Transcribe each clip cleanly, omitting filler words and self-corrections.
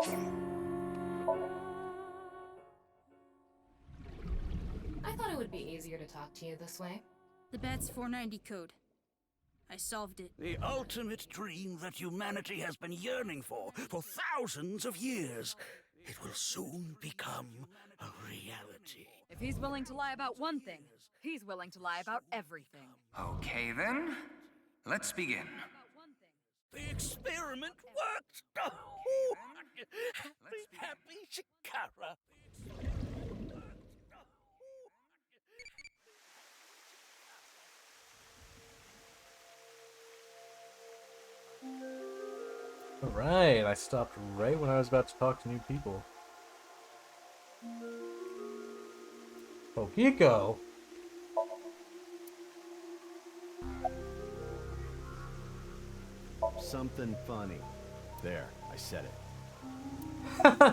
I thought it would be easier to talk to you this way. The Bats 490 code. I solved it. The ultimate dream that humanity has been yearning for thousands of years. It will soon become a reality. If he's willing to lie about one thing, he's willing to lie about everything. Okay then, let's begin. The experiment worked! Oh, happy Shikara! Alright, I stopped right when I was about to talk to new people. Pokiko! Something funny. There, I said it.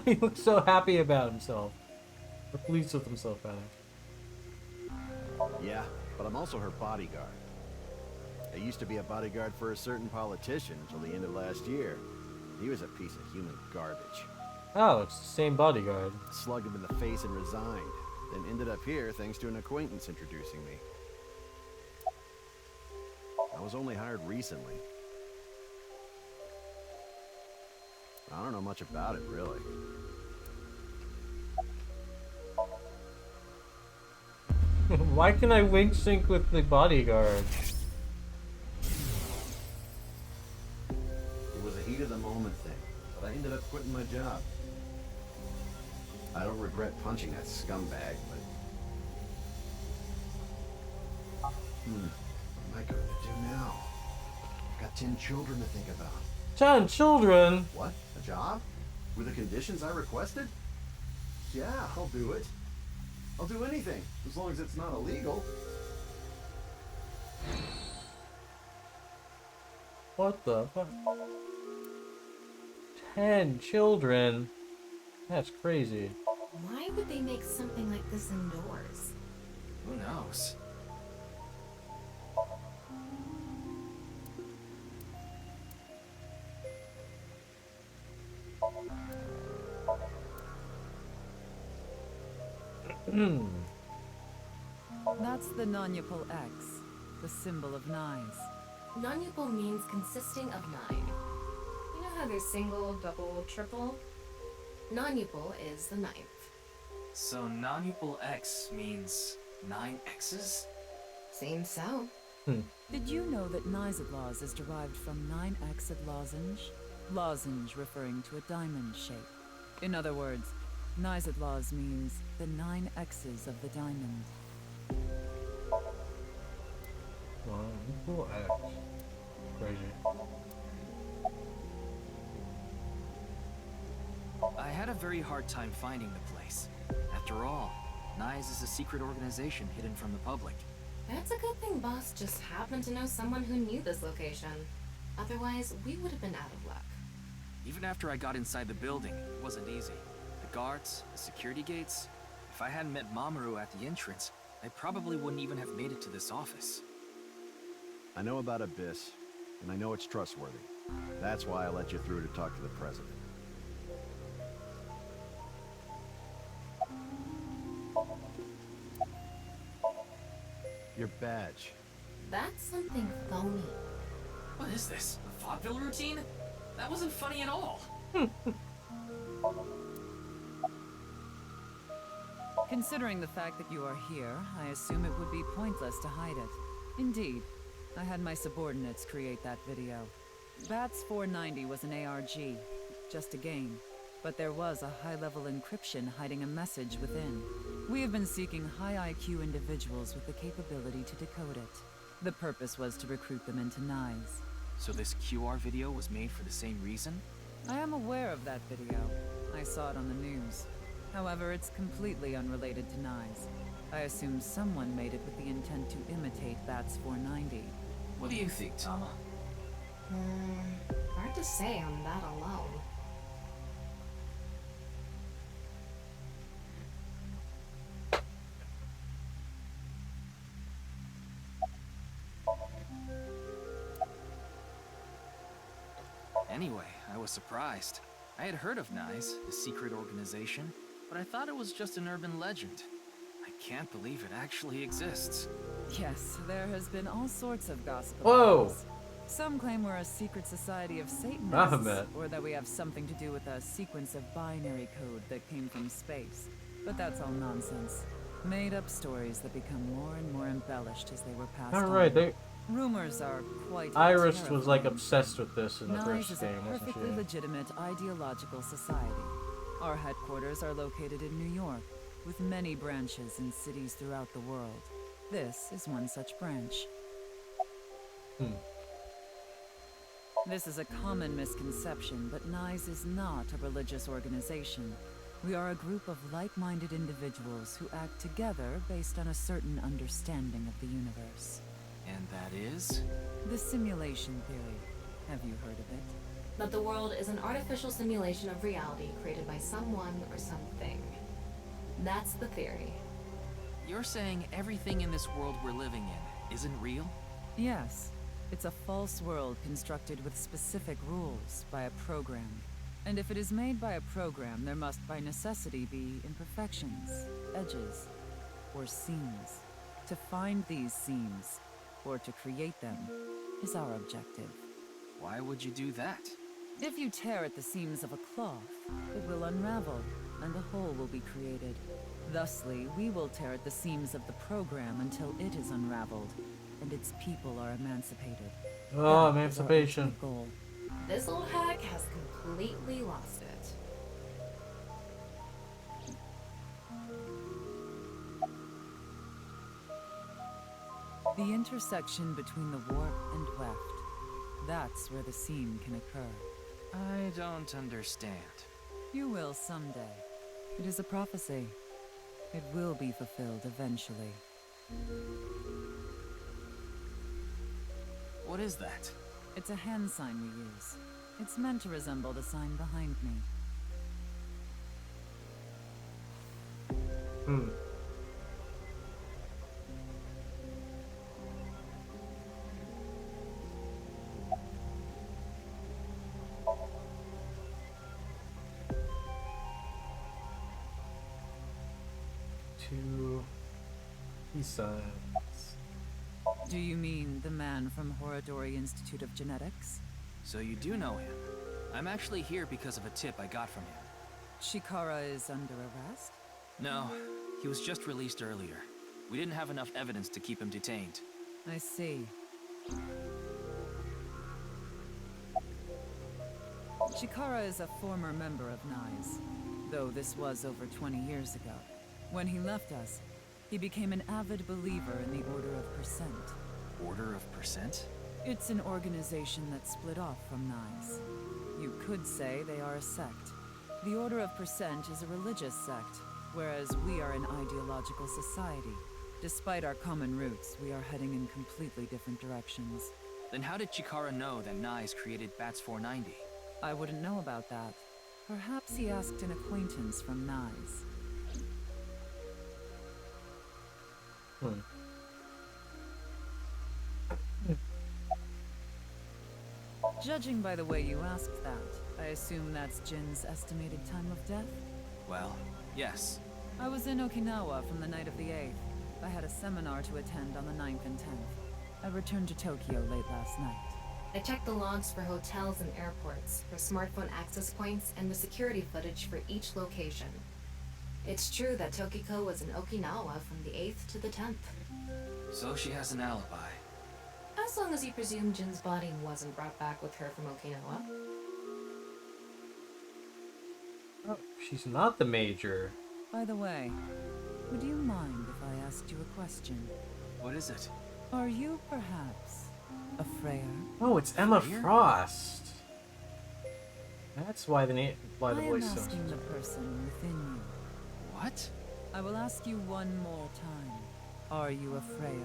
He looks so happy about himself. Or pleased with himself, rather. Yeah, but I'm also her bodyguard. I used to be a bodyguard for a certain politician until the end of last year. He was a piece of human garbage. Oh, it's the same bodyguard. Slugged him in the face and resigned. Then ended up here thanks to an acquaintance introducing me. I was only hired recently. I don't know much about it, really. Why can I wink sync with the bodyguard? It was a heat of the moment thing, but I ended up quitting my job. I don't regret punching that scumbag, but... What am I going to do now? I've got 10 children to think about. 10 children? What? A job? With the conditions I requested? Yeah, I'll do it. I'll do anything, as long as it's not illegal. What the fuck? 10 children? That's crazy. Why would they make something like this indoors? Who knows? That's the Nanyapal X, the symbol of nines. Nanyupal means consisting of 9. You know how there's single, double, triple? Nanyupal is the 9th. So Nanyupal X means 9 X's? Seems so. Did you know that Nizadlaws is derived from 9-exed lozenge? Lozenge referring to a diamond shape. In other words, Nizadlaws means the 9 X's of the diamond. Cool X. Crazy. I had a very hard time finding the place. After all, NICE is a secret organization hidden from the public. That's a good thing Boss just happened to know someone who knew this location. Otherwise, we would have been out of luck. Even after I got inside the building, it wasn't easy. The guards, the security gates. If I hadn't met Mamoru at the entrance, I probably wouldn't even have made it to this office. I know about Abyss, and I know it's trustworthy. That's why I let you through to talk to the president. Your badge. That's something phony. What is this? A vaudeville routine? That wasn't funny at all. Considering the fact that you are here, I assume it would be pointless to hide it. Indeed, I had my subordinates create that video. Bats 490 was an ARG, just a game. But there was a high-level encryption hiding a message within. We have been seeking high IQ individuals with the capability to decode it. The purpose was to recruit them into NICE. So this QR video was made for the same reason? I am aware of that video. I saw it on the news. However, it's completely unrelated to NICE. I assume someone made it with the intent to imitate Bats 490. What do you think, Tama? Hard to say on that alone. Anyway, I was surprised. I had heard of NICE, the secret organization, but I thought it was just an urban legend. I can't believe it actually exists. Yes, there has been all sorts of gossip Whoa. about us. Some claim we're a secret society of Satanists, Ahmed. or that we have something to do with a sequence of binary code that came from space. But that's all nonsense. Made-up stories that become more and more embellished as they were passed on. Alright, they... Rumors are quite Iris was like terrifying. obsessed with this in the NICE first is game, a wasn't perfectly she? legitimate ideological society. Our headquarters are located in New York, with many branches in cities throughout the world. This is one such branch. This is a common misconception, but NICE is not a religious organization. We are a group of like-minded individuals who act together based on a certain understanding of the universe. And that is? The simulation theory. Have you heard of it? That the world is an artificial simulation of reality created by someone or something. That's the theory. You're saying everything in this world we're living in isn't real? Yes. It's a false world constructed with specific rules by a program. And if it is made by a program, there must by necessity be imperfections, edges, or seams. To find these seams, or to create them, is our objective. Why would you do that? If you tear at the seams of a cloth, it will unravel, and a hole will be created. Thusly, we will tear at the seams of the program until it is unraveled, and its people are emancipated. Oh, That is our emancipation. ultimate goal. This old hack has completely lost it. The intersection between the warp and weft. That's where the seam can occur. I don't understand. You will someday. It is a prophecy. It will be fulfilled eventually. What is that? It's a hand sign we use. It's meant to resemble the sign behind me. Two peace signs. Do you mean the man from Horadori Institute of Genetics? So you do know him. I'm actually here because of a tip I got from him. Shikara is under arrest? No, he was just released earlier. We didn't have enough evidence to keep him detained. I see. Shikara is a former member of NICE, though this was over 20 years ago. When he left us, he became an avid believer in the Order of Percent. Order of Percent? It's an organization that split off from NICE. You could say they are a sect. The Order of Percent is a religious sect, whereas we are an ideological society. Despite our common roots, we are heading in completely different directions. Then how did Chikara know that NICE created Bats 490? I wouldn't know about that. Perhaps he asked an acquaintance from NICE. Judging by the way you asked that, I assume that's Jin's estimated time of death? Well, yes. I was in Okinawa from the night of the 8th. I had a seminar to attend on the 9th and 10th. I returned to Tokyo late last night. I checked the logs for hotels and airports, for smartphone access points, and the security footage for each location. It's true that Tokiko was in Okinawa from the 8th to the 10th. So she has an alibi. As long as you presume Jin's body wasn't brought back with her from Okinawa. Oh, she's not the major. By the way, would you mind if I asked you a question? What is it? Are you perhaps a Freya? Oh, it's Emma Freya? Frost. That's why the name, why the I am voice sounds. asking the person within you. What? I will ask you one more time. Are you a Freya?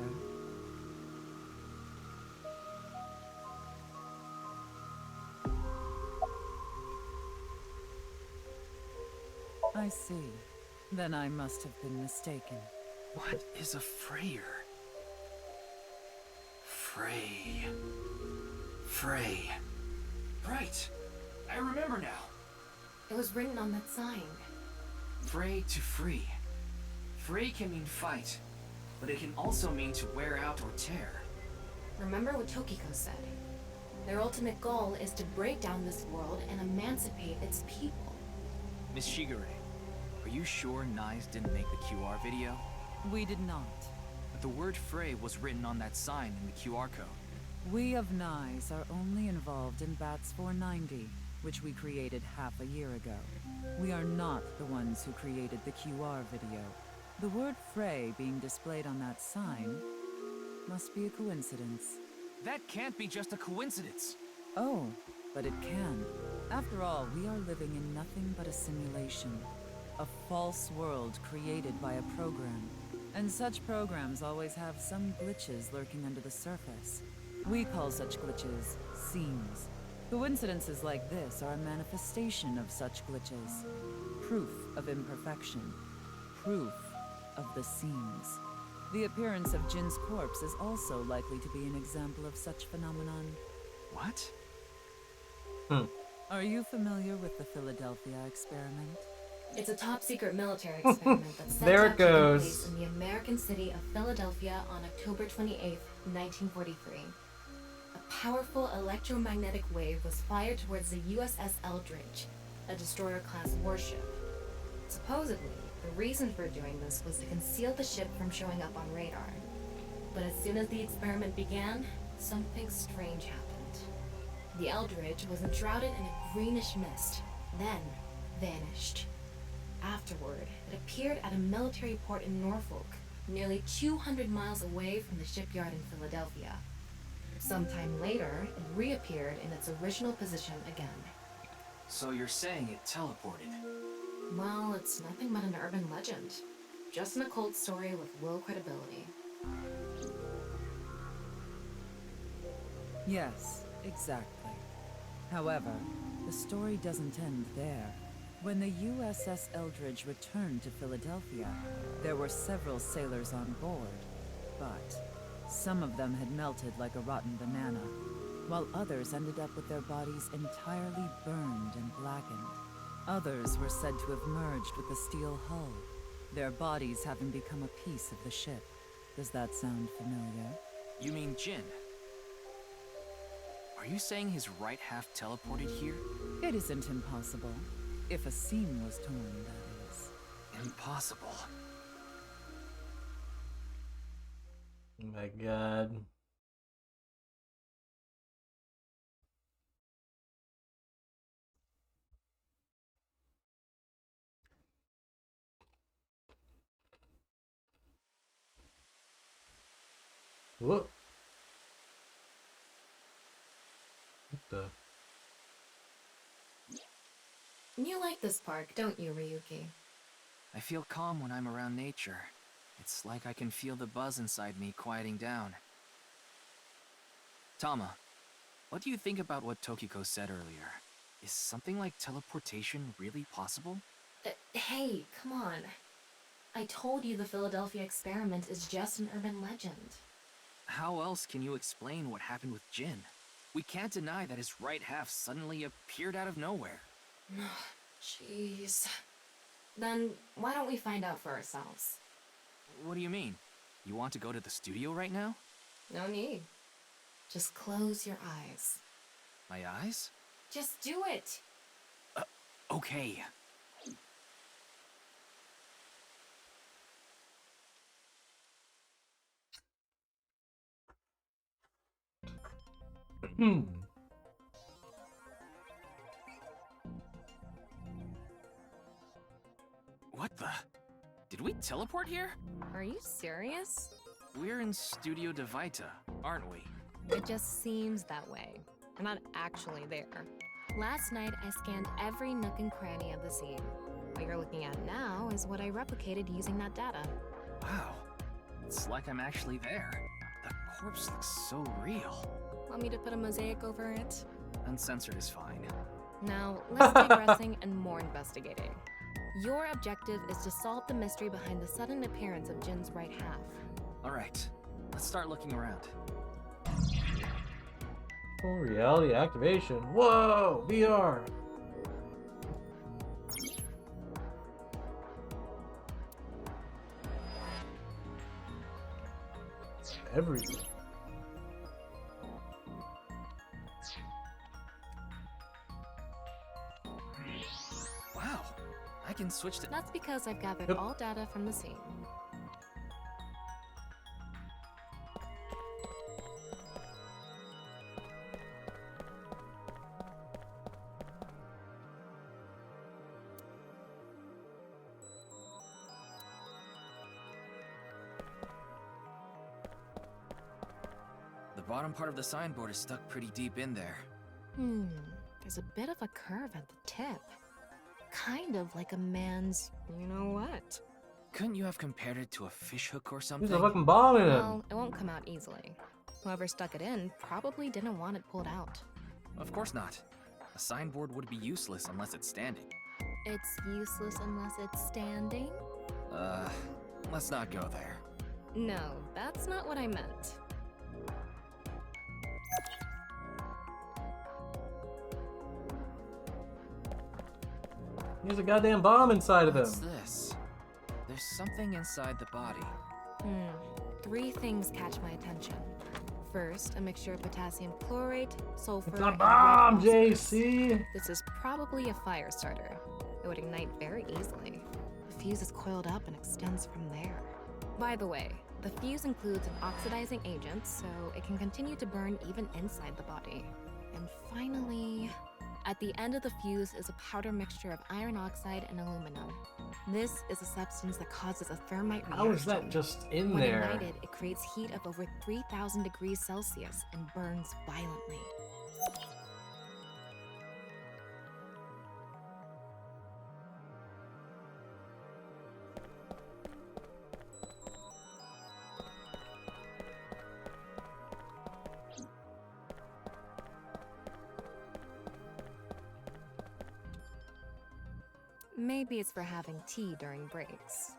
I see. Then I must have been mistaken. What is a Freyer? Frey. Right. I remember now. It was written on that sign. Fray to free. Fray can mean fight, but it can also mean to wear out or tear. Remember what Tokiko said. Their ultimate goal is to break down this world and emancipate its people. Miss Shigure, are you sure Nyes didn't make the QR video? We did not. But the word Fray was written on that sign in the QR code. We of Nyes are only involved in Bats 490, which we created half a year ago. We are not the ones who created the QR video. The word Fray being displayed on that sign must be a coincidence. That can't be just a coincidence. Oh, but it can. After all, we are living in nothing but a simulation. A false world created by a program. And such programs always have some glitches lurking under the surface. We call such glitches seams. Coincidences like this are a manifestation of such glitches. Proof of imperfection. Proof of the seams. The appearance of Jin's corpse is also likely to be an example of such phenomenon. What? Are you familiar with the Philadelphia experiment? It's a top-secret military experiment that's set There to it have taken goes. place in the American city of Philadelphia on October 28, 1943. A powerful electromagnetic wave was fired towards the USS Eldridge, a destroyer-class warship. Supposedly, the reason for doing this was to conceal the ship from showing up on radar. But as soon as the experiment began, something strange happened. The Eldridge was enshrouded in a greenish mist, then vanished. Afterward, it appeared at a military port in Norfolk, nearly 200 miles away from the shipyard in Philadelphia. Sometime later, it reappeared in its original position again. So you're saying it teleported? Well, it's nothing but an urban legend. Just an occult story with low credibility. Yes, exactly. However, the story doesn't end there. When the USS Eldridge returned to Philadelphia, there were several sailors on board, but some of them had melted like a rotten banana, while others ended up with their bodies entirely burned and blackened. Others were said to have merged with the steel hull, their bodies having become a piece of the ship. Does that sound familiar? You mean Jin? Are you saying his right half teleported here? It isn't impossible. If a seam was torn, that is. Impossible. Oh my god. Whoop. What the? You like this park, don't you, Ryuki? I feel calm when I'm around nature. It's like I can feel the buzz inside me quieting down. Tama, what do you think about what Tokiko said earlier? Is something like teleportation really possible? Hey, come on. I told you the Philadelphia experiment is just an urban legend. How else can you explain what happened with Jin? We can't deny that his right half suddenly appeared out of nowhere. Jeez. Then why don't we find out for ourselves? What do you mean? You want to go to the studio right now? No need. Just close your eyes. My eyes? Just do it! Okay. What the? Did we teleport here? Are you serious? We're in Studio De Vita, aren't we? It just seems that way. We're not actually there. Last night, I scanned every nook and cranny of the scene. What you're looking at now is what I replicated using that data. Wow. It's like I'm actually there. The corpse looks so real. Want me to put a mosaic over it? Uncensored is fine. Now, less digressing and more investigating. Your objective is to solve the mystery behind the sudden appearance of Jin's right half. Alright, let's start looking around. Full reality activation. Whoa! VR! everything. Wow, I can switch to. That's because I've gathered Yep. all data from the scene. The bottom part of the signboard is stuck pretty deep in there. There's a bit of a curve at the tip. Kind of like a man's, you know what? Couldn't you have compared it to a fish hook or something? There's a fucking bomb in it. Well, it won't come out easily. Whoever stuck it in probably didn't want it pulled out. Of course not. A signboard would be useless unless it's standing. It's useless unless it's standing? Let's not go there. No, that's not what I meant. There's a goddamn bomb inside of What's him. this? There's something inside the body. Three things catch my attention. First, a mixture of potassium chlorate, sulfur, It's a and bomb, red phosphorus. JC. This is probably a fire starter. It would ignite very easily. The fuse is coiled up and extends from there. By the way, the fuse includes an oxidizing agent, so it can continue to burn even inside the body. And finally, at the end of the fuse is a powder mixture of iron oxide and aluminum. This is a substance that causes a thermite reaction. How is that just in When there? ignited, it creates heat of over 3,000 degrees Celsius and burns violently. Maybe it's for having tea during breaks.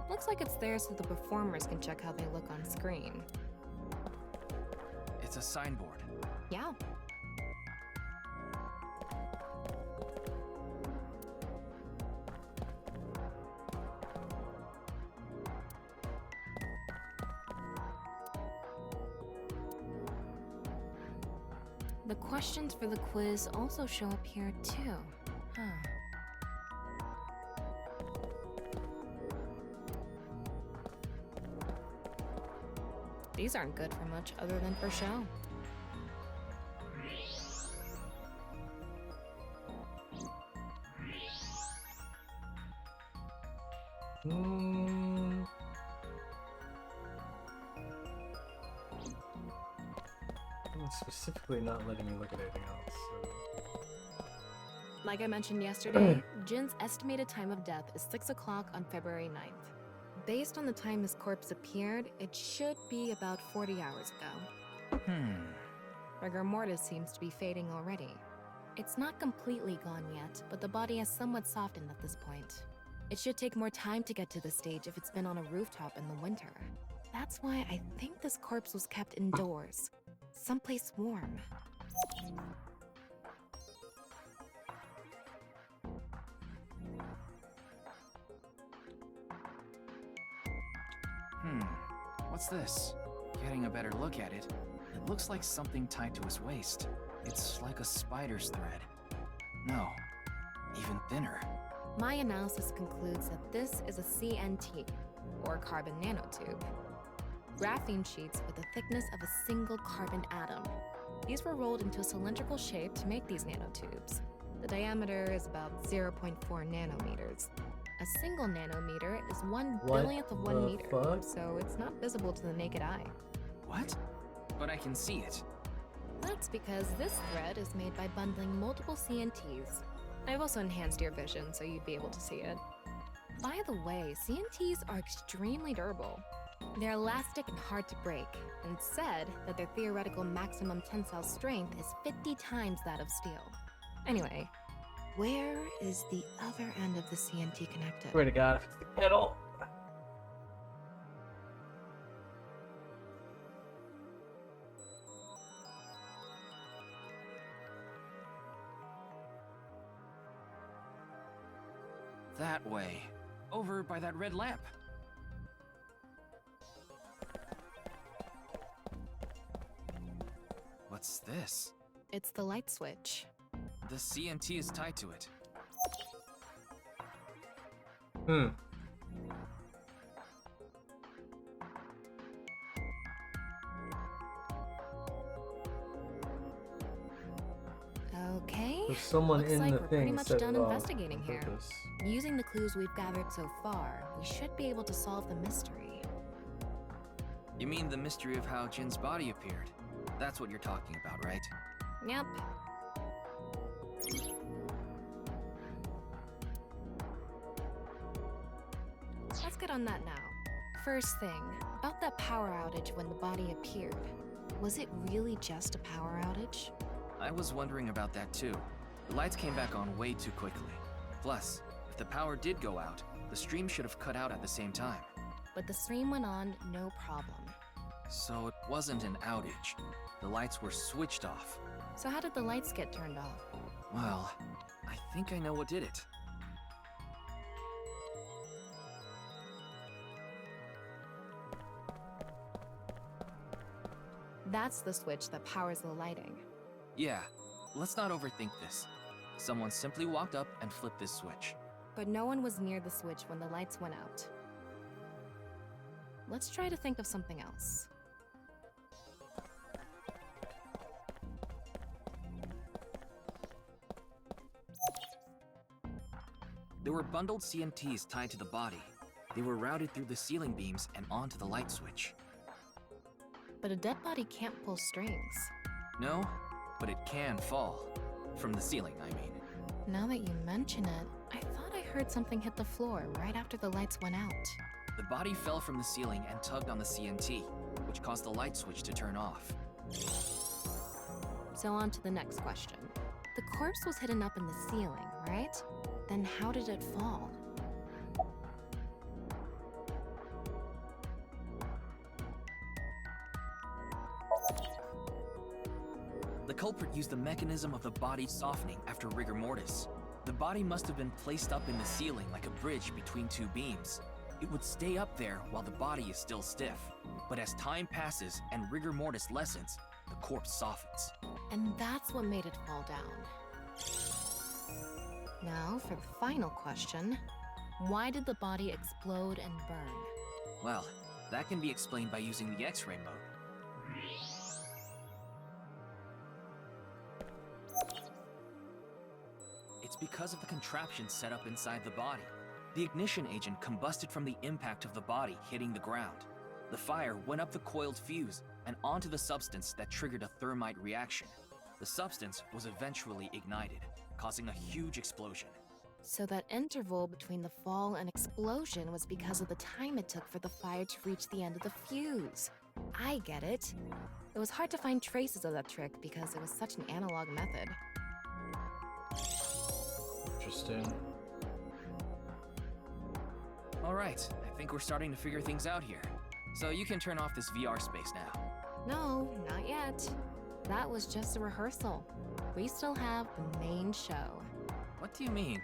Looks like it's there so the performers can check how they look on screen. It's a signboard. Yeah. The questions for the quiz also show up here too. Huh. These aren't good for much other than for show. Hmm. It's specifically not letting me look at anything else. So. Like I mentioned yesterday, Jin's estimated time of death is 6 o'clock on February 9th. Based on the time his corpse appeared, it should be about 40 hours ago. Rigor mortis seems to be fading already. It's not completely gone yet, but the body has somewhat softened at this point. It should take more time to get to this stage if it's been on a rooftop in the winter. That's why I think this corpse was kept indoors, someplace warm. What's this? Getting a better look at it, it looks like something tied to his waist. It's like a spider's thread. No, even thinner. My analysis concludes that this is a CNT, or carbon nanotube. Graphene sheets with the thickness of a single carbon atom. These were rolled into a cylindrical shape to make these nanotubes. The diameter is about 0.4 nanometers. A single nanometer is 1/1000th of 1 meter, fuck? so it's not visible to the naked eye. What? But I can see it. That's because this thread is made by bundling multiple CNTs. I've also enhanced your vision so you'd be able to see it. By the way, CNTs are extremely durable. They're elastic and hard to break, and it's said that their theoretical maximum tensile strength is 50 times that of steel. Anyway, where is the other end of the CNT connected? Swear to God, if it's the kettle. That way. Over by that red lamp. What's this? It's the light switch. The CNT is tied to it. Hmm. Okay. There's someone Looks in like the we're thing pretty much set done it off investigating on here. purpose. Using the clues we've gathered so far, we should be able to solve the mystery. You mean the mystery of how Jin's body appeared? That's what you're talking about, right? Yep. Let's get on that now. First thing, about that power outage when the body appeared. Was it really just a power outage? I was wondering about that too. The lights came back on way too quickly. Plus, if the power did go out, the stream should have cut out at the same time. But the stream went on, no problem. So it wasn't an outage. The lights were switched off. So how did the lights get turned off? Well, I think I know what did it. That's the switch that powers the lighting. Yeah, let's not overthink this. Someone simply walked up and flipped this switch. But no one was near the switch when the lights went out. Let's try to think of something else. There were bundled CNTs tied to the body. They were routed through the ceiling beams and onto the light switch. But a dead body can't pull strings. No, but it can fall. From the ceiling, I mean. Now that you mention it, I thought I heard something hit the floor right after the lights went out. The body fell from the ceiling and tugged on the CNT, which caused the light switch to turn off. So on to the next question. The corpse was hidden up in the ceiling, right? Then how did it fall? The culprit used the mechanism of the body softening after rigor mortis. The body must have been placed up in the ceiling like a bridge between two beams. It would stay up there while the body is still stiff. But as time passes and rigor mortis lessens, the corpse softens. And that's what made it fall down. Now for the final question. Why did the body explode and burn? Well, that can be explained by using the X-ray mode. It's because of the contraption set up inside the body. The ignition agent combusted from the impact of the body hitting the ground. The fire went up the coiled fuse and onto the substance that triggered a thermite reaction. The substance was eventually ignited, causing a huge explosion. So that interval between the fall and explosion was because of the time it took for the fire to reach the end of the fuse. I get it. It was hard to find traces of that trick because it was such an analog method. Interesting. All right, I think we're starting to figure things out here. So you can turn off this VR space now. No, not yet. That was just a rehearsal. We still have the main show. What do you mean?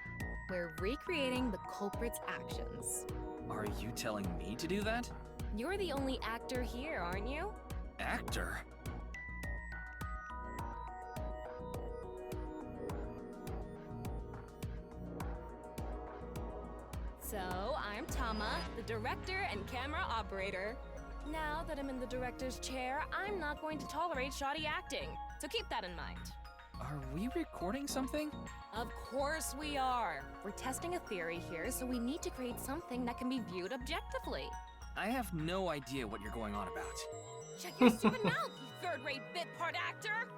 We're recreating the culprit's actions. Are you telling me to do that? You're the only actor here, aren't you? Actor? So, I'm Tama, the director and camera operator. Now that I'm in the director's chair, I'm not going to tolerate shoddy acting, so keep that in mind. Are we recording something? Of course we are. We're testing a theory here, so we need to create something that can be viewed objectively. I have no idea what you're going on about. Shut your stupid mouth, you third-rate bit part actor!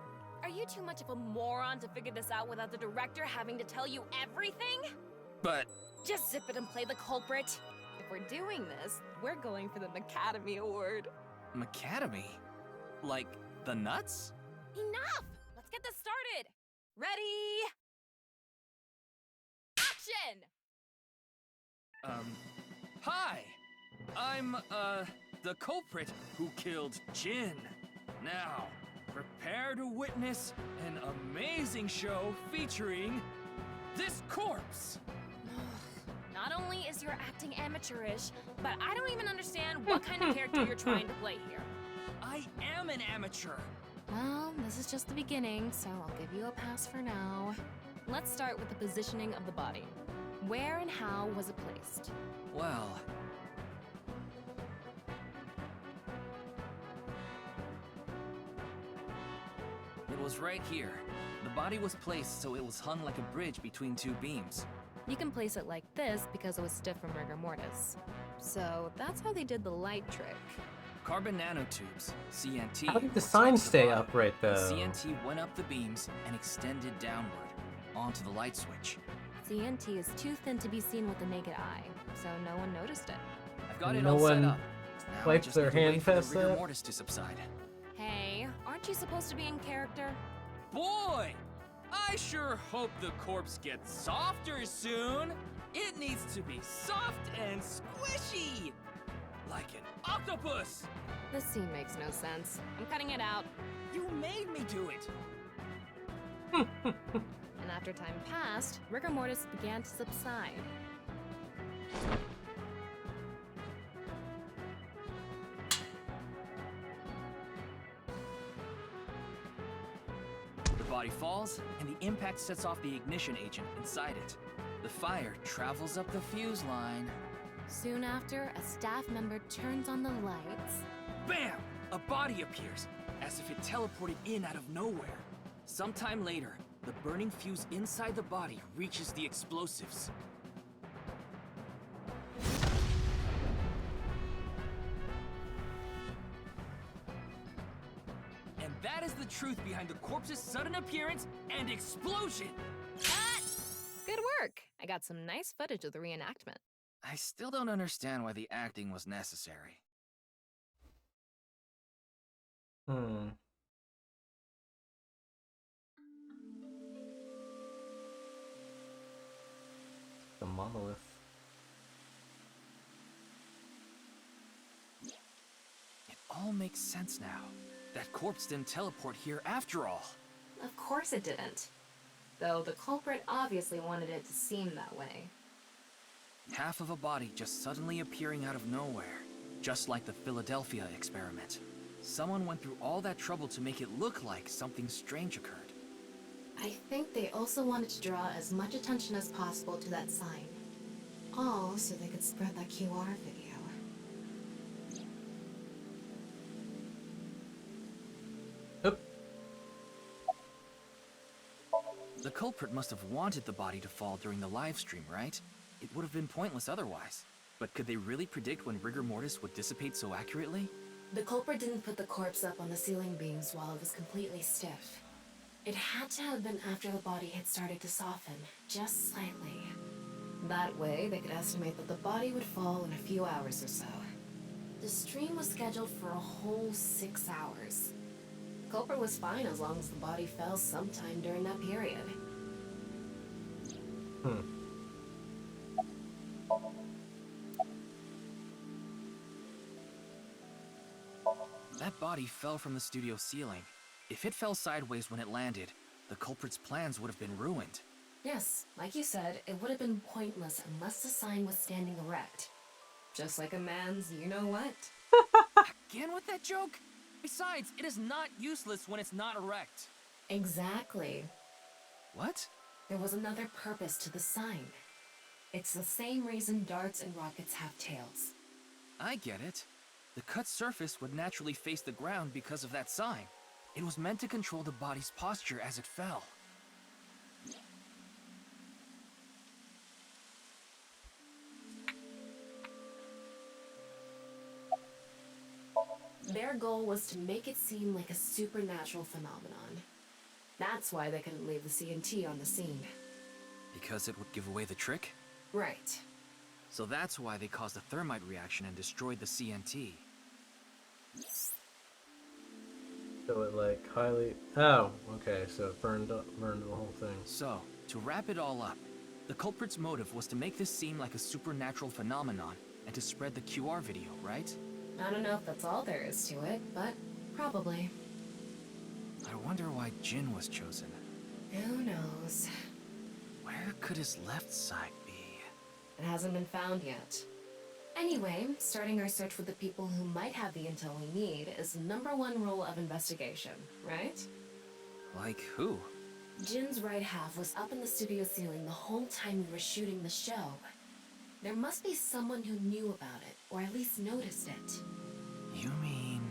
Are you too much of a moron to figure this out without the director having to tell you everything? But Just zip it and play the culprit. If we're doing this, we're going for the Academy Award. Macadamy? Like the nuts? Enough! Let's get this started! Ready? Action! Hi! I'm, the culprit who killed Jin. Now, prepare to witness an amazing show featuring this corpse. not only is your acting amateurish, but I don't even understand what kind of character you're trying to play here. I am an amateur. Well, this is just the beginning, so I'll give you a pass for now. Let's start with the positioning of the body. Where and how was it placed? Well, it was right here. The body was placed so it was hung like a bridge between two beams. You can place it like this because it was stiff from rigor mortis. So that's how they did the light trick. Carbon nanotubes, CNT. How did the were sign tied to the stay body. upright, The though? CNT went up the beams and extended downward onto the light switch. CNT is too thin to be seen with the naked eye, so no one noticed it. I've got it No all set one up. Now I wiped just their need to wait hand for the past rigor that? mortis to subside. Hey, aren't you supposed to be in character? Boy! I sure hope the corpse gets softer soon. It needs to be soft and squishy. Like an octopus. This scene makes no sense. I'm cutting it out. You made me do it. And after time passed, rigor mortis began to subside. The body falls, and the impact sets off the ignition agent inside it. The fire travels up the fuse line. Soon after, a staff member turns on the lights. Bam! A body appears, as if it teleported in out of nowhere. Sometime later, the burning fuse inside the body reaches the explosives. And that is the truth behind the corpse's sudden appearance and explosion! Good work! I got some nice footage of the reenactment. I still don't understand why the acting was necessary. Hmm. The monolith. It all makes sense now. That corpse didn't teleport here after all. Of course it didn't. Though the culprit obviously wanted it to seem that way. Half of a body just suddenly appearing out of nowhere. Just like the Philadelphia experiment. Someone went through all that trouble to make it look like something strange occurred. I think they also wanted to draw as much attention as possible to that sign. All so they could spread that QR video. Oop. The culprit must have wanted the body to fall during the live stream, right? It would have been pointless otherwise. But could they really predict when rigor mortis would dissipate so accurately? The culprit didn't put the corpse up on the ceiling beams while it was completely stiff. It had to have been after the body had started to soften, just slightly. That way, they could estimate that the body would fall in a few hours or so. The stream was scheduled for a whole 6 hours. The culprit was fine as long as the body fell sometime during that period. That body fell from the studio ceiling. If it fell sideways when it landed, the culprit's plans would have been ruined. Yes, like you said, it would have been pointless unless the sign was standing erect. Just like a man's you-know-what. Again with that joke? Besides, it is not useless when it's not erect. Exactly. What? There was another purpose to the sign. It's the same reason darts and rockets have tails. I get it. The cut surface would naturally face the ground because of that sign. It was meant to control the body's posture as it fell. Their goal was to make it seem like a supernatural phenomenon. That's why they couldn't leave the CNT on the scene. Because it would give away the trick? Right. So that's why they caused a thermite reaction and destroyed the CNT. So it like highly. Oh, okay. So it burned the whole thing. So, to wrap it all up, the culprit's motive was to make this seem like a supernatural phenomenon and to spread the QR video, right? I don't know if that's all there is to it, but probably. I wonder why Jin was chosen. Who knows? Where could his left side be? It hasn't been found yet. Anyway, starting our search with the people who might have the intel we need is the #1 rule of investigation, right? Like who? Jin's right half was up in the studio ceiling the whole time we were shooting the show. There must be someone who knew about it, or at least noticed it. You mean...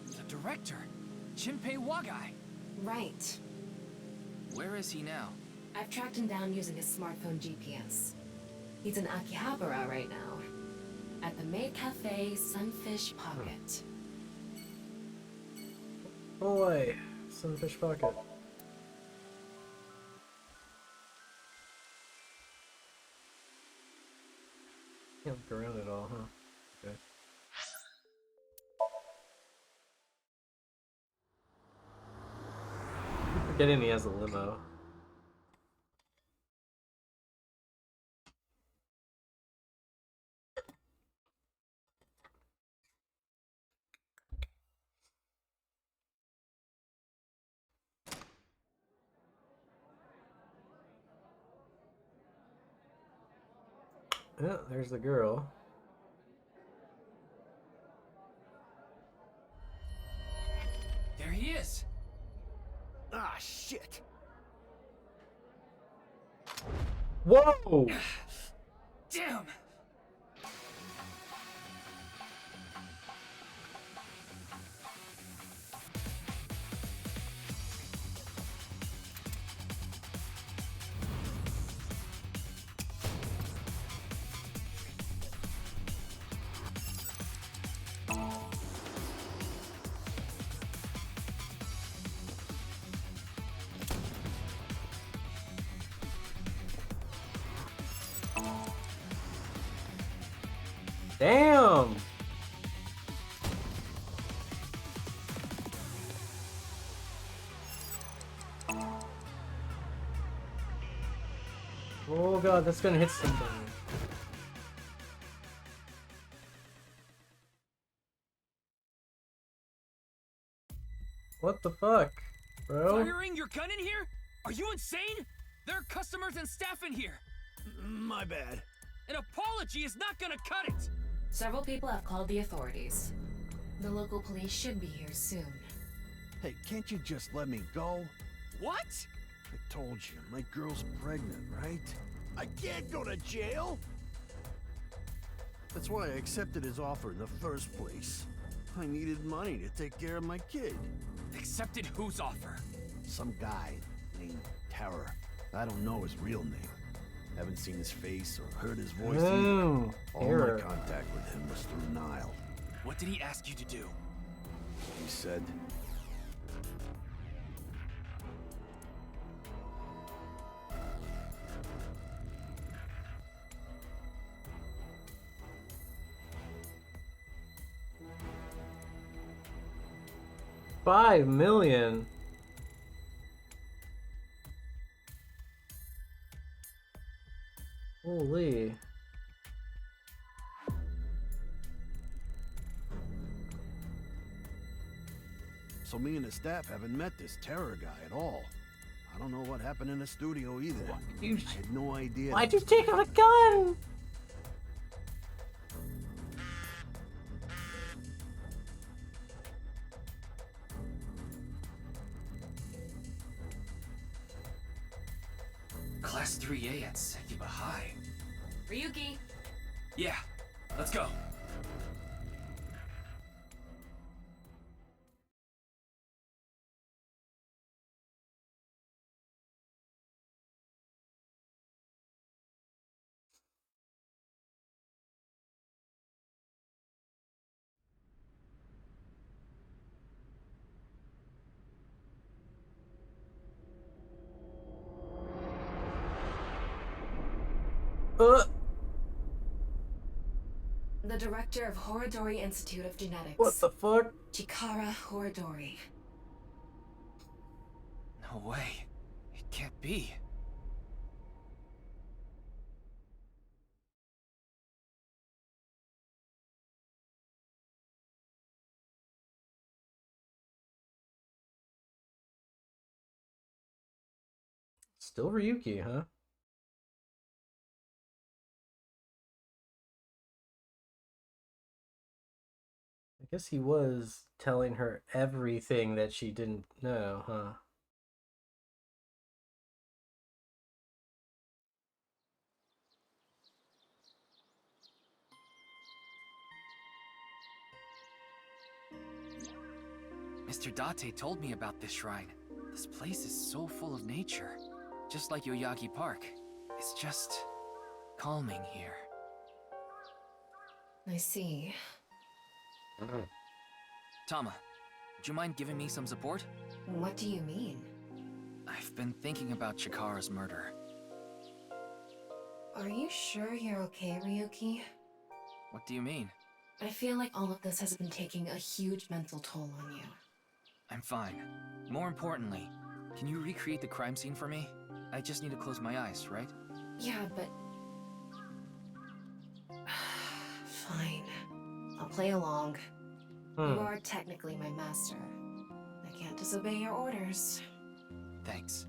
the director? Jinpei Wagai? Right. Where is he now? I've tracked him down using his smartphone GPS. He's in Akihabara right now, at the Maid Cafe Sunfish Pocket. Boy, Sunfish Pocket. Can't look around at all, huh? Okay. I'm forgetting he has a limo. Yeah, there's the girl. There he is! Ah, shit! Whoa! Damn! Damn! Oh god, that's gonna hit somebody. What the fuck, bro? Firing your gun in here? Are you insane? There are customers and staff in here. My bad. An apology is not gonna cut it. Several people have called the authorities. The local police should be here soon. Hey, can't you just let me go? What? I told you, my girl's pregnant, right? I can't go to jail! That's why I accepted his offer in the first place. I needed money to take care of my kid. Accepted whose offer? Some guy named Terror. I don't know his real name. Haven't seen his face or heard his voice either. Oh, All Terror. my contact with him was through Nile. What did he ask you to do? He said, $5 million. Holy. so me and the staff haven't met this Terror guy at all. I don't know what happened in the studio either. I had no idea. Why'd you take out a gun? Class 3A at Sekiba High. Ryuki! Yeah, let's go. The director of Horodori Institute of Genetics. What the fuck? Chikara Horodori. No way. It can't be. Still Ryuki, huh? guess he was telling her everything that she didn't know, huh? Mr. Date told me about this shrine. This place is so full of nature. Just like Yoyagi Park. It's just calming here. I see. Tama, would you mind giving me some support? What do you mean? I've been thinking about Chikara's murder. Are you sure you're okay, Ryuki? What do you mean? I feel like all of this has been taking a huge mental toll on you. I'm fine. More importantly, can you recreate the crime scene for me? I just need to close my eyes, right? Yeah, but... Fine. I'll play along. You are technically my master. I can't disobey your orders. Thanks.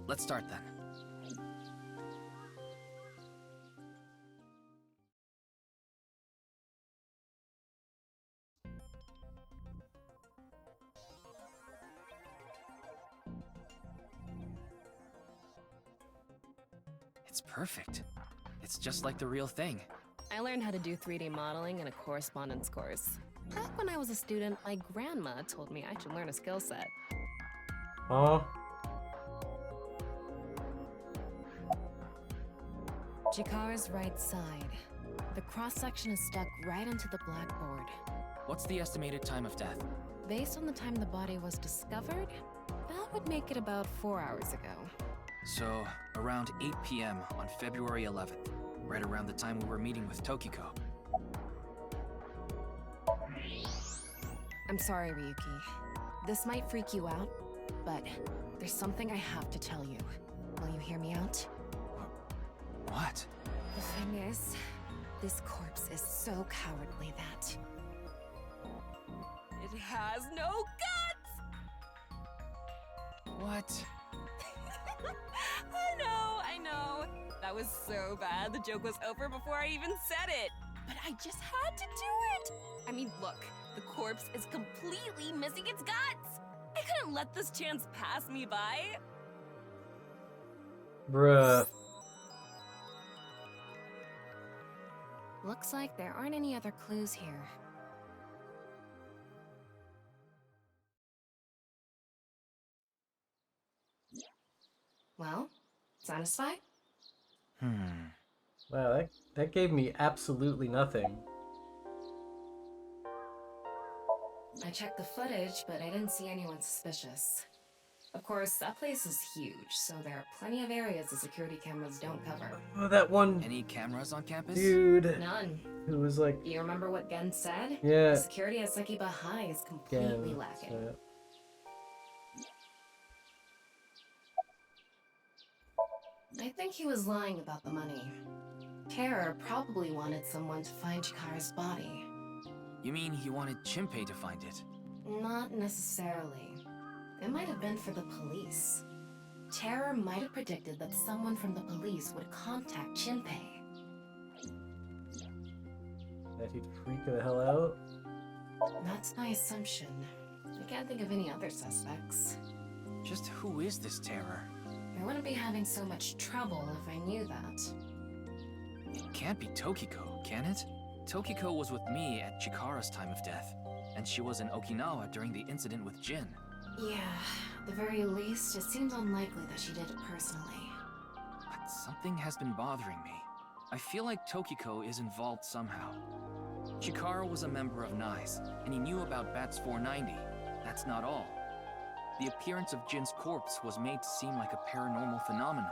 Let's start then. It's perfect. It's just like the real thing. I learned how to do 3D modeling in a correspondence course. Back when I was a student, my grandma told me I should learn a skill set. Huh? Chikara's right side. The cross-section is stuck right onto the blackboard. What's the estimated time of death? Based on the time the body was discovered, that would make it about 4 hours ago. So, around 8 p.m. on February 11th, right around the time we were meeting with Tokiko. I'm sorry, Ryuki. This might freak you out, but there's something I have to tell you. Will you hear me out? What? The thing is, this corpse is so cowardly that... it has no guts! What? I know. That was so bad. The joke was over before I even said it. But I just had to do it. I mean, look, the corpse is completely missing its guts. I couldn't let this chance pass me by. Bruh. Looks like there aren't any other clues here. Well, satisfied? Wow, that gave me absolutely nothing. I checked the footage, but I didn't see anyone suspicious. Of course, that place is huge, so there are plenty of areas the security cameras don't cover. Oh, that one Any cameras on campus? dude None. who was like, You remember what Gen said? yeah, The security at Sekiba High is completely again. lacking. So, I think he was lying about the money. Terror probably wanted someone to find Chikara's body. You mean he wanted Chimpei to find it? Not necessarily. It might have been for the police. Terror might have predicted that someone from the police would contact Chimpei. that he'd freak the hell out. That's my assumption. I can't think of any other suspects. Just who is this terror? I wouldn't be having so much trouble if I knew that. It can't be Tokiko, can it? Tokiko was with me at Chikara's time of death, and she was in Okinawa during the incident with Jin. Yeah, at the very least, it seems unlikely that she did it personally. But something has been bothering me. I feel like Tokiko is involved somehow. Chikara was a member of NICE, and he knew about Bats 490. That's not all. The appearance of Jin's corpse was made to seem like a paranormal phenomenon,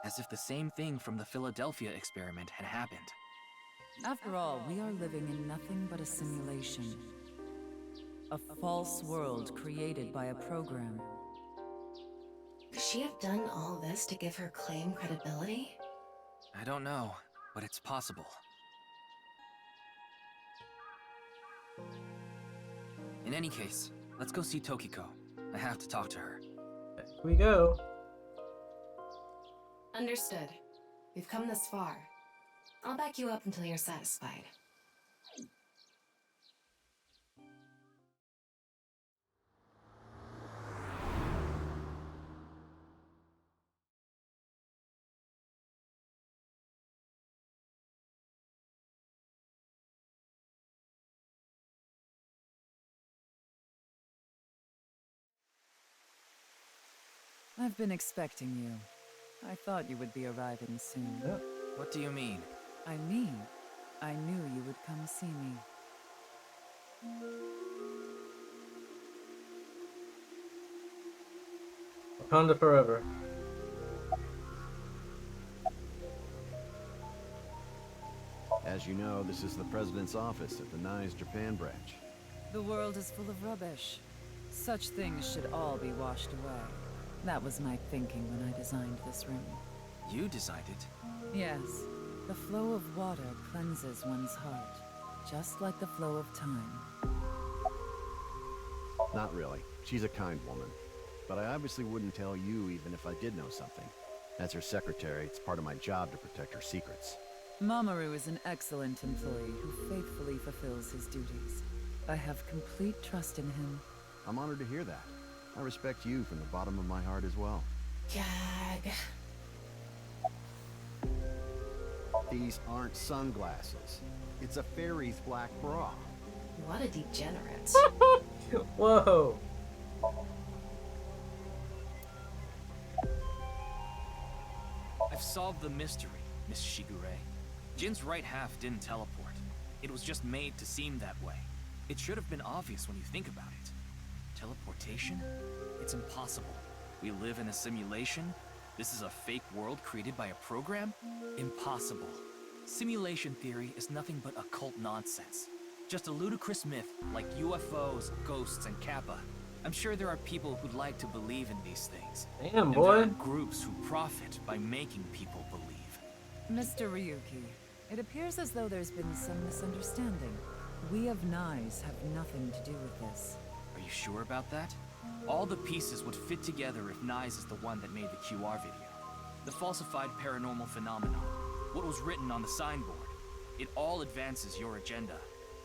as if the same thing from the Philadelphia experiment had happened. After all, we are living in nothing but a simulation. A false world created by a program. Could she have done all this to give her claim credibility? I don't know, but it's possible. In any case, let's go see Tokiko. I have to talk to her. Here we go. Understood. We've come this far. I'll back you up until you're satisfied. I've been expecting you. I thought you would be arriving soon. Yeah. What do you mean? I mean, I knew you would come see me. Wakanda forever. As you know, this is the President's office at the Nye's Japan branch. The world is full of rubbish. Such things should all be washed away. That was my thinking when I designed this room. You designed it. Yes, the flow of water cleanses one's heart, just like the flow of time. Not really. She's a kind woman. But I obviously wouldn't tell you even if I did know something. As her secretary, it's part of my job to protect her secrets. Mamoru is an excellent employee who faithfully fulfills his duties. I have complete trust in him. I'm honored to hear that. I respect you from the bottom of my heart as well. Gag. These aren't sunglasses. It's a fairy's black bra. What a degenerate. Whoa. I've solved the mystery, Miss Shigure. Jin's right half didn't teleport. It was just made to seem that way. It should have been obvious when you think about it. Teleportation? It's impossible. We live in a simulation? This is a fake world created by a program? Impossible. Simulation theory is nothing but occult nonsense. Just a ludicrous myth like UFOs, ghosts, and Kappa. I'm sure there are people who'd like to believe in these things. Damn, And boy. there are groups who profit by making people believe. Mr. Ryuki, it appears as though there's been some misunderstanding. We of Nye's have nothing to do with this. Are you sure about that? All the pieces would fit together if Nye's is the one that made the QR video. The falsified paranormal phenomenon, what was written on the signboard. It all advances your agenda.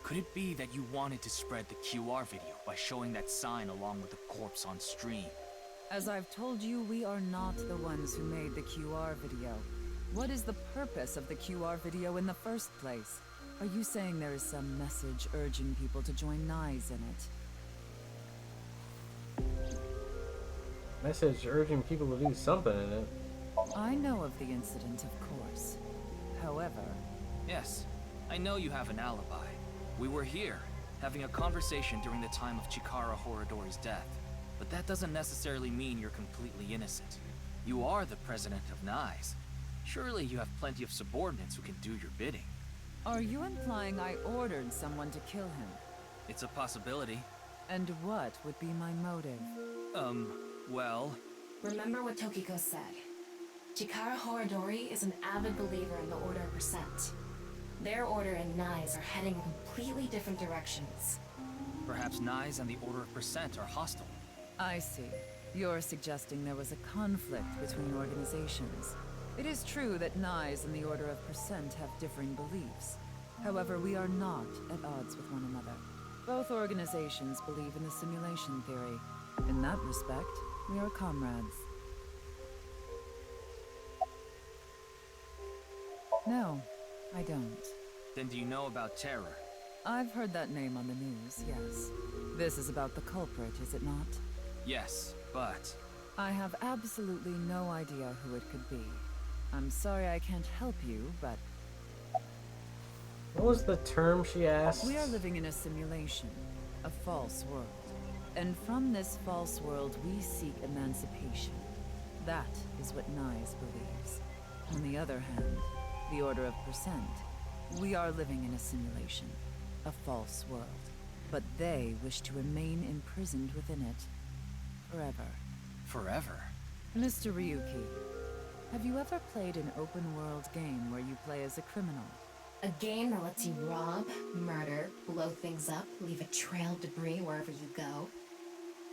Could it be that you wanted to spread the QR video by showing that sign along with the corpse on stream? As I've told you, we are not the ones who made the QR video. What is the purpose of the QR video in the first place? Are you saying there is some message urging people to join Nye's in it? Message urging people to do something in it. I know of the incident, of course. However... Yes, I know you have an alibi. We were here, having a conversation during the time of Chikara Horadori's death. But that doesn't necessarily mean you're completely innocent. You are the president of Nye's. Surely you have plenty of subordinates who can do your bidding. Are you implying I ordered someone to kill him? It's a possibility. And what would be my motive? Well... Remember what Tokiko said. Chikara Horadori is an avid believer in the Order of Percent. Their order and Nye's are heading in completely different directions. Perhaps Nye's and the Order of Percent are hostile. I see. You're suggesting there was a conflict between organizations. It is true that Nye's and the Order of Percent have differing beliefs. However, we are not at odds with one another. Both organizations believe in the simulation theory. In that respect, we are comrades. No, I don't. Then do you know about Terror? I've heard that name on the news, yes. This is about the culprit, is it not? Yes, but... I have absolutely no idea who it could be. I'm sorry I can't help you, but... What was the term she asked? We are living in a simulation, a false world. And from this false world, we seek emancipation. That is what Nye's believes. On the other hand, the Order of Percent, we are living in a simulation, a false world. But they wish to remain imprisoned within it. Forever. Forever? Mr. Ryuki, have you ever played an open-world game where you play as a criminal? A game that lets you rob, murder, blow things up, leave a trail of debris wherever you go.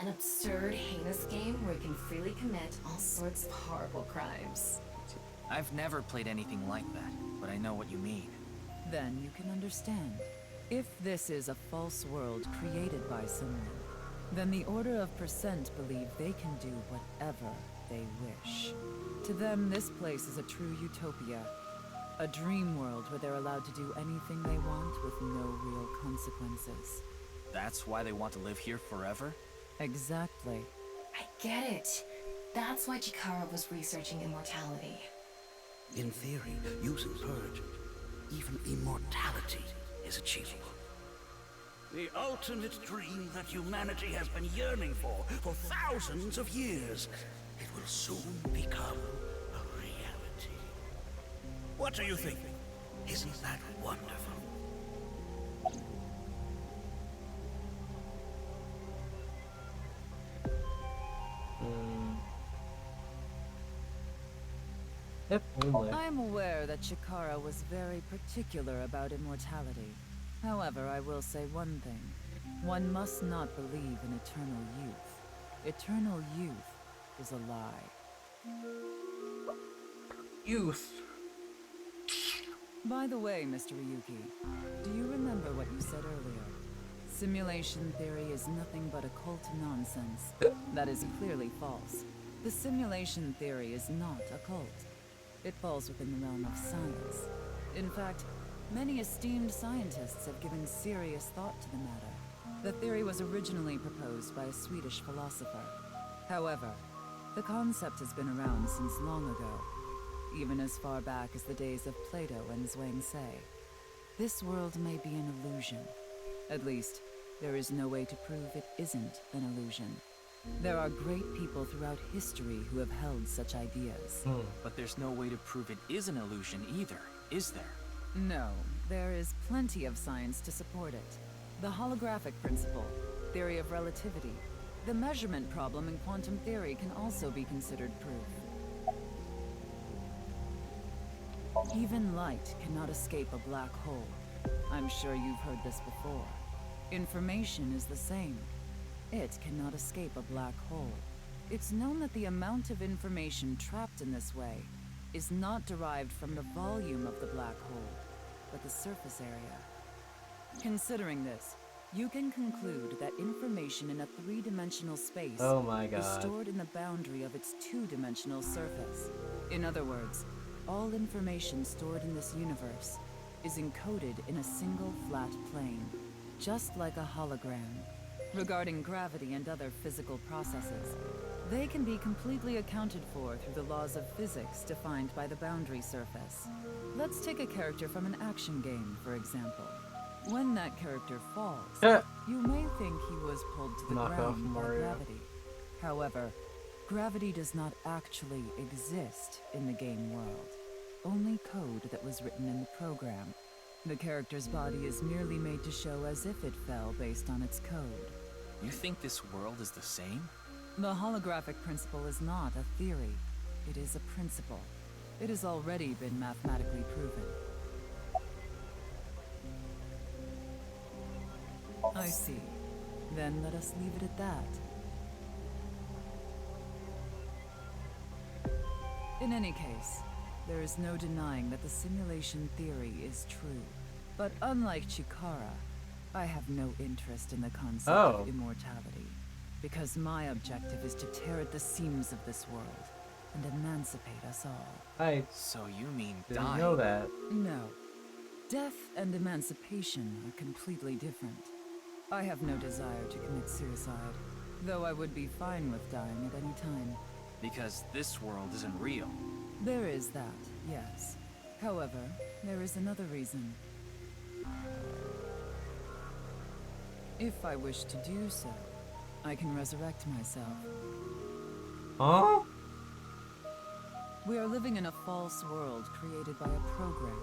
An absurd, heinous game where you can freely commit all sorts of horrible crimes. I've never played anything like that, but I know what you mean. Then you can understand. If this is a false world created by someone, then the Order of Percent believe they can do whatever they wish. To them, this place is a true utopia. A dream world where they're allowed to do anything they want with no real consequences. That's why they want to live here forever? Exactly. I get it. That's why Chikara was researching immortality. In theory, using Purge, even immortality is achievable. The ultimate dream that humanity has been yearning for thousands of years. It will soon become a reality. What do you think? Isn't that wonderful? If only. I'm aware that Chikara was very particular about immortality. However, I will say one thing. One must not believe in eternal youth. Eternal youth is a lie. Youth. By the way, Mr. Ryuki, do you remember what you said earlier? Simulation theory is nothing but occult nonsense. That is clearly false. The simulation theory is not occult. It falls within the realm of science. In fact, many esteemed scientists have given serious thought to the matter. The theory was originally proposed by a Swedish philosopher. However, the concept has been around since long ago, even as far back as the days of Plato and Zhuangzi. This world may be an illusion. At least, there is no way to prove it isn't an illusion. There are great people throughout history who have held such ideas. But there's no way to prove it is an illusion either, is there? No, there is plenty of science to support it. The holographic principle, theory of relativity, the measurement problem in quantum theory can also be considered proof. Even light cannot escape a black hole. I'm sure you've heard this before. Information is the same. It cannot escape a black hole. It's known that the amount of information trapped in this way is not derived from the volume of the black hole, but the surface area. Considering this, you can conclude that information in a three-dimensional space Oh my is god. stored in the boundary of its two-dimensional surface. In other words, all information stored in this universe is encoded in a single flat plane, just like a hologram. Regarding gravity and other physical processes, they can be completely accounted for through the laws of physics defined by the boundary surface. Let's take a character from an action game, for example. When that character falls, you may think he was pulled to the Knock off ground by Mario. gravity. However, gravity does not actually exist in the game world. Only code that was written in the program. The character's body is merely made to show as if it fell based on its code. You think this world is the same? The holographic principle is not a theory. It is a principle. It has already been mathematically proven. I see. Then let us leave it at that. In any case, there is no denying that the simulation theory is true. But unlike Chikara, I have no interest in the concept of immortality. Because my objective is to tear at the seams of this world and emancipate us all. So you mean Didn't die? know that. No. Death and emancipation are completely different. I have no desire to commit suicide, though I would be fine with dying at any time. Because this world isn't real. There is that, yes. However, there is another reason. If I wish to do so, I can resurrect myself. Huh? We are living in a false world created by a program.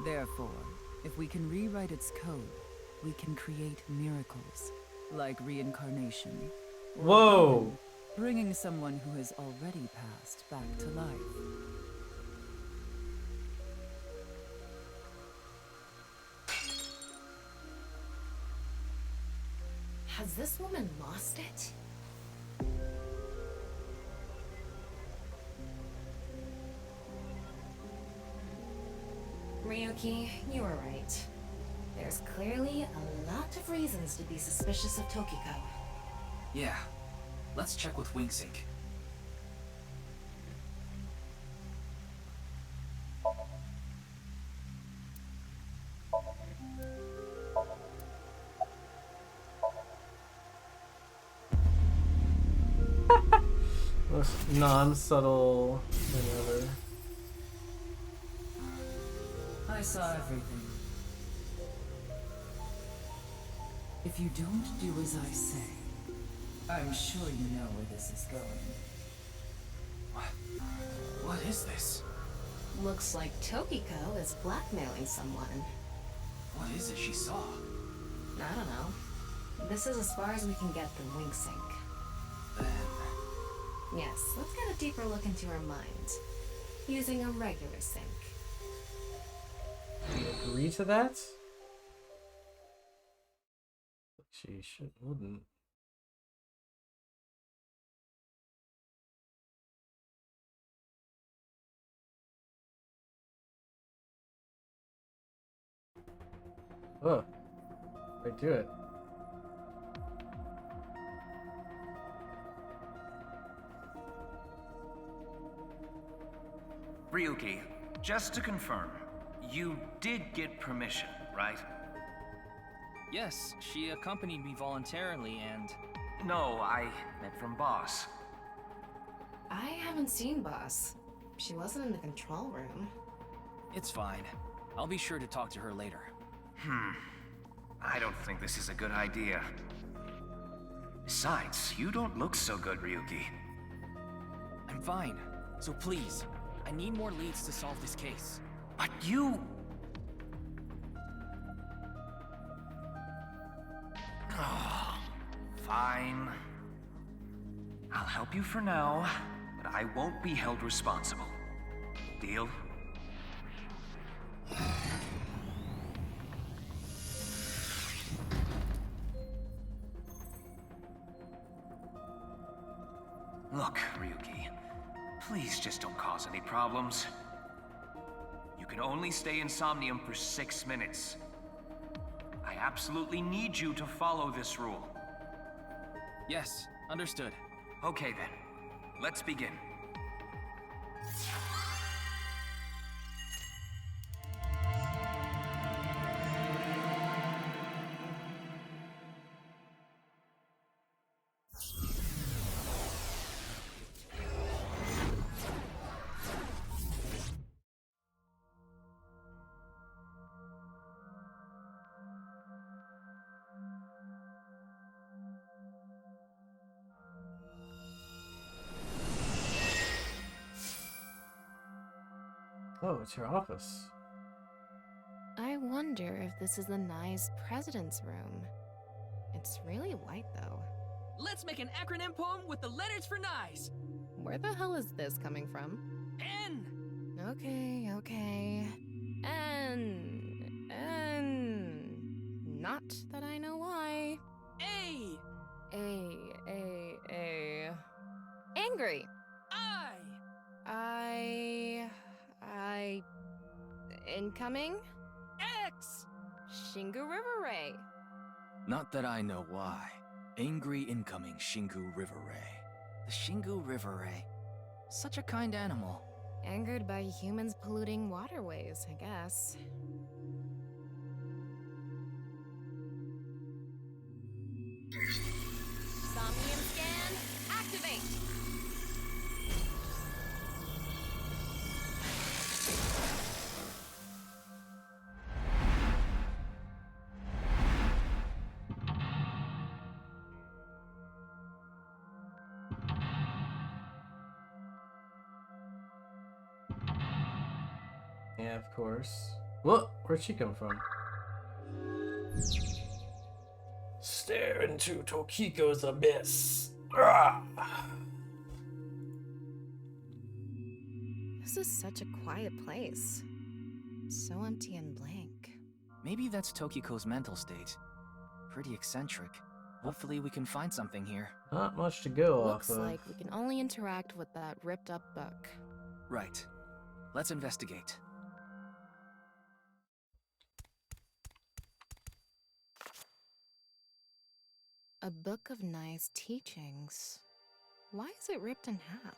Therefore, if we can rewrite its code, we can create miracles, like reincarnation. or Whoa! even bringing someone who has already passed back to life. Has this woman lost it? Ryuki, you were right. There's clearly a lot of reasons to be suspicious of Tokiko. Yeah. Let's check with WingSync. Most non-subtle than ever. I saw everything. If you don't do as I say, I'm sure you know where this is going. What is this? Looks like Tokiko is blackmailing someone. What is it she saw? I don't know. This is as far as we can get through Wing Sync. Then... Yes, let's get a deeper look into her mind. Using a regular sync. Do you agree to that? She wouldn't. Oh, I do it. Ryuki, just to confirm, you did get permission, right? Yes, she accompanied me voluntarily and... No, I meant from boss. I haven't seen Boss. She wasn't in the control room. It's fine. I'll be sure to talk to her later. I don't think this is a good idea. Besides, you don't look so good, Ryuki. I'm fine. So please, I need more leads to solve this case. But you... Oh, fine. I'll help you for now, but I won't be held responsible. Deal? Look, Ryuki, please just don't cause any problems. You can only stay in Somnium for 6 minutes. I absolutely need you to follow this rule. Yes, understood. Okay then, let's begin. Oh, it's your office. I wonder if this is the Nye's president's room. It's really white, though. Let's make an acronym poem with the letters for Nyes. Where the hell is this coming from? N. Okay. Not that I know why. A. Angry. I. Incoming? X. Shingu River Ray. Not that I know why. Angry incoming Shingu River Ray. The Shingu River Ray. Such a kind animal. Angered by humans polluting waterways, I guess. Somnium scan, activate! Yeah, of course. Whoa, where'd she come from? Stare into Tokiko's abyss. Ah! This is such a quiet place. So empty and blank. Maybe that's Tokiko's mental state. Pretty eccentric. Hopefully we can find something here. Not much to go Looks off of. like we can only interact with that ripped up book. Right. Let's investigate. A book of Nye's teachings. Why is it ripped in half?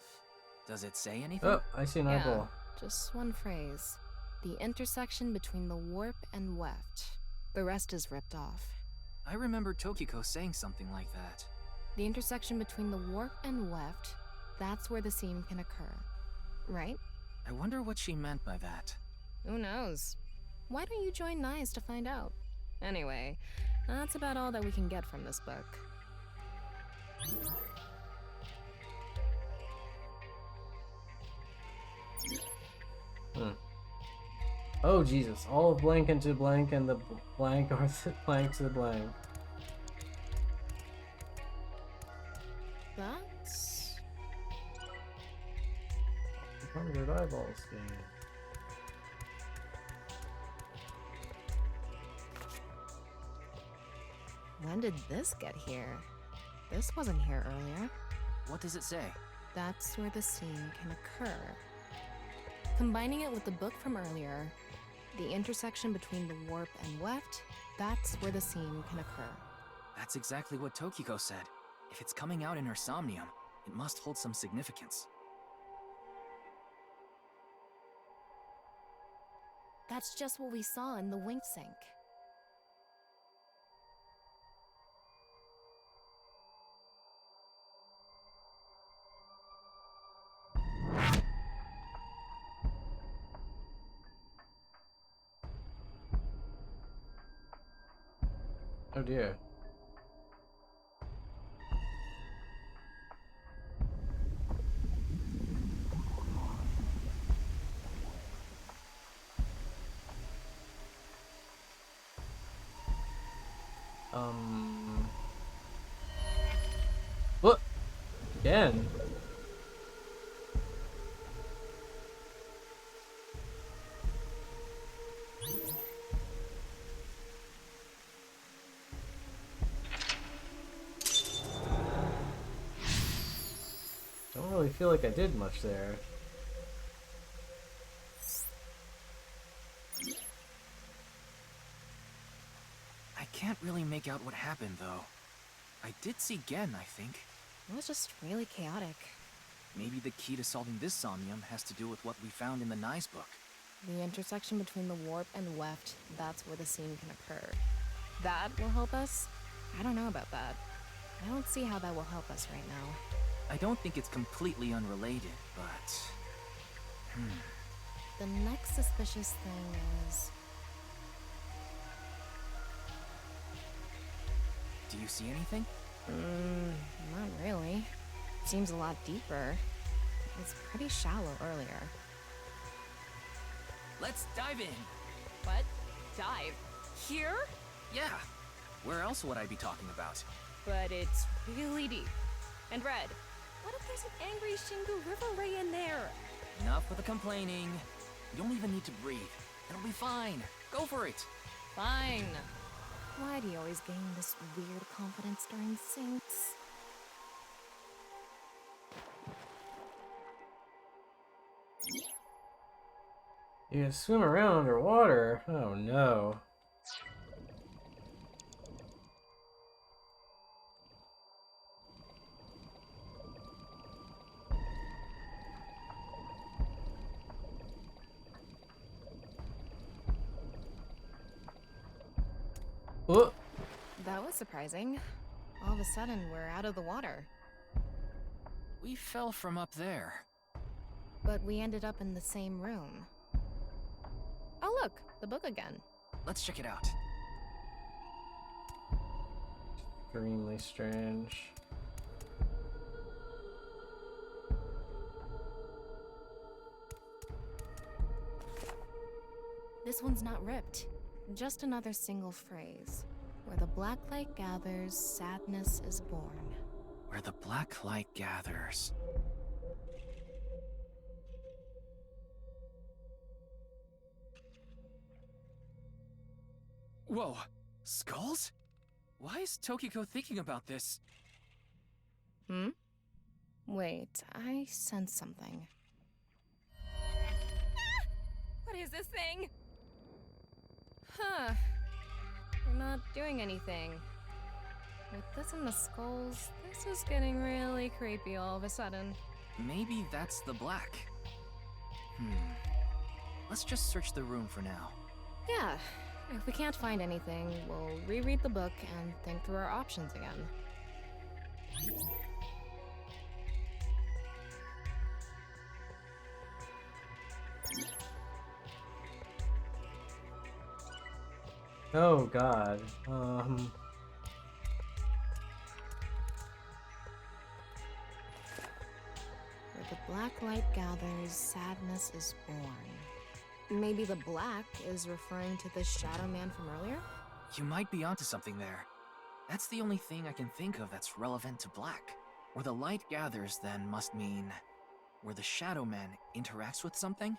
Does it say anything? Oh, I see an eyeball. Just one phrase. The intersection between the warp and weft. The rest is ripped off. I remember Tokiko saying something like that. The intersection between the warp and weft, that's where the seam can occur. Right? I wonder what she meant by that. Who knows? Why don't you join NICE to find out? Anyway, that's about all that we can get from this book. Oh Jesus! All of blank into blank and the blank are blank to the blank. That's 100 eyeballs game. When did this get here? This wasn't here earlier. What does it say? That's where the seam can occur. Combining it with the book from earlier, the intersection between the warp and weft, that's where the seam can occur. That's exactly what Tokiko said. If it's coming out in her somnium, it must hold some significance. That's just what we saw in the wink sink. Oh dear. What? Again? Don't really feel like I did much there. I can't really make out what happened, though. I did see Gen, I think. It was just really chaotic. Maybe the key to solving this somnium has to do with what we found in the NICE book. The intersection between the warp and weft, that's where the seam can occur. That will help us? I don't know about that. I don't see how that will help us right now. I don't think it's completely unrelated, but... The next suspicious thing is... Do you see anything? Not really. Seems a lot deeper. It was pretty shallow earlier. Let's dive in! What? Dive? Here? Yeah! Where else would I be talking about? But it's really deep. And Red, what if there's an angry Shingu River Ray in there? Enough with the complaining. You don't even need to breathe. It'll be fine. Go for it! Fine. Why do you always gain this weird confidence during sinks? You can swim around underwater? Oh no. Oh! That was surprising. All of a sudden, we're out of the water. We fell from up there. But we ended up in the same room. Oh look, the book again. Let's check it out. Extremely strange. This one's not ripped. Just another single phrase. Where the black light gathers, sadness is born. Where the black light gathers. Whoa! Skulls? Why is Tokiko thinking about this? Wait, I sense something. What is this thing? Huh. We're not doing anything. With this and the skulls, this is getting really creepy all of a sudden. Maybe that's the black. Let's just search the room for now. Yeah. If we can't find anything, we'll reread the book and think through our options again. Oh god. Where the black light gathers, sadness is born. Maybe the black is referring to the Shadow Man from earlier? You might be onto something there. That's the only thing I can think of that's relevant to black. Where the light gathers, then, must mean where the Shadow Man interacts with something?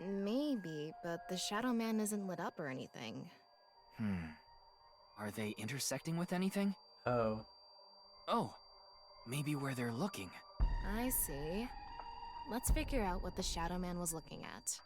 Maybe, but the Shadow Man isn't lit up or anything. Are they intersecting with anything? Oh. Oh, maybe where they're looking. I see. Let's figure out what the Shadow Man was looking at.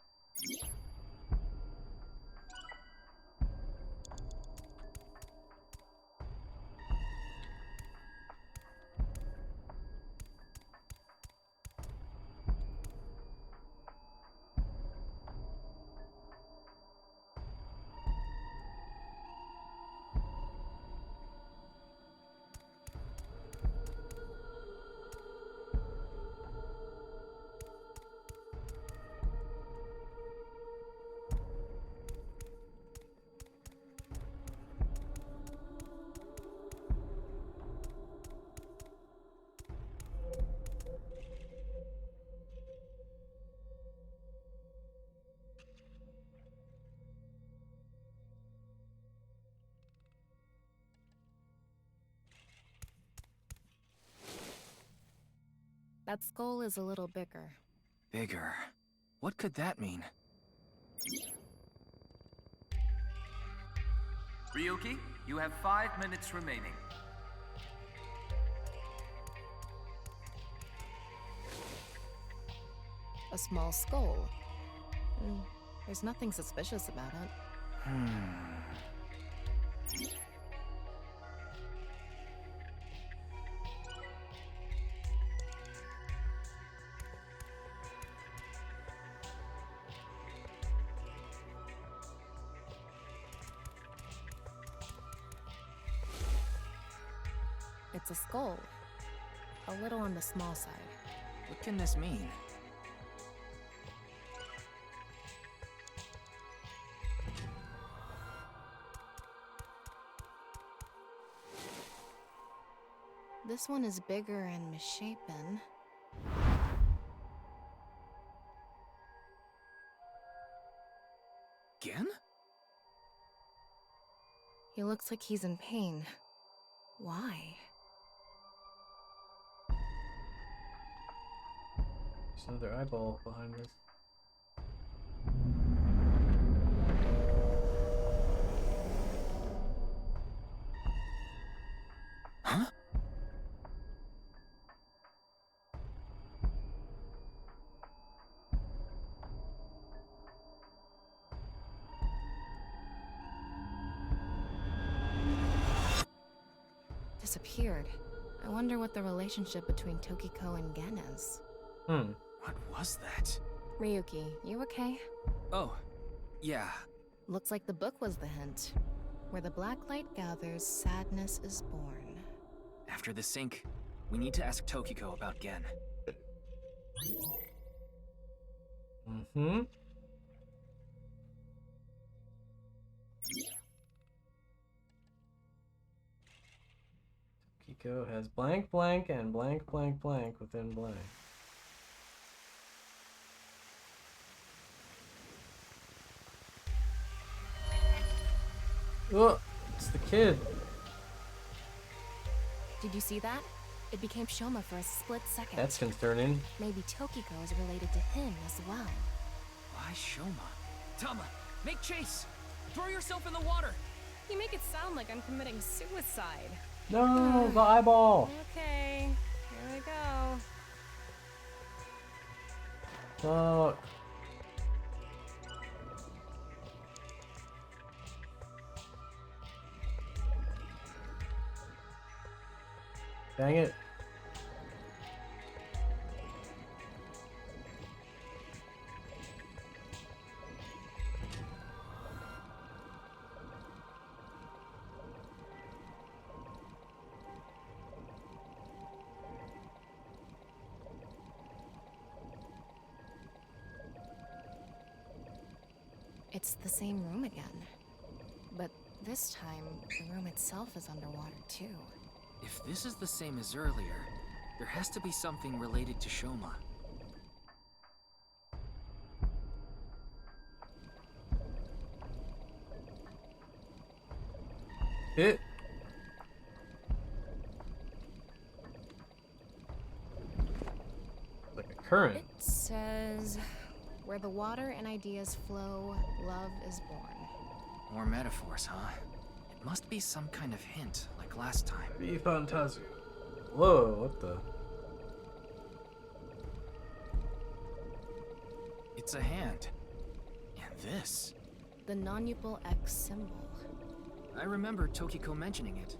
That skull is a little bigger. Bigger. What could that mean? Ryuki, you have 5 minutes remaining. A small skull. There's nothing suspicious about it. It's a skull. A little on the small side. What can this mean? This one is bigger and misshapen. Gen? He looks like he's in pain. Why? There's another eyeball behind this. Huh? Disappeared. I wonder what the relationship between Tokiko and Gen is. What was that? Ryuki, you okay? Oh, yeah. Looks like the book was the hint. Where the black light gathers, sadness is born. After the sync, we need to ask Tokiko about Gen. Kiko has blank blank and blank blank blank within blank. Oh, it's the kid. Did you see that? It became Shoma for a split second. That's concerning. Maybe Tokiko is related to him as well. Why Shoma? Tama, make chase! Throw yourself in the water! You make it sound like I'm committing suicide. No, the eyeball. Okay, here we go. Fuck. Dang it. It's the same room again. But This time, the room itself is underwater too. If this is the same as earlier, there has to be something related to Shoma. It. Like a current. It says, where the water and ideas flow, love is born. More metaphors, huh? It must be some kind of hint, like last time. Be fantastic. Whoa, what the? It's a hand. And this. The non-upal X symbol. I remember Tokiko mentioning it.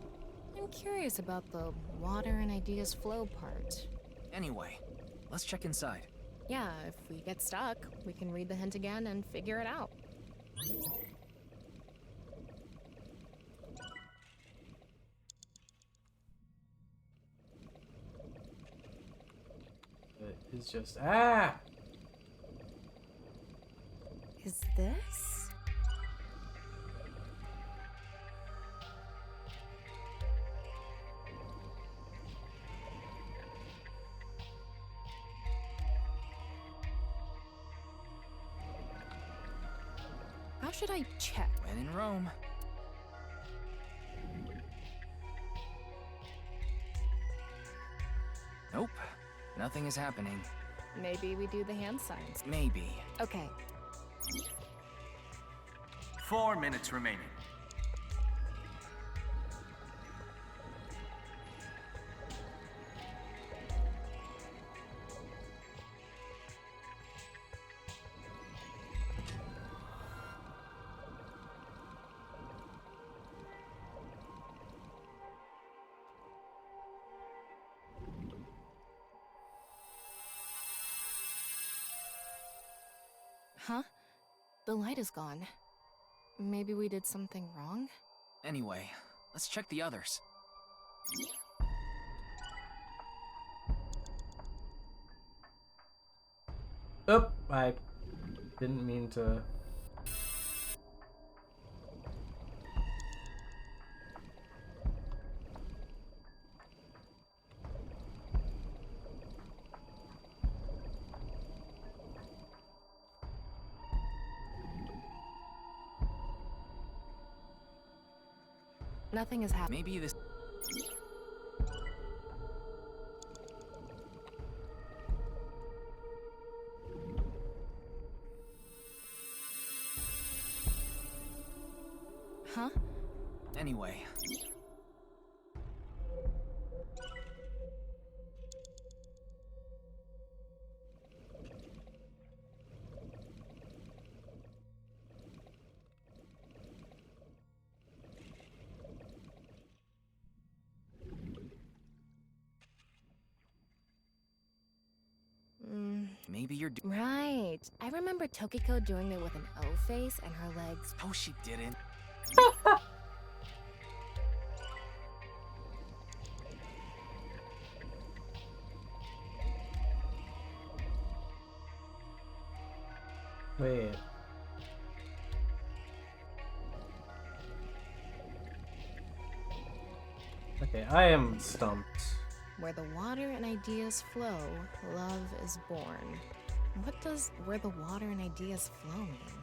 I'm curious about the water and ideas flow part. Anyway, let's check inside. Yeah, if we get stuck, we can read the hint again and figure it out. It's just Is this? How should I check? When in Rome. Nope. Nothing is happening. Maybe we do the hand signs. Maybe. Okay. 4 minutes remaining. Huh? The light is gone. Maybe we did something wrong? Anyway, let's check the others. Oh, I didn't mean to. Nothing is happening. Maybe this. Huh? Anyway. Maybe you're Right. I remember Tokiko doing it with an O face and her legs. Oh, she didn't. Wait. Okay, I am stumped. Where the water and ideas flow, love is born. What does where the water and ideas flow mean?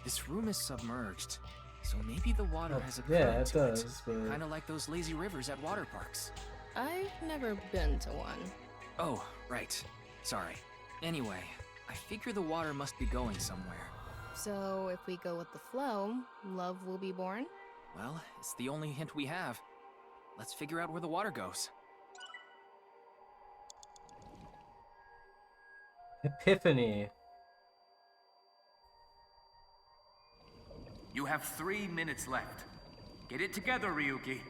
This room is submerged, so maybe the water has a Yeah, current it to does, but Kind of like those lazy rivers at water parks. I've never been to one. Oh, right. Sorry. Anyway, I figure the water must be going somewhere. So if we go with the flow, love will be born? Well, it's the only hint we have. Let's figure out where the water goes. Epiphany. You have 3 minutes left. Get it together, Ryuki.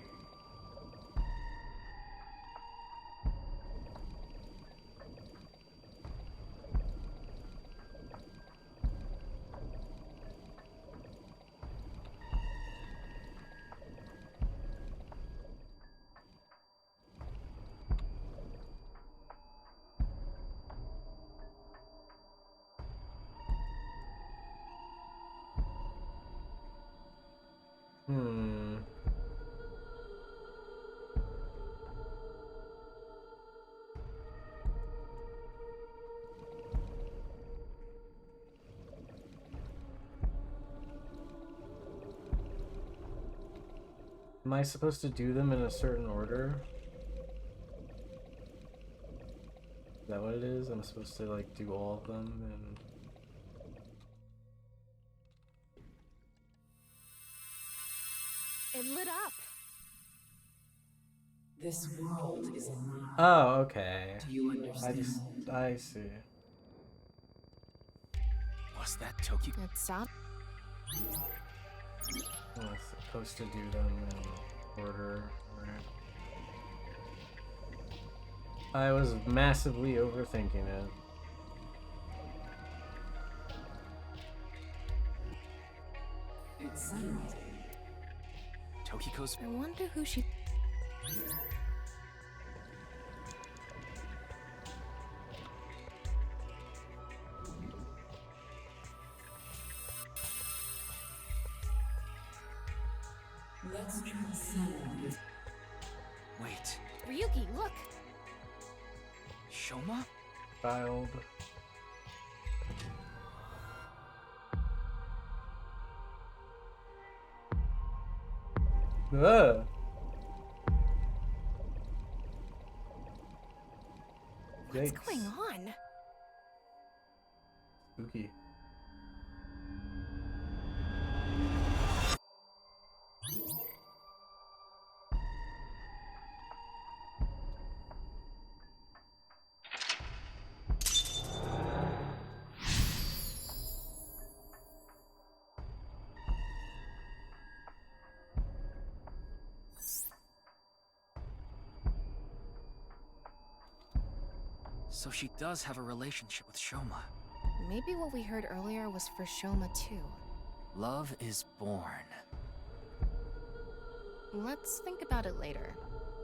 Hmm. Am I supposed to do them in a certain order? Is that what it is? I'm supposed to like do all of them and... It lit up. This world is alive. Oh, okay. Do you understand? I see. Was that Toki? It sounded. I was supposed to do them in order. Right. I was massively overthinking it. It sounds. Tokiko's. I wonder who she. Let's transcend this. Wait, Ryuki, look. Shoma? Child. Ugh. What's Yikes. going on? Spooky. So she does have a relationship with Shoma. Maybe what we heard earlier was for Shoma too. Love is born. Let's think about it later.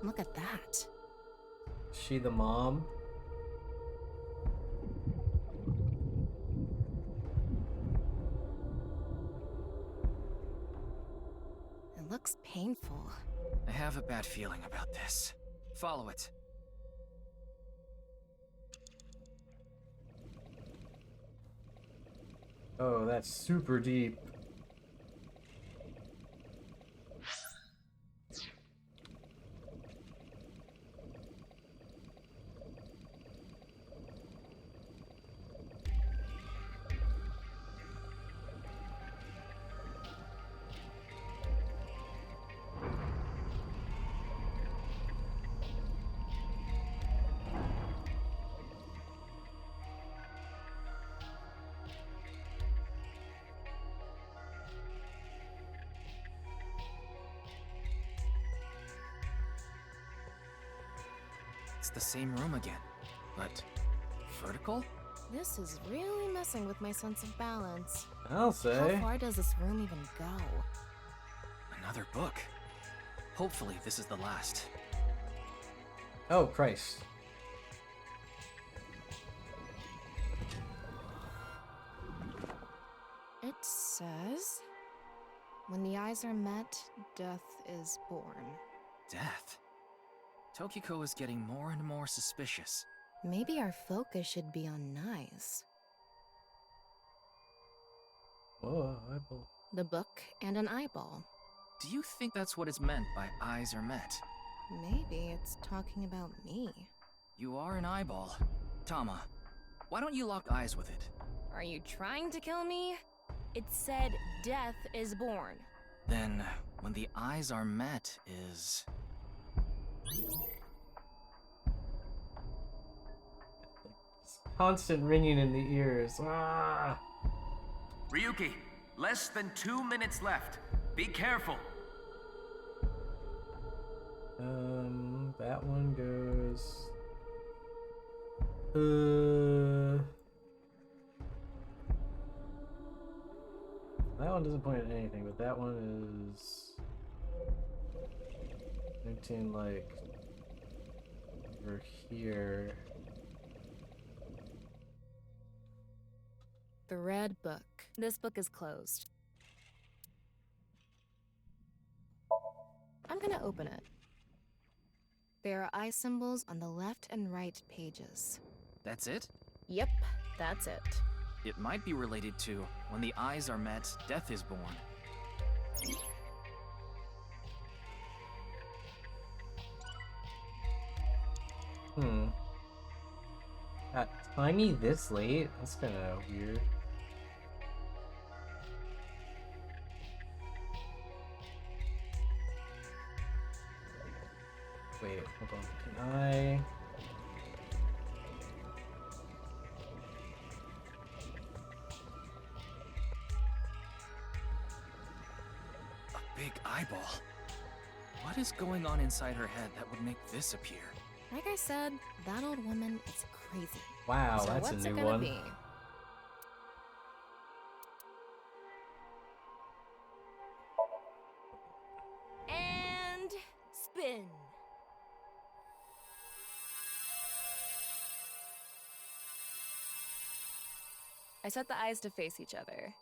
Look at that. She the mom? It looks painful. I have a bad feeling about this. Follow it. Oh, that's super deep. It's the same room again, but vertical? This is really messing with my sense of balance. I'll say. How far does this room even go? Another book. Hopefully this is the last. Oh, Christ. It says, when the eyes are met, death is born. Death. Tokiko is getting more and more suspicious. Maybe our focus should be on knives. Whoa, eyeball. The book and an eyeball. Do you think that's what is meant by eyes are met? Maybe it's talking about me. You are an eyeball. Tama, why don't you lock eyes with it? Are you trying to kill me? It said death is born. Then, when the eyes are met is... Constant ringing in the ears. Ah! Ryuki, less than 2 minutes left. Be careful. That one goes. That one doesn't point at anything, but that one is 19, like over here. The red book. This book is closed. I'm gonna open it. There are eye symbols on the left and right pages. That's it? Yep, that's it. It might be related to when the eyes are met, death is born. Hmm. Timey this late? That's kind of weird. Wait, hold on. Can I? A big eyeball. What is going on inside her head that would make this appear? Like I said, that old woman is crazy. Wow, So that's what's a it new gonna one. be? And spin. I set the eyes to face each other.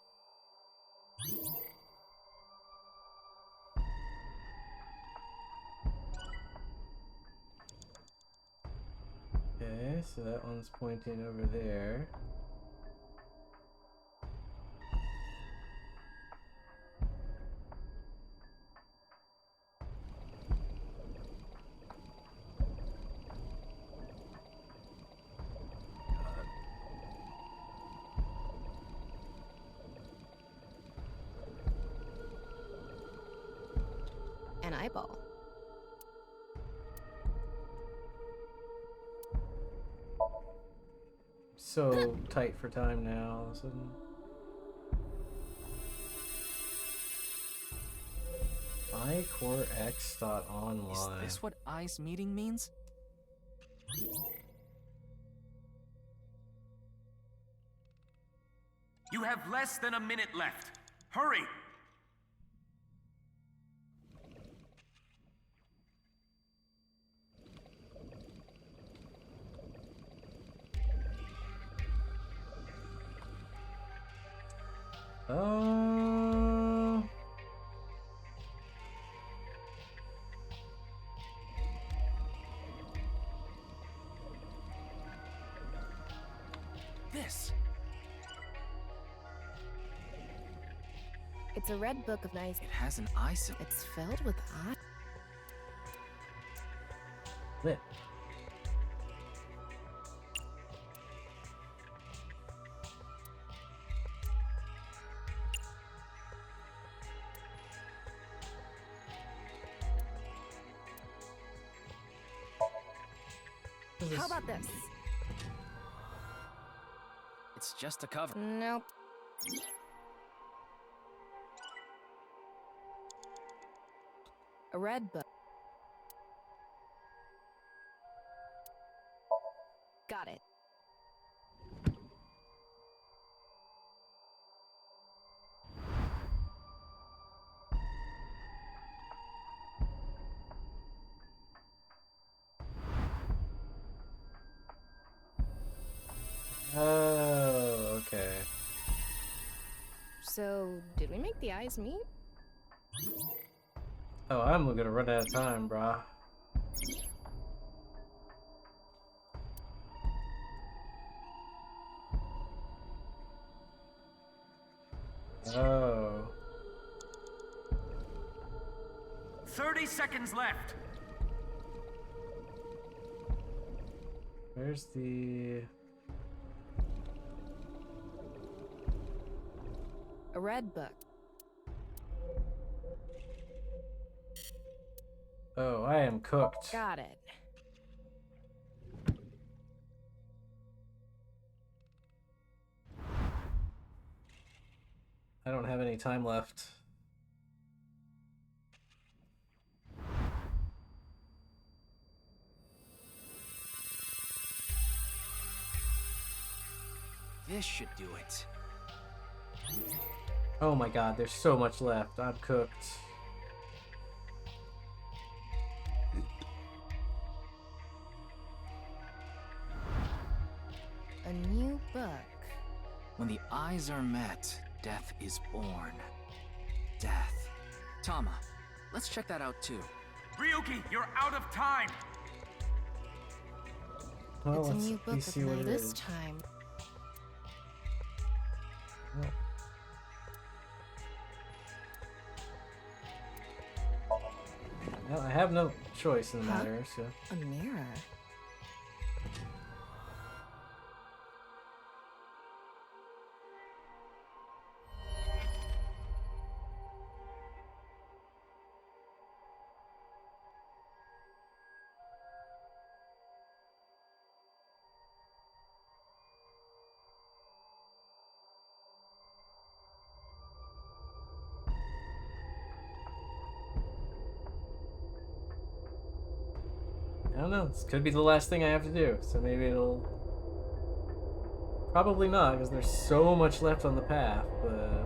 Okay, so that one's pointing over there. An eyeball. So tight for time now. All of a sudden. iCoreX.online. Is this what eyes meeting means? You have less than a minute left. Hurry! Uh, This. It's a red book of nice. It has an eye symbol. It's filled with eye. lit. How about this? It's just a cover. Nope. A red book. Got it. Oh, okay. So, did we make the eyes meet? Oh, I'm gonna run out of time, brah. Oh. 30 seconds left. Where's the... A red book. Oh, I am cooked. Got it. I don't have any time left. This should do it. Oh my god, there's so much left. I'm cooked. A new book. When the eyes are met, death is born. Death. Tama, let's check that out too. Ryuki, you're out of time! Well, It's a let's new book with see what no it this is. time. Well, I have no choice in the Huh? matter, so... A mirror. don't know. This could be the last thing I have to do, so maybe it'll... Probably not, because there's so much left on the path, but...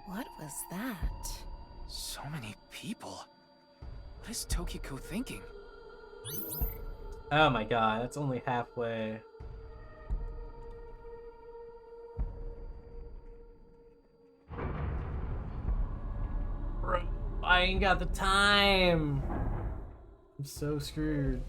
What was that? So many people. What is Tokiko thinking? Oh my god, that's only halfway. Bro, I ain't got the time. I'm so screwed.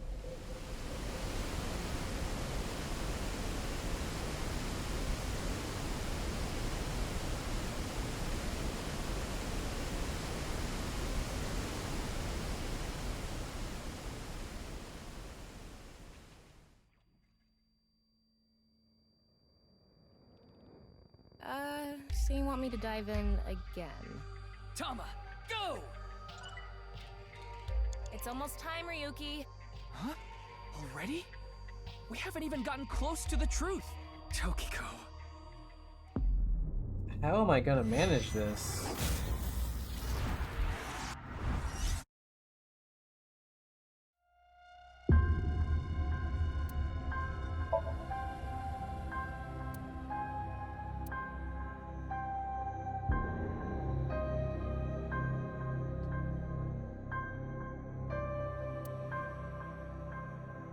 So you want me to dive in again? Tama, go! It's almost time, Ryuki. Huh? Already? We haven't even gotten close to the truth. Tokiko. How am I gonna manage this?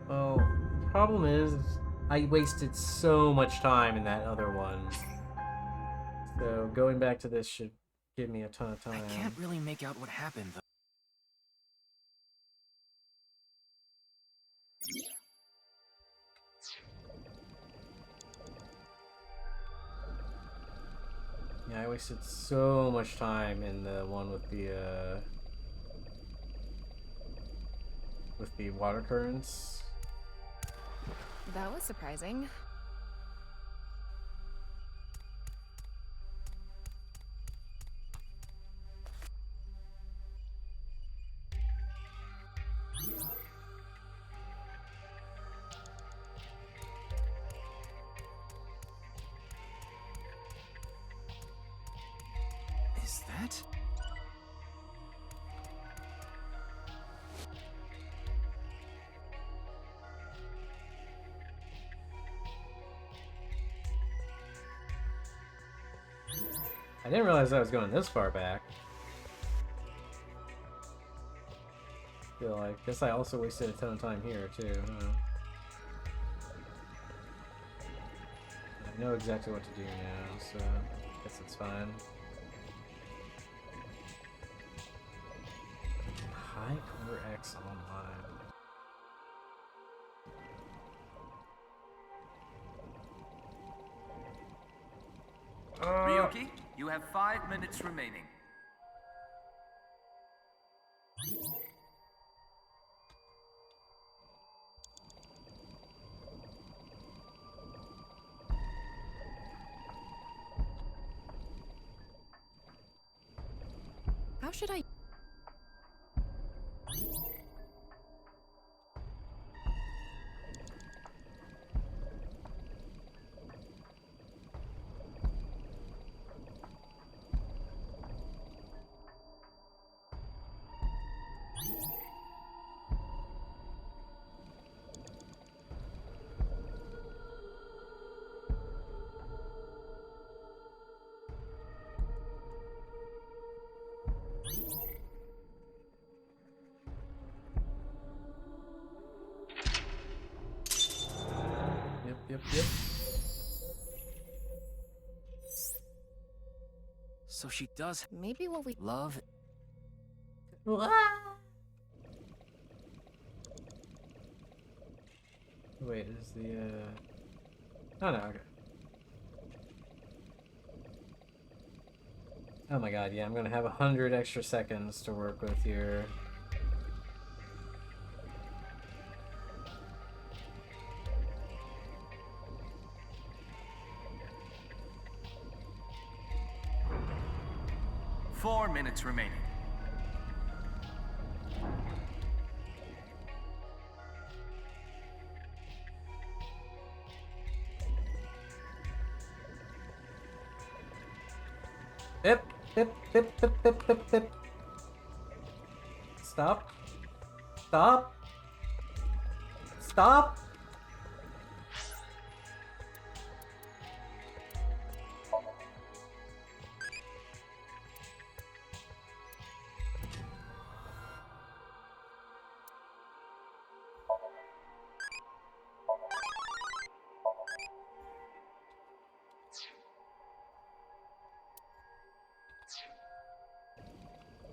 Well, the problem is I wasted so much time in that other one. So going back to this should give me a ton of time. I can't really make out what happened, though. Yeah, I wasted so much time in the one with the water currents. That was surprising. Is that? I didn't realize I was going this far back. Guess I also wasted a ton of time here too. I know exactly what to do now, so I guess it's fine. High Core X Online. Ryuki, you have 5 minutes remaining. How should I... Yep. So she does Maybe what we... love. Wait, is the Oh no, okay. Oh my god, yeah, I'm gonna have 100 extra seconds to work with here. Four minutes remaining. Pip, pip, pip, pip, pip, pip, pip. Stop. Stop. Stop.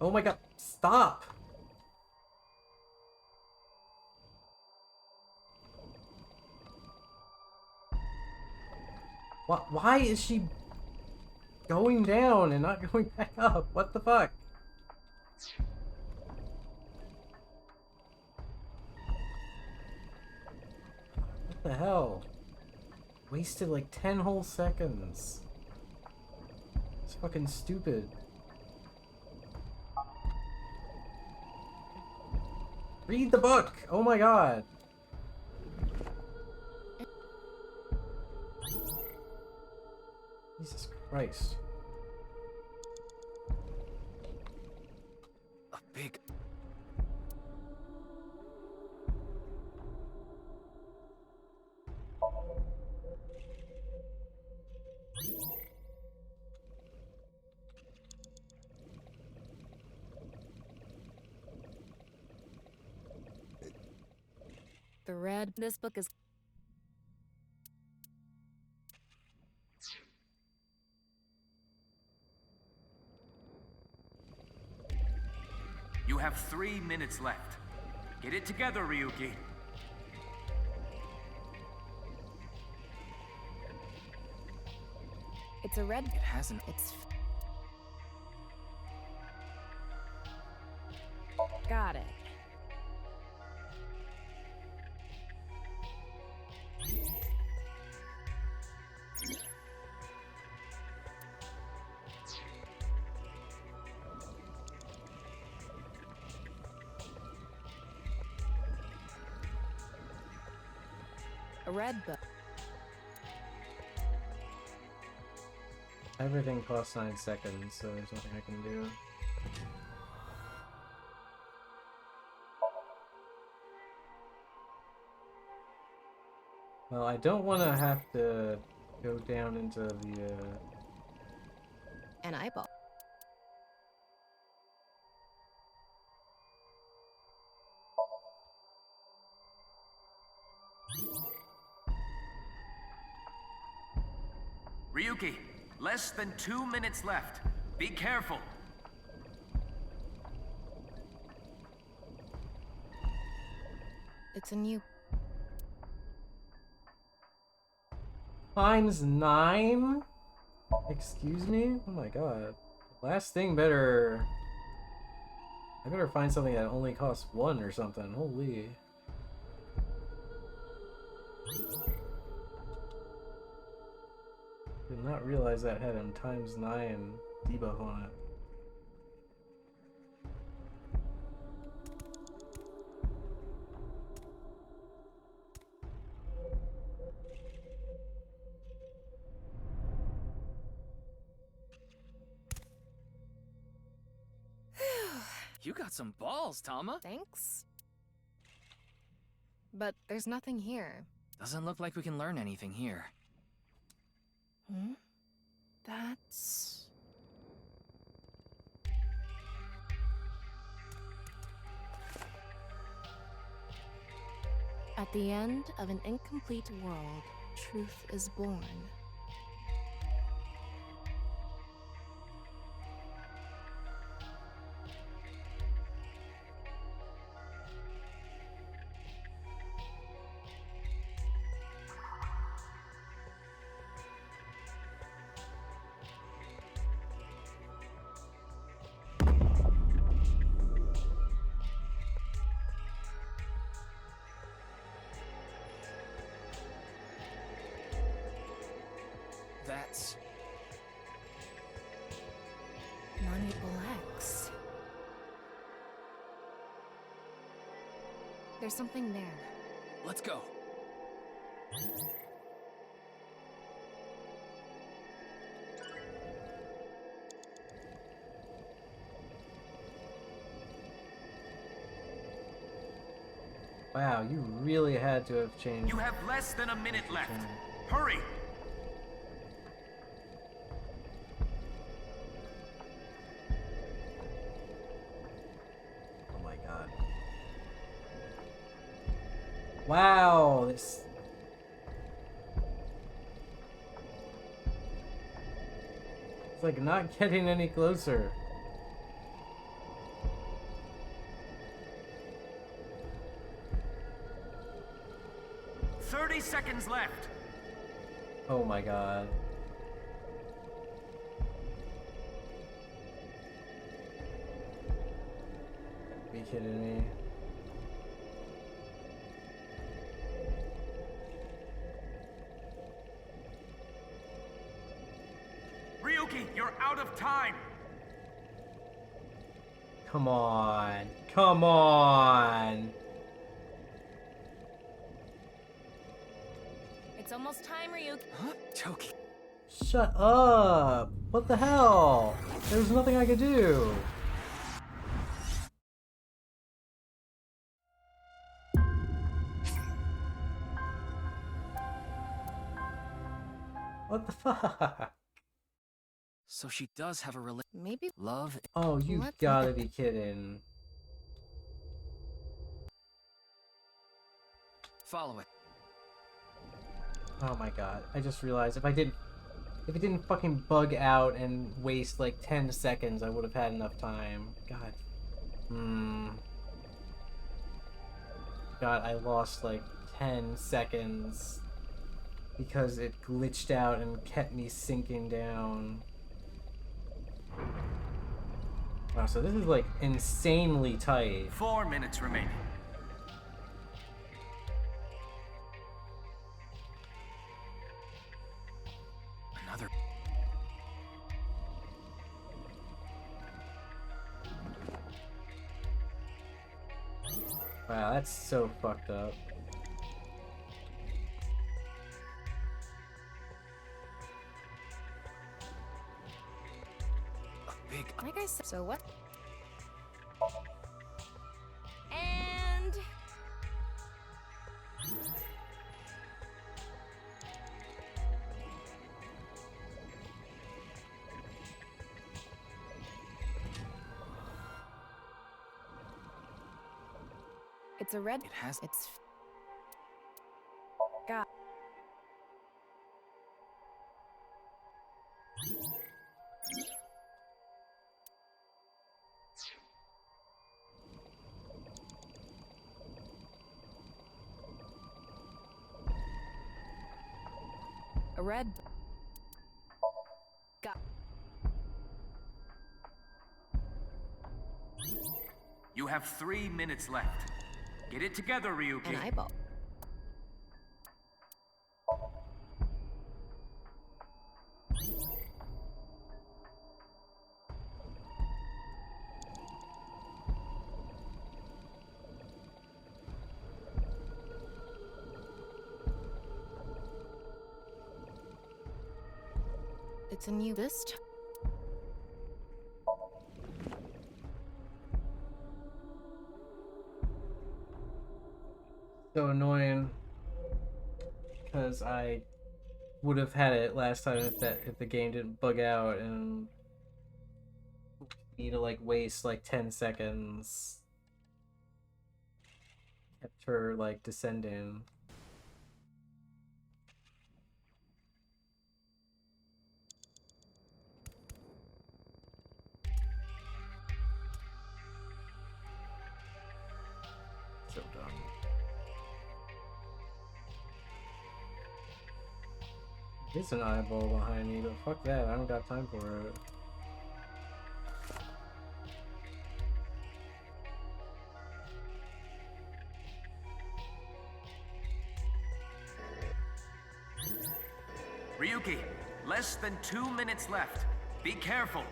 Oh my god, stop! Why is she going down and not going back up? What the fuck? What the hell? Wasted like 10 whole seconds. It's fucking stupid. Read the book! Oh my god! Jesus Christ. A big... The red. This book is. You have 3 minutes left. Get it together, Ryuki. It's a red. It hasn't... It's. Got it. A red book. Everything costs 9 seconds, so there's nothing I can do. Well, I don't want to have to go down into the, An eyeball. Ryuki, less than 2 minutes left. Be careful. It's a new. Times 9? Excuse me? Oh my god. Last thing better... I better find something that only costs 1 or something. Holy. Did not realize that had a times 9 debuff on it. You got some balls, Tama. Thanks. But there's nothing here. Doesn't look like we can learn anything here. Hmm? That's. At the end of an incomplete world, truth is born. That's... Manipul X. There's something there. Let's go. Wow, you really had to have changed. You have less than a minute left. Hurry! Oh my god. Wow, this... It's like not getting any closer. Seconds left. Oh my god. Are you kidding me? Ryuki, you're out of time. Come on. Come on. It's almost time, Ryuki. Huh? Toki. Shut up! What the hell? There's nothing I could do. What the fuck? So she does have a Maybe. love. Oh, you What? gotta be kidding. Follow it. Oh my god. I just realized if it didn't fucking bug out and waste like 10 seconds, I would have had enough time. God. God, I lost like 10 seconds because it glitched out and kept me sinking down. Wow, so this is like insanely tight. 4 minutes remaining. Another. Wow, that's so fucked up. A big. Like I said. So what? And. It's a red. It has. It's. God. A red. God. You have 3 minutes left. Get it together, Ryuki. An eyeball. It's a new this time. So annoying because I would have had it last time if the game didn't bug out and me to like waste like 10 seconds. Kept her like descending. So dumb. There's an eyeball behind me, but fuck that, I don't got time for it. Ryuki, less than 2 minutes left. Be careful.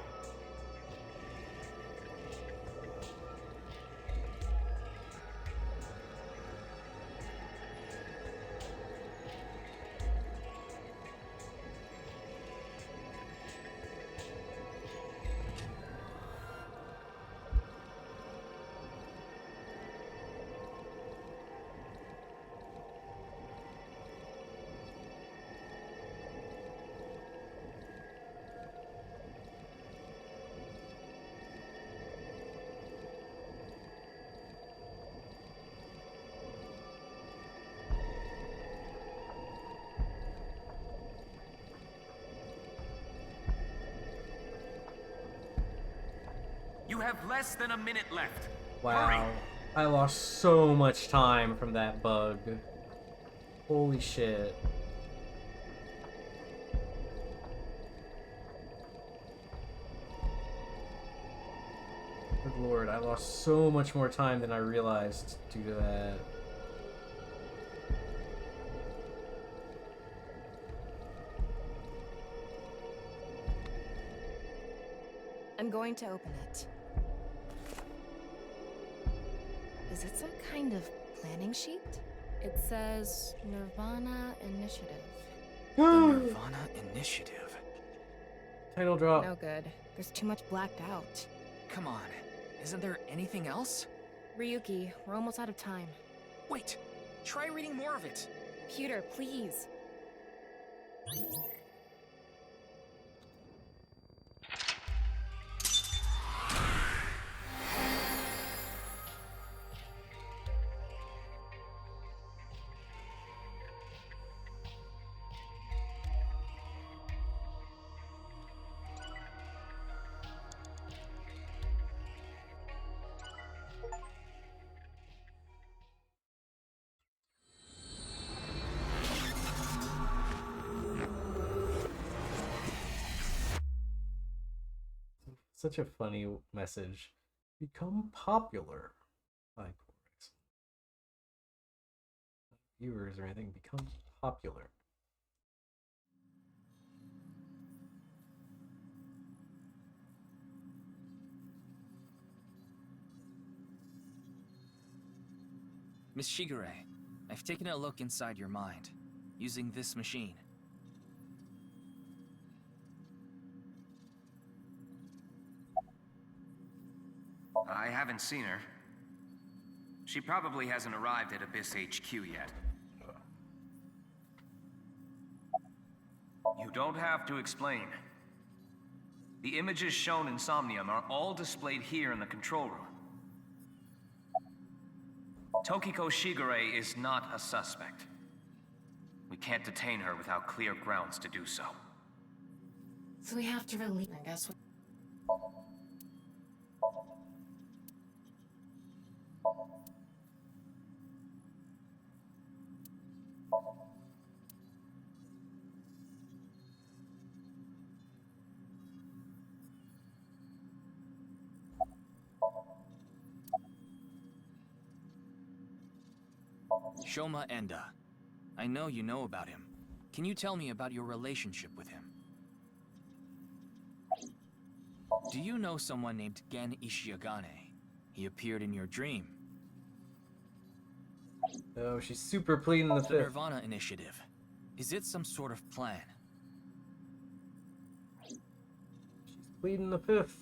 You have less than a minute left. Wow. Hurry. I lost so much time from that bug. Holy shit. Good lord, I lost so much more time than I realized due to that. I'm going to open it. Is it some kind of planning sheet? It says Nirvana Initiative. The Nirvana Initiative. Title drop. No good. There's too much blacked out. Come on, isn't there anything else? Ryuki, we're almost out of time. Wait, try reading more of it. Pewter, please. Such a funny message. Become popular. Like viewers or anything. Become popular. Miss Shigure, I've taken a look inside your mind, using this machine. I haven't seen her. She probably hasn't arrived at Abyss HQ yet. You don't have to explain. The images shown in Somnium are all displayed here in the control room. Tokiko Shigure is not a suspect. We can't detain her without clear grounds to do so. So we have to release, I guess. Shoma Enda. I know you know about him. Can you tell me about your relationship with him? Do you know someone named Gen Ishiagane? He appeared in your dream. Oh, she's super pleading the The fifth. Nirvana Initiative. Is it some sort of plan? She's pleading the fifth.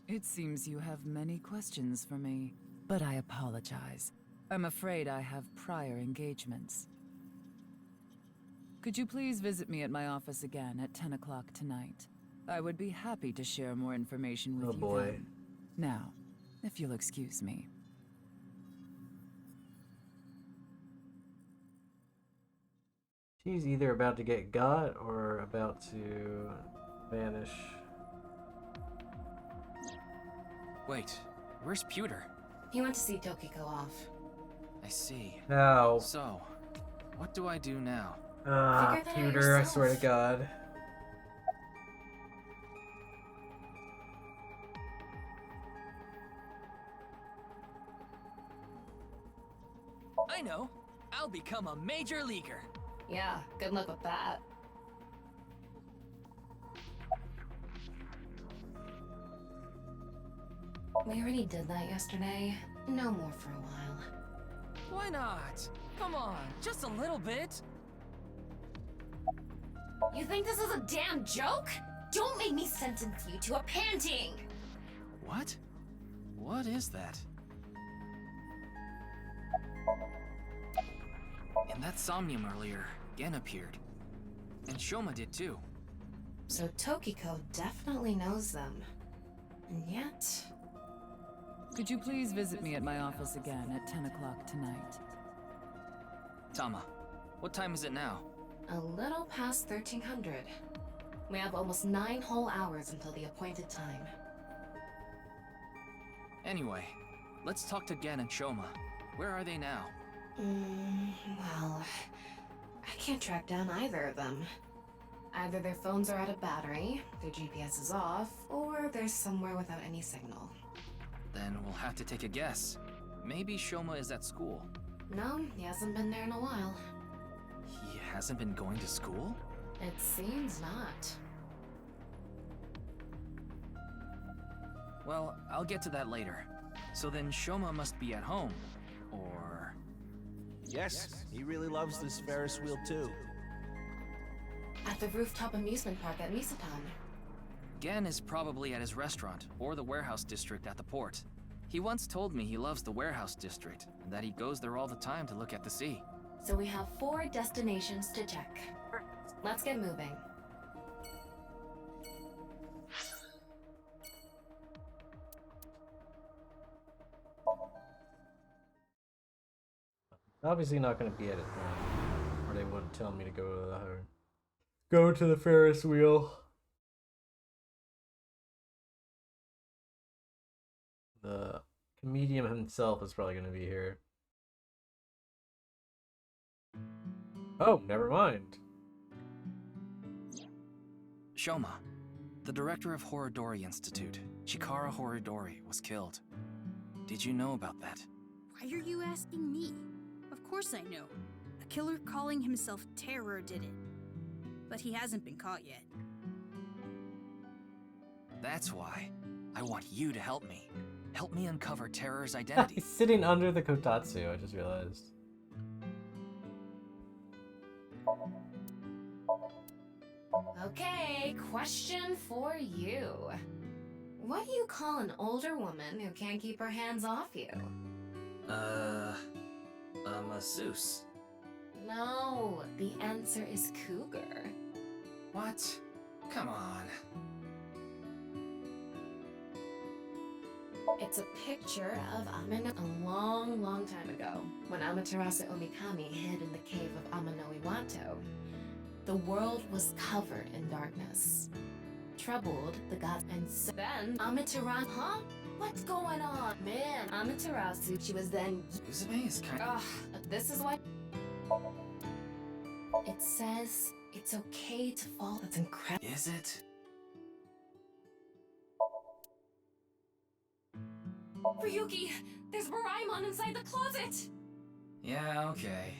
It seems you have many questions for me, but I apologize. I'm afraid I have prior engagements. Could you please visit me at my office again at 10 o'clock tonight? I would be happy to share more information with Oh you boy. then. Now, if you'll excuse me. She's either about to get got or about to vanish. Wait, where's Pewter? He went to see Tokiko off. I see. Ow. So, what do I do now? Ah, Figure that out Pewter, I swear to yourself. God. I know! I'll become a major leaguer! Yeah, good luck with that. We already did that yesterday. No more for a while. Why not? Come on, just a little bit! You think this is a damn joke? Don't make me sentence you to a panting! What? What is that? In that somnium earlier, Gen appeared. And Shoma did too. So Tokiko definitely knows them. And yet... Could you please visit me at my office again at 10 o'clock tonight? Tama, what time is it now? a little past 1300. We have almost 9 whole hours until the appointed time. Anyway, let's talk to Gen and Shoma. Where are they now? Well, I can't track down either of them. Either their phones are out of battery, their GPS is off, or they're somewhere without any signal. Then we'll have to take a guess. Maybe Shoma is at school. No, he hasn't been there in a while. He hasn't been going to school? It seems not. Well, I'll get to that later. So then Shoma must be at home. Or... Yes, he really loves this Ferris wheel too. At the rooftop amusement park at Misatan. Gen is probably at his restaurant, or the warehouse district at the port. He once told me he loves the warehouse district, and that he goes there all the time to look at the sea. So we have 4 destinations to check. Let's get moving. Obviously not going to be at it then, or they wouldn't tell me to go to the Ferris wheel. The comedian himself is probably going to be here. Oh, never mind. Shoma, the director of Horodori Institute, Chikara Horodori, was killed. Did you know about that? Why are you asking me? Of course I know. A killer calling himself Terror did it. But he hasn't been caught yet. That's why. I want you to help me. Help me uncover Terror's identity. He's sitting under the kotatsu, I just realized. Okay, question for you. What do you call an older woman who can't keep her hands off you? A masseuse. No, the answer is cougar. What? Come on. It's a picture of Amano a long, long time ago, when Amaterasu Omikami hid in the cave of Amano Iwato. The world was covered in darkness. Troubled, the gods, and so then Amaterasu, huh? What's going on? Man, Amaterasu, she was then... Uzume is kind of... Ugh, this is what... It says it's okay to fall. That's incredible. Is it? Ryuki, there's Moraemon inside the closet! Yeah, okay.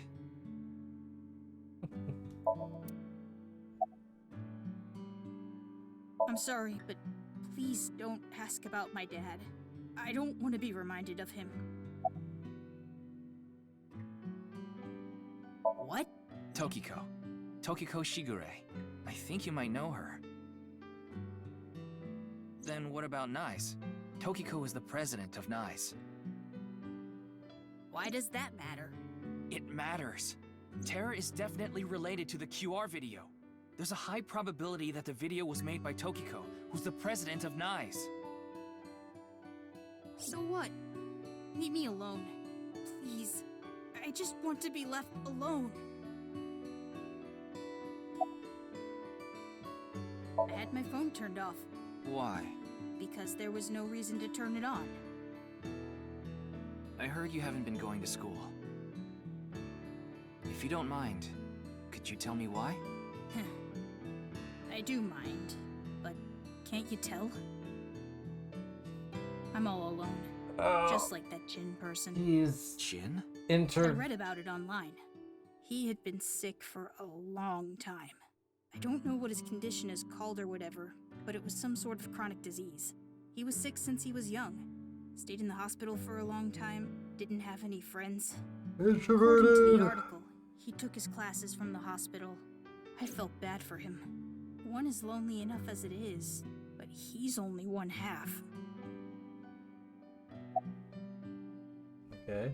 I'm sorry, but please don't ask about my dad. I don't want to be reminded of him. What? Tokiko. Tokiko Shigure. I think you might know her. Then what about NICE? Tokiko is the president of NICE. Why does that matter? It matters. Terror is definitely related to the QR video. There's a high probability that the video was made by Tokiko, who's the president of NICE. So what? Leave me alone. Please. I just want to be left alone. I had my phone turned off Why? because there was no reason to turn it on. I heard you haven't been going to school. If you don't mind, could you tell me why? I do mind, but can't you tell? I'm all alone, just like that Jin person. He's Jin? I read about it online. He had been sick for a long time. I don't know what his condition is called or whatever, but it was some sort of chronic disease. He was sick since he was young. Stayed in the hospital for a long time, didn't have any friends. According to the article, he took his classes from the hospital. I felt bad for him. One is lonely enough as it is, but he's only one half. okay.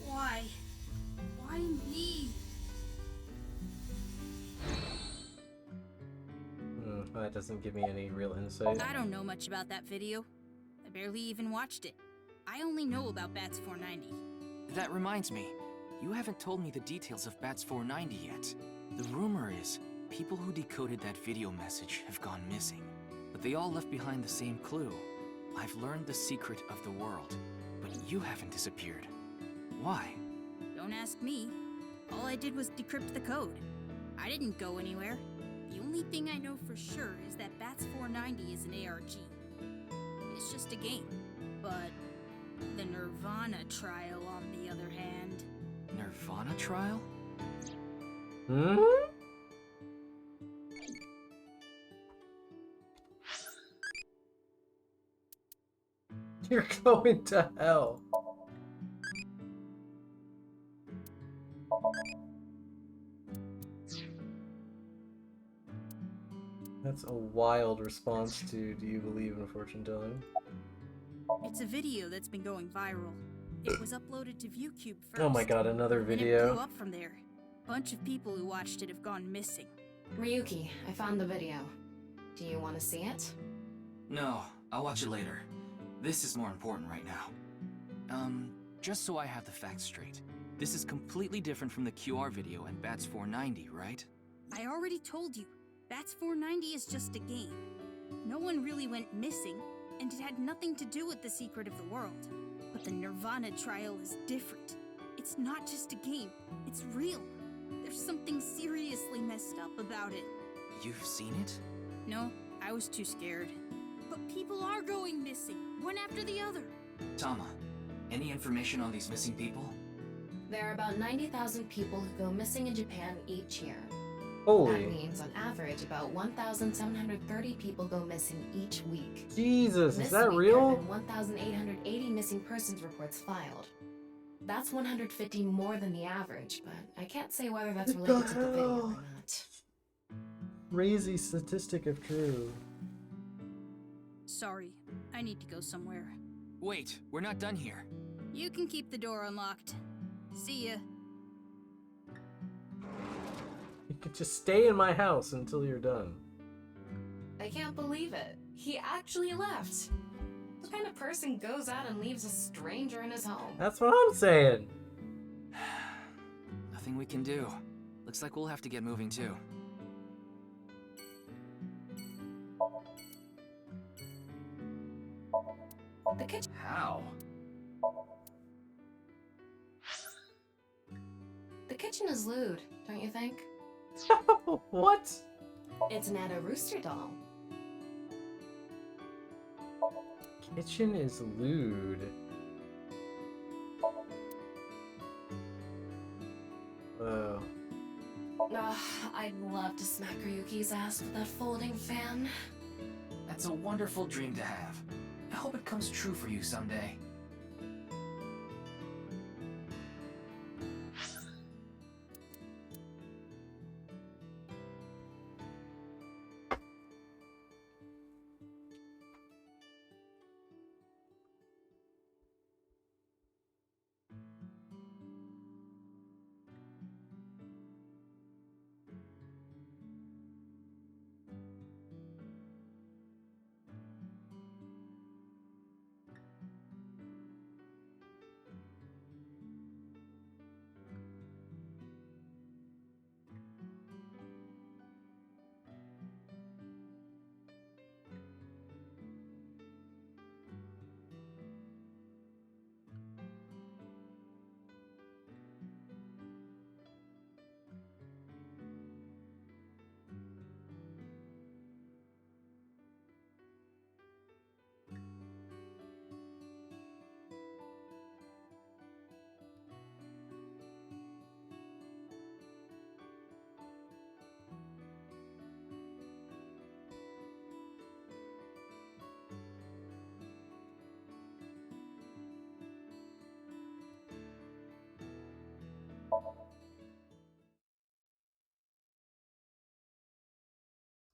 Why? Why me? That doesn't give me any real insight. I don't know much about that video. I barely even watched it. I only know about Bats 490. That reminds me, you haven't told me the details of Bats 490 yet. The rumor is, people who decoded that video message have gone missing. but they all left behind the same clue. I've learned the secret of the world, but you haven't disappeared. Why? Don't ask me. All I did was decrypt the code. I didn't go anywhere. The only thing I know for sure is that Bats 490 is an ARG. It's just a game. But the Nirvana trial, on the other hand... Nirvana trial? Hmm? You're going to hell. That's a wild response to "Do you believe in fortune telling?" It's a video that's been going viral. It was uploaded to ViewCube first. Oh my god, another and it blew video. up from there. Bunch of people who watched it have gone missing. Ryuki, I found the video. Do you want to see it? No, I'll watch it later. This is more important right now. Just so I have the facts straight. This is completely different from the QR video and Bats 490, right? I already told you, Bats 490 is just a game. No one really went missing, and it had nothing to do with the secret of the world. But the Nirvana trial is different. It's not just a game, it's real. There's something seriously messed up about it. You've seen it? No, I was too scared. But people are going missing, one after the other. Tama, any information on these missing people? There are about 90,000 people who go missing in Japan each year. Holy. That means, on average, about 1,730 people go missing each week. Jesus, This is that week, real? There have been 1,880 missing persons reports filed. That's 150 more than the average, but I can't say whether that's What the related to the video or hell? not. Crazy statistic if true. Sorry, I need to go somewhere. Wait, we're not done here. You can keep the door unlocked. See ya. You could just stay in my house until you're done. I can't believe it. He actually left. What kind of person goes out and leaves a stranger in his home? That's what I'm saying. Nothing we can do. Looks like we'll have to get moving too. The kitchen. How? The kitchen is lewd, don't you think? What? It's an Ada Rooster doll. Kitchen is lewd. Oh. I'd love to smack Ryuki's ass with that folding fan. That's a wonderful dream to have. I hope it comes true for you someday.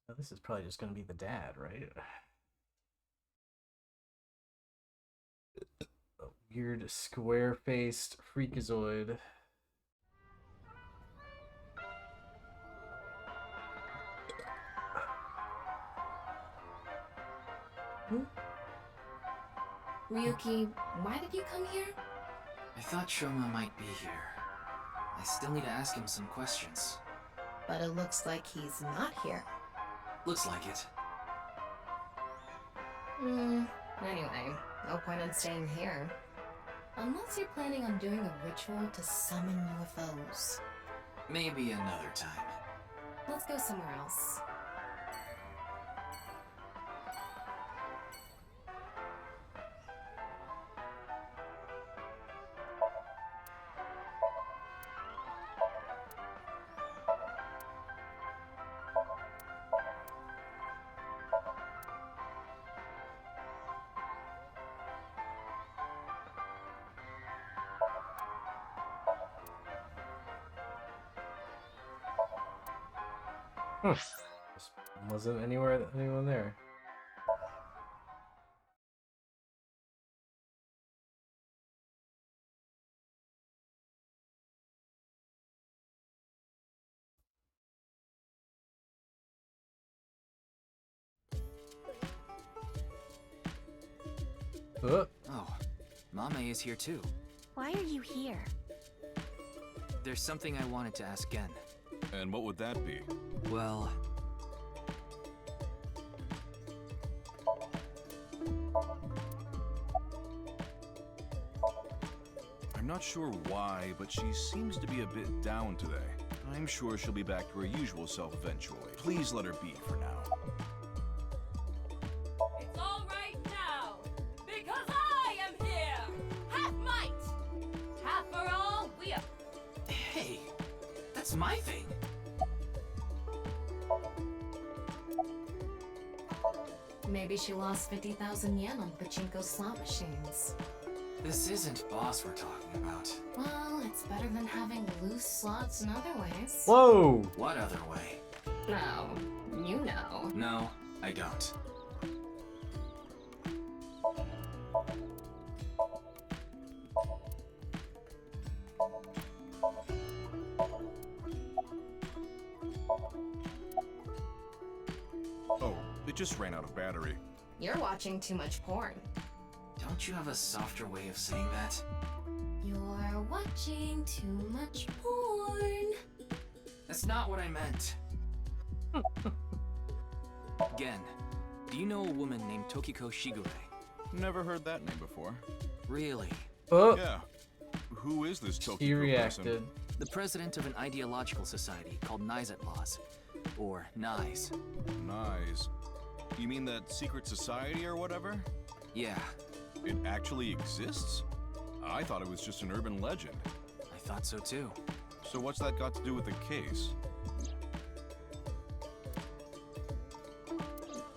Now, this is probably just gonna be the dad, right? A weird square-faced freakazoid. Ryuki, why did you come here? I thought Shoma might be here. I still need to ask him some questions. But it looks like he's not here. Looks like it. Anyway, no point in staying here. Unless you're planning on doing a ritual to summon UFOs. Maybe another time. Let's go somewhere else. Just wasn't anyone there. Oh, Mame is here too. Why are you here? There's something I wanted to ask Gen. And what would that be? Well... I'm not sure why, but she seems to be a bit down today. I'm sure she'll be back to her usual self eventually. Please let her be for now. It's all right now, because I am here! Half might! Half for all, we are... Hey, that's my thing. Maybe she lost 50,000 yen on pachinko slot machines. This isn't boss we're talking about. Well, it's better than having loose slots in other ways. Whoa! What other way? No, you know. No, I don't. Oh, it just ran out of battery. You're watching too much porn. Don't you have a softer way of saying that? You're watching too much porn. That's not what I meant. Gen, do you know a woman named Tokiko Shigure? Never heard that name before. Really? Oh, Yeah. Who is this Tokyo he reacted. person? The president of an ideological society called Nizet Laws. Or NIZE. Nice. You mean that secret society or whatever? Yeah, It actually exists? I thought it was just an urban legend. I thought so too. So what's that got to do with the case?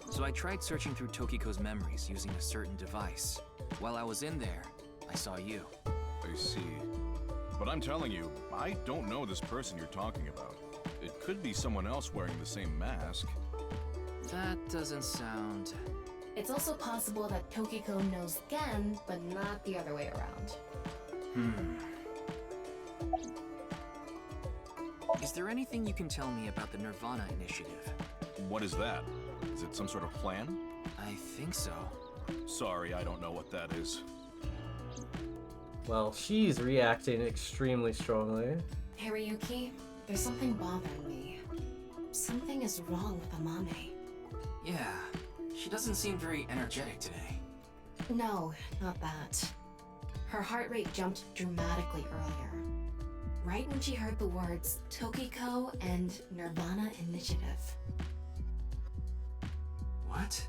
So I tried searching through Tokiko's memories using a certain device. While I was in there, I saw you. I see. But I'm telling you, I don't know this person you're talking about. It could be someone else wearing the same mask. That doesn't sound... It's also possible that Tokiko knows Gen, but not the other way around. Is there anything you can tell me about the Nirvana Initiative? What is that? Is it some sort of plan? I think so. Sorry, I don't know what that is. Well, she's reacting extremely strongly. Hariyuki, there's something bothering me. Something is wrong with Amame. Yeah, she doesn't seem very energetic today. No, not that. Her heart rate jumped dramatically earlier. Right when she heard the words Tokiko and Nirvana Initiative. What?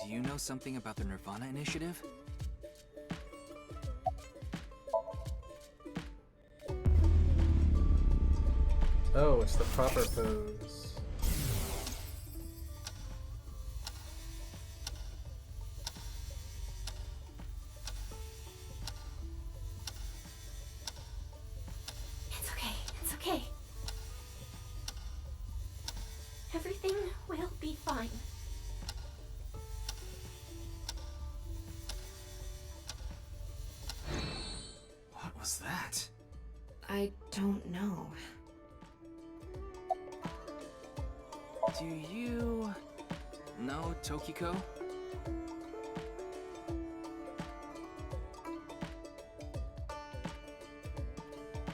Do you know something about the Nirvana Initiative? Oh, it's the proper pose. It's okay, it's okay. Everything will be fine. What was that? I don't know. Do you know Tokiko?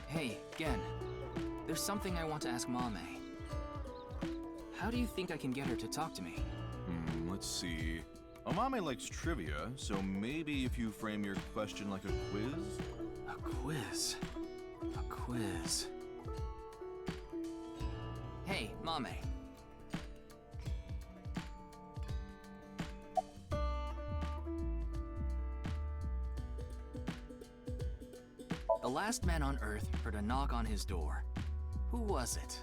Hey, Gen. There's something I want to ask Mame. How do you think I can get her to talk to me? Let's see. Amame likes trivia, so maybe if you frame your question like a quiz? A quiz. A quiz. Hey, Mame. The last man on Earth heard a knock on his door. Who was it?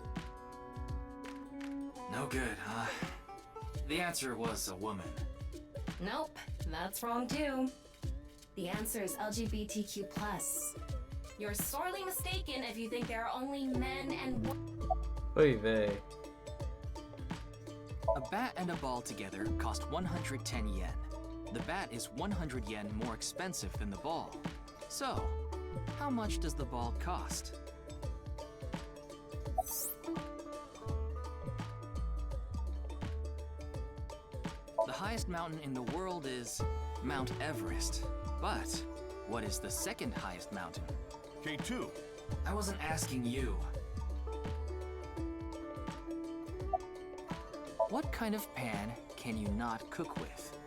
No good, huh? The answer was a woman. Nope, that's wrong too. The answer is LGBTQ+. You're sorely mistaken if you think there are only men and Oy vey. A bat and a ball together cost 110 yen. The bat is 100 yen more expensive than the ball. So, how much does the ball cost? The highest mountain in the world is Mount Everest. But what is the second highest mountain? K2. I wasn't asking you. What kind of pan can you not cook with?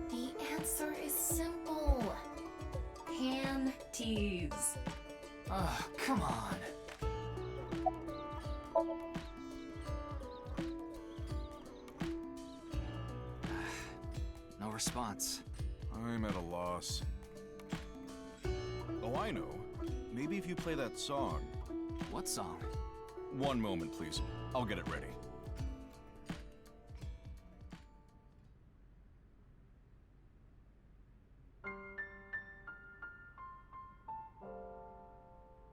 The answer is simple. Panties. Oh, come on. No response. I'm at a loss. Oh, I know. Maybe if you play that song. What song? One moment, please. I'll get it ready.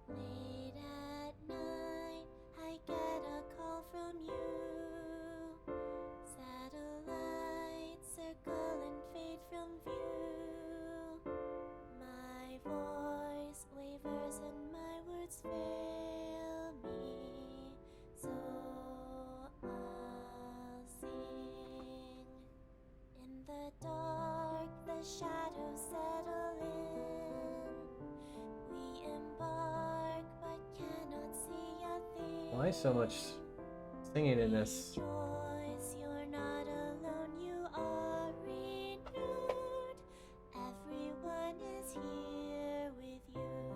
Late at night, I get a call from you. Satellites circle and fade from view. My voice wavers and my words fail me. So I'll sing. In the dark, the shadows settle in. We embark, but cannot see a thing. Why so much singing in this? Rejoice, you're not alone, you are renewed. Everyone is here with you.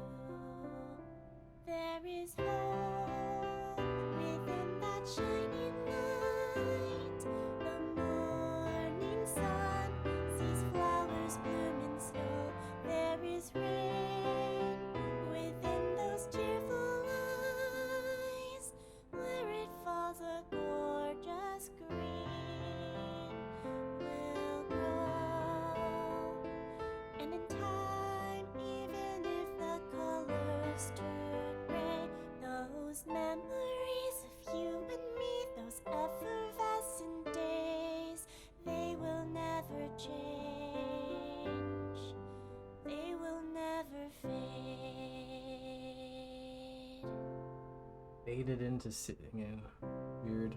There is hope within that shining light. The morning sun sees flowers bloom in snow. There is rain within those cheerful eyes. Where it falls, a gorgeous green will grow. And in time, even if the colors turn gray, those memories of you and me, those effervescent days, they will never change. They will never fade. Faded into singing. Weird.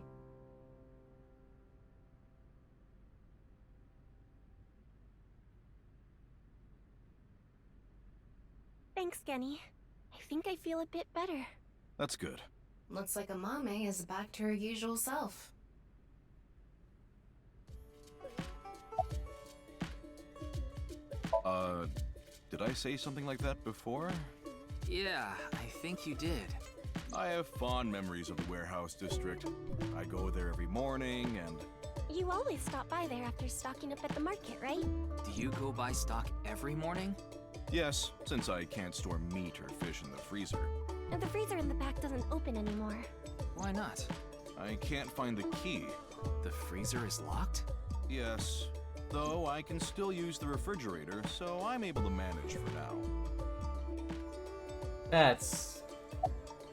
Thanks, Genny. I think I feel a bit better. That's good. Looks like Amame is back to her usual self. Did I say something like that before? Yeah, I think you did. I have fond memories of the warehouse district. I go there every morning and... You always stop by there after stocking up at the market, right? Do you go buy stock every morning? Yes, since I can't store meat or fish in the freezer. And the freezer in the back doesn't open anymore. Why not? I can't find the key. The freezer is locked? Yes, though I can still use the refrigerator, so I'm able to manage for now. That's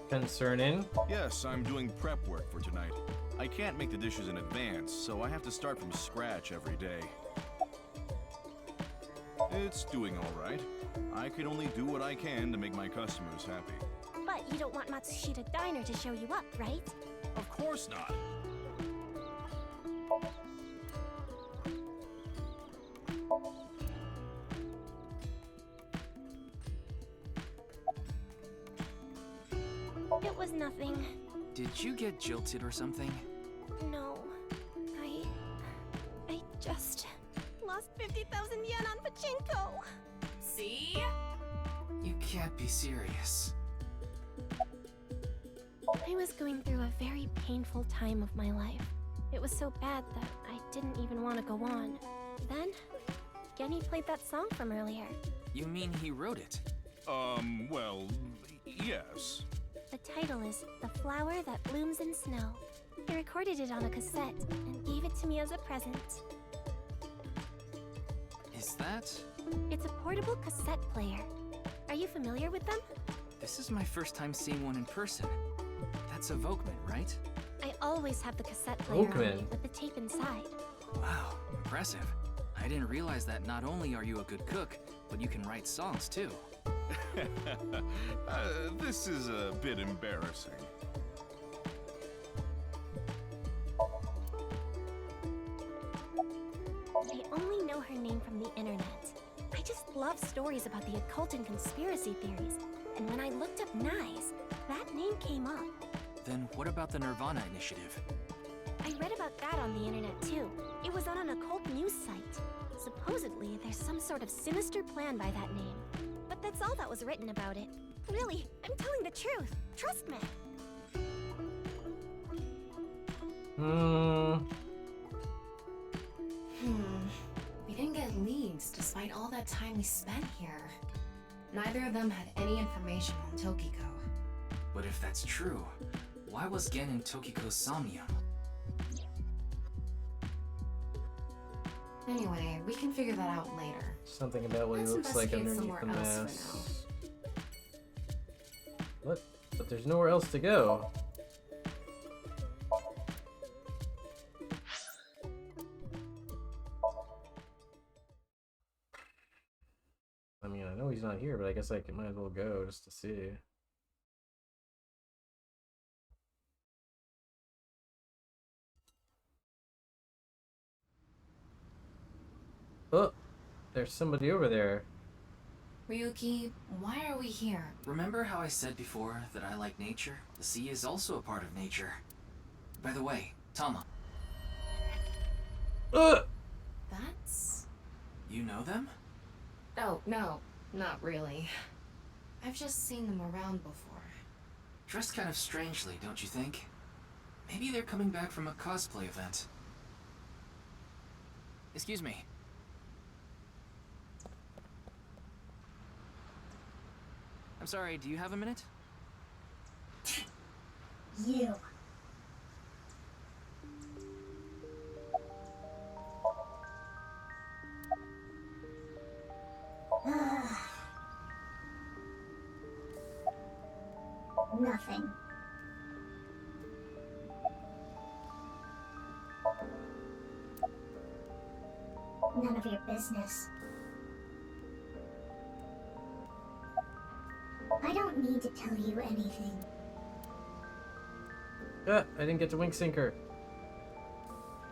concerning. Yes, I'm doing prep work for tonight. I can't make the dishes in advance, so I have to start from scratch every day. It's doing all right. I can only do what I can to make my customers happy. But you don't want Matsushita Diner to show you up, right? Of course not. It was nothing. Did you get jilted or something? No. I just lost 50,000 yen on pachinko. See? You can't be serious. I was going through a very painful time of my life. It was so bad that I didn't even want to go on. Then, Genny played that song from earlier. You mean he wrote it? Well, yes. The title is The Flower That Blooms in Snow. He recorded it on a cassette and gave it to me as a present. Is that? It's a portable cassette player. Are you familiar with them? This is my first time seeing one in person. That's a Volkman, right? I always have the cassette player on me Oakman. with the tape inside. Wow, impressive. I didn't realize that not only are you a good cook, but you can write songs too. This is a bit embarrassing. I only know her name from the internet. I just love stories about the occult and conspiracy theories. And when I looked up Nyes, that name came up. Then what about the Nirvana Initiative? I read about that on the internet too. It was on an occult news site. Supposedly, there's some sort of sinister plan by that name. But that's all that was written about it. Really, I'm telling the truth. Trust me. We didn't get leads despite all that time we spent here. Neither of them had any information on Tokiko. But if that's true, why was Gen in Tokiko's Somnium? Anyway, we can figure that out later. Something about what he Let's looks like investigate underneath the somewhere else for mask. What? But there's nowhere else to go. I mean, I know he's not here, but I guess I might as well go just to see. Oh, there's somebody over there. Ryuki, why are we here? Remember how I said before that I like nature? The sea is also a part of nature. By the way, Tama, That's... you know them? Oh, no, not really. I've just seen them around before. Dressed kind of strangely, don't you think? Maybe they're coming back from a cosplay event. Excuse me. I'm sorry, do you have a minute? You. Nothing. None of your business. I don't need to tell you anything. I didn't get to wink sinker.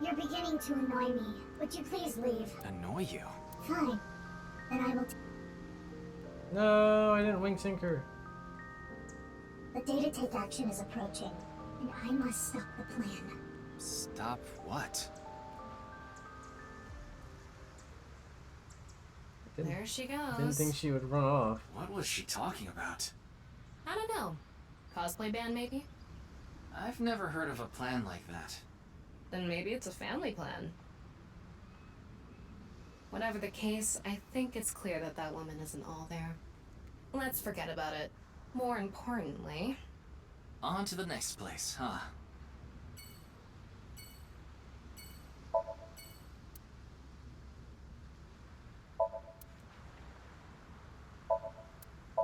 You're beginning to annoy me. Would you please leave? Annoy you? Fine. Then I will. No, I didn't wink sinker. The day to take action is approaching, and I must stop the plan. Stop what? There she goes. Didn't think she would run off. What was she talking about? I don't know. Cosplay band, maybe? I've never heard of a plan like that. Then maybe it's a family plan. Whatever the case, I think it's clear that that woman isn't all there. Let's forget about it. More importantly... On to the next place, huh?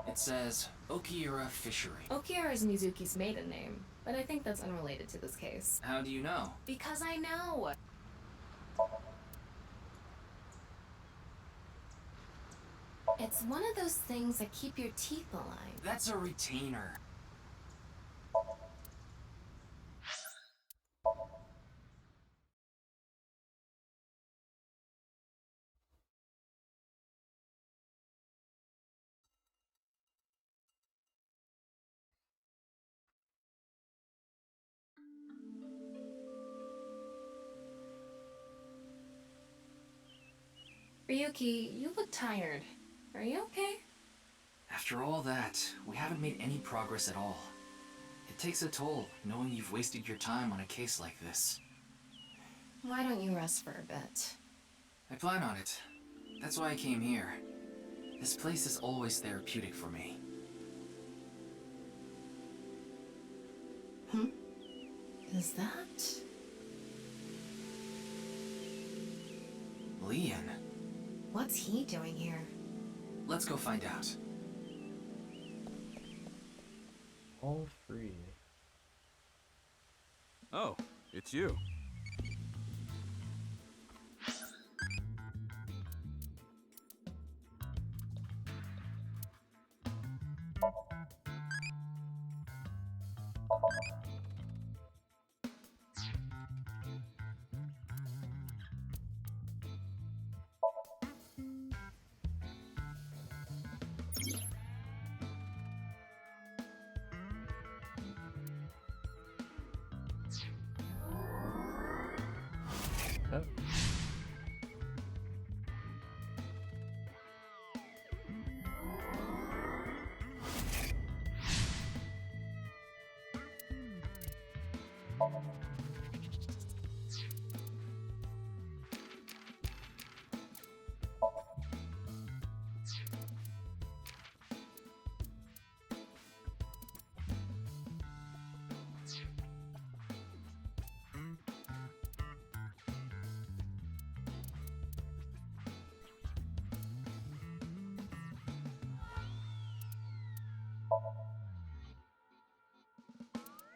It says Okiura Fishery. Okiura is Mizuki's maiden name, but I think that's unrelated to this case. How do you know? Because I know! It's one of those things that keep your teeth alive. That's a retainer. Ryuki, you look tired. Are you okay? After all that, we haven't made any progress at all. It takes a toll knowing you've wasted your time on a case like this. Why don't you rest for a bit? I plan on it. That's why I came here. This place is always therapeutic for me. Is that... Leon. What's he doing here? Let's go find out. All free. Oh, it's you.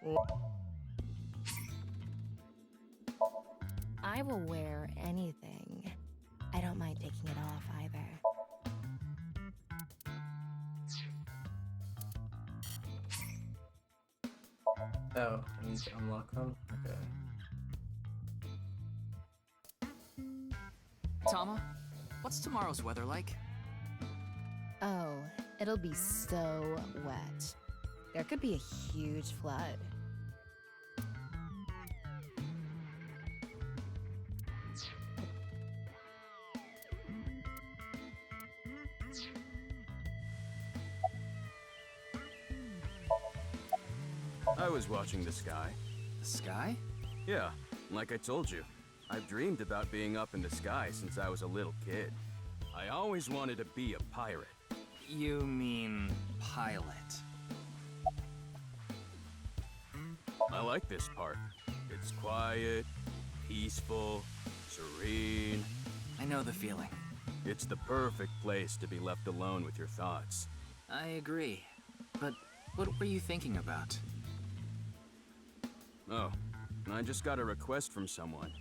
Oh. I will wear anything. I don't mind taking it off either. Oh, I need to unlock them? Okay. Tama, what's tomorrow's weather like? Oh, it'll be so wet. There could be a huge flood. I was watching the sky. The sky? Yeah, like I told you. I've dreamed about being up in the sky since I was a little kid. I always wanted to be a pirate. You mean pilot? I like this part. It's quiet, peaceful, serene. I know the feeling. It's the perfect place to be left alone with your thoughts. I agree. But what were you thinking about? Oh, I just got a request from someone.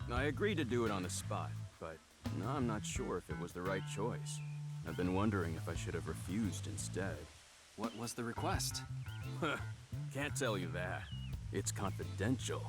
I agreed to do it on the spot, but now I'm not sure if it was the right choice. I've been wondering if I should have refused instead. What was the request? Can't tell you that. It's confidential.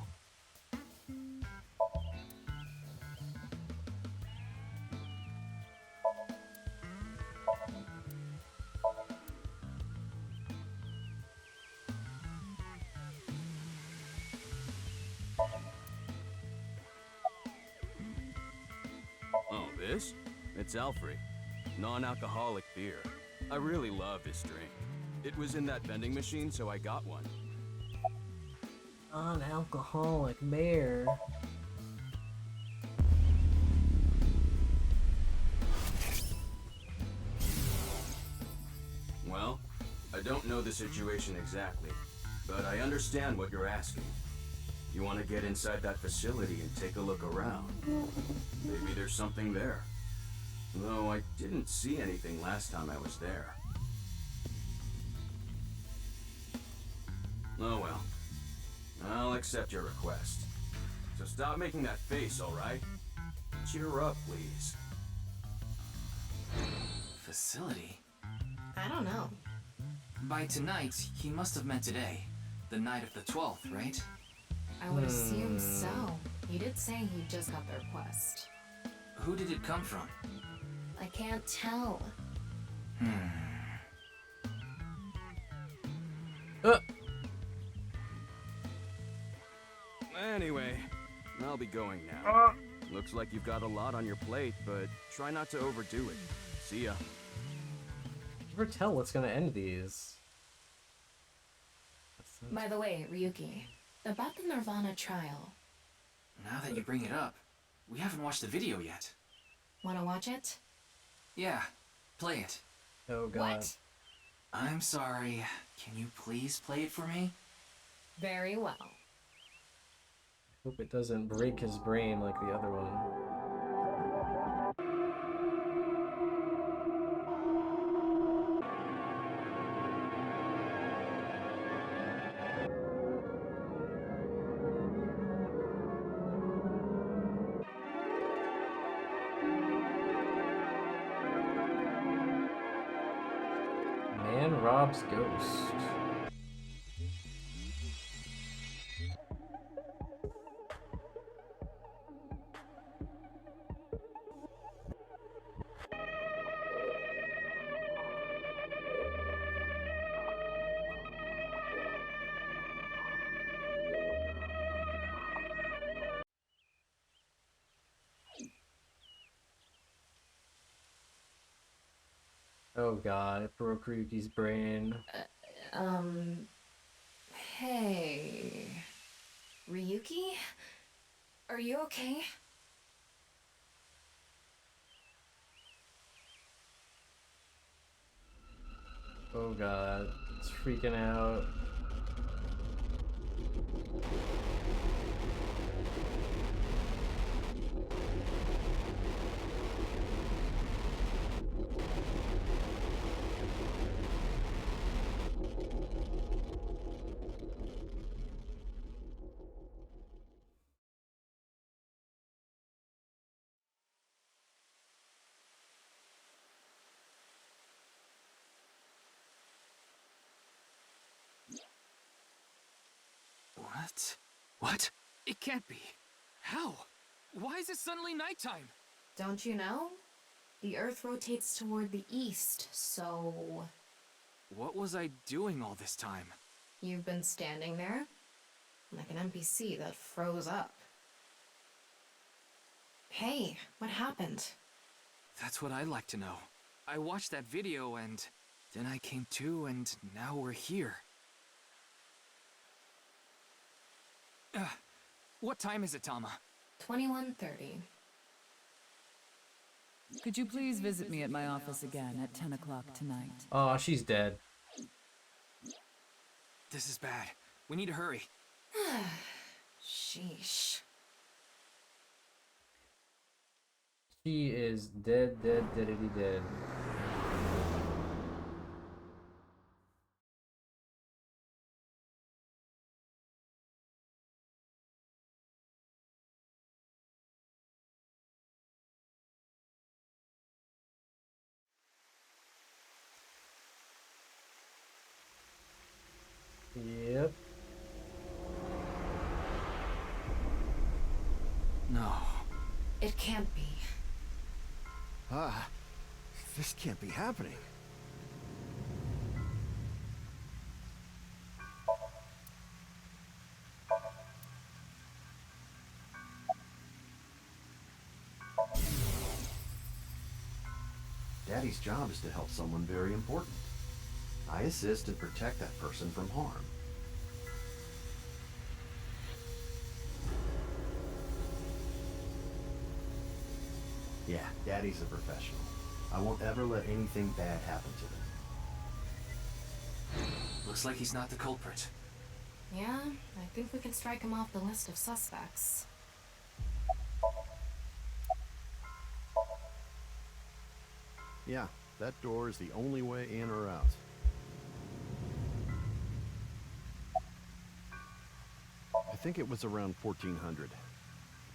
Oh, this? It's Alfred. Non-alcoholic beer. I really love this drink. It was in that vending machine, so I got one. Non-alcoholic beer. Well, I don't know the situation exactly, but I understand what you're asking. You want to get inside that facility and take a look around. Maybe there's something there. Though I didn't see anything last time I was there. Oh well. I'll accept your request. So stop making that face, alright? Cheer up, please. Facility? I don't know. By tonight, he must have meant today. The night of the 12th, right? I would assume so. He did say he just got the request. Who did it come from? I can't tell. Anyway, I'll be going now. Looks like you've got a lot on your plate, but try not to overdo it. See ya. Never tell what's gonna end these. By the way, Ryuki, about the Nirvana trial. Now that you bring it up, we haven't watched the video yet. Wanna watch it? Yeah, play it. Oh god. What? I'm sorry. Can you please play it for me? Very well. Hope it doesn't break his brain like the other one. Man robs ghost. Oh god, it broke Ryuki's brain. Hey... Ryuki? Are you okay? Oh god, it's freaking out. What? What? It can't be. How? Why is it suddenly nighttime? Don't you know? The Earth rotates toward the east, so... What was I doing all this time? You've been standing there? Like an NPC that froze up. Hey, what happened? That's what I'd like to know. I watched that video and then I came to and now we're here. What time is it, Tama? 21:30. Could you please visit me at my office again at 10 o'clock tonight? Aw, she's dead. This is bad. We need to hurry. Sheesh. She is dead, deadity dead. Yep. No. It can't be. Ah, this can't be happening. Daddy's job is to help someone very important. I assist and protect that person from harm. Yeah, Daddy's a professional. I won't ever let anything bad happen to them. Looks like he's not the culprit. Yeah, I think we can strike him off the list of suspects. Yeah, that door is the only way in or out. I think it was around 1400. The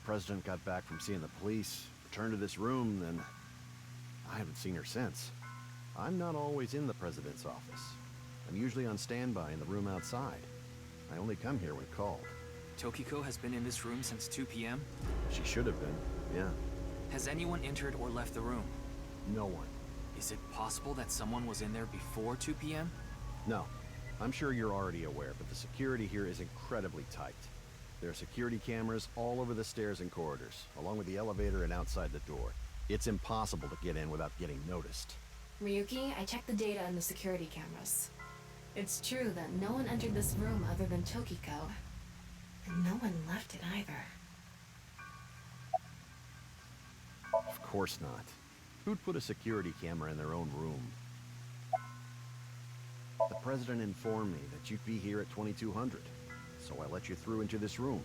president got back from seeing the police, returned to this room, then I haven't seen her since. I'm not always in the president's office. I'm usually on standby in the room outside. I only come here when called. Tokiko has been in this room since 2 p.m.? She should have been, yeah. Has anyone entered or left the room? No one. Is it possible that someone was in there before 2 p.m.? No. I'm sure you're already aware, but the security here is incredibly tight. There are security cameras all over the stairs and corridors, along with the elevator and outside the door. It's impossible to get in without getting noticed. Ryuki, I checked the data on the security cameras. It's true that no one entered this room other than Tokiko. And no one left it either. Of course not. Who'd put a security camera in their own room? The president informed me that you'd be here at 2200, so I let you through into this room.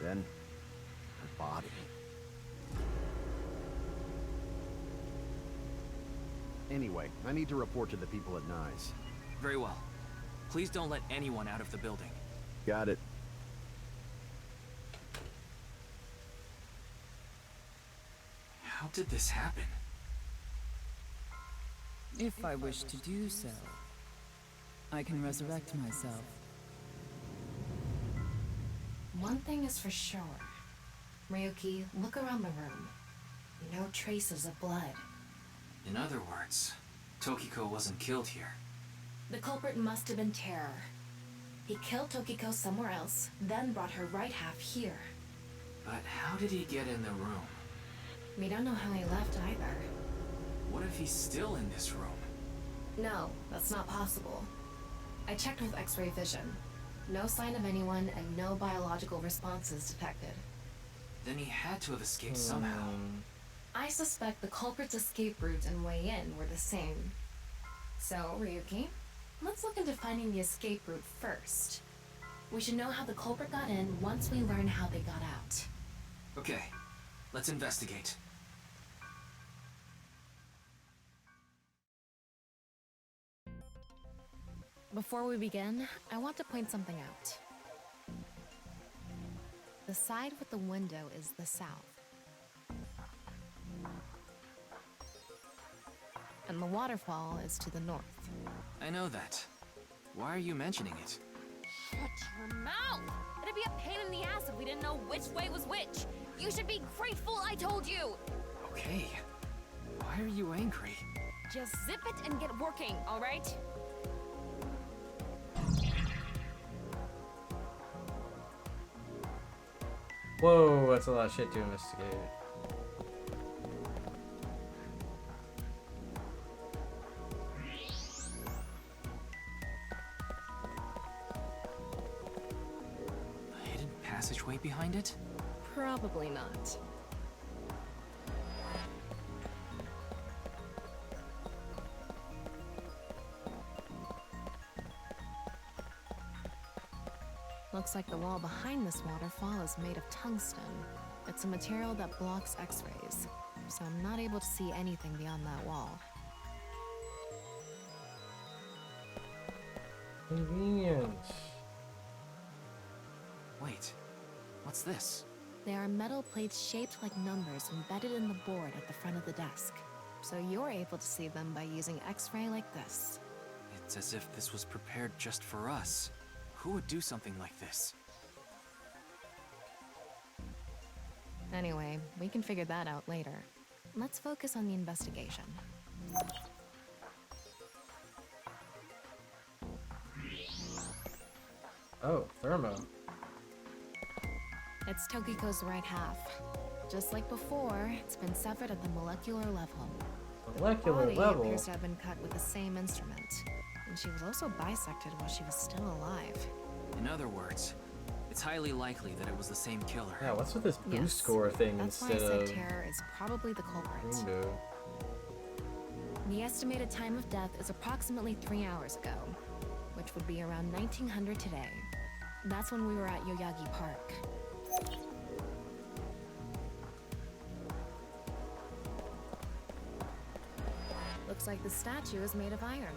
Then, her body. Anyway, I need to report to the people at Nye's. Very well. Please don't let anyone out of the building. Got it. How did this happen? If I wish to do so, I can resurrect myself. One thing is for sure. Ryuki, look around the room. No traces of blood. In other words, Tokiko wasn't killed here. The culprit must have been Terror. He killed Tokiko somewhere else, then brought her right half here. But how did he get in the room? We don't know how he left either. What if he's still in this room? No, that's not possible. I checked with X-ray vision. No sign of anyone and no biological responses detected. Then he had to have escaped somehow. I suspect the culprit's escape route and way in were the same. So, Ryuki, let's look into finding the escape route first. We should know how the culprit got in once we learn how they got out. Okay, let's investigate. Before we begin, I want to point something out. The side with the window is the south. And the waterfall is to the north. I know that. Why are you mentioning it? Shut your mouth! It'd be a pain in the ass if we didn't know which way was which. You should be grateful I told you! Okay. Why are you angry? Just zip it and get working, alright? Whoa, that's a lot of shit to investigate. A hidden passageway behind it? Probably not. Looks like the wall behind this waterfall is made of tungsten. It's a material that blocks X-rays, so I'm not able to see anything beyond that wall. Convenient. Wait, what's this? There are metal plates shaped like numbers embedded in the board at the front of the desk, so you're able to see them by using X-ray like this. It's as if this was prepared just for us. Who would do something like this? Anyway, we can figure that out later. Let's focus on the investigation. Oh, thermo. It's Tokiko's right half. Just like before, it's been severed at the molecular level. Molecular Body level? appears to have been cut with the same instrument. And she was also bisected while she was still alive. In other words, it's highly likely that it was the same killer. Yeah, what's with this boost Yes, score thing that's why I instead said of Terror is probably the culprit. window? The estimated time of death is approximately 3 hours ago, which would be around 1900 today. That's when we were at Yoyagi Park. Looks like the statue is made of iron.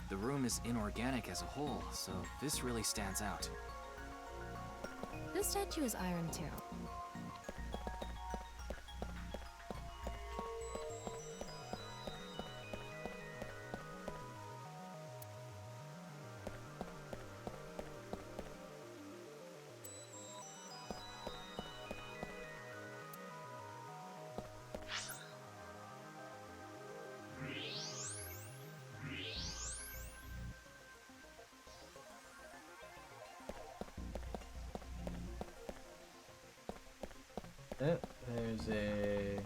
The room is inorganic as a whole, so this really stands out. This statue is iron too. There's a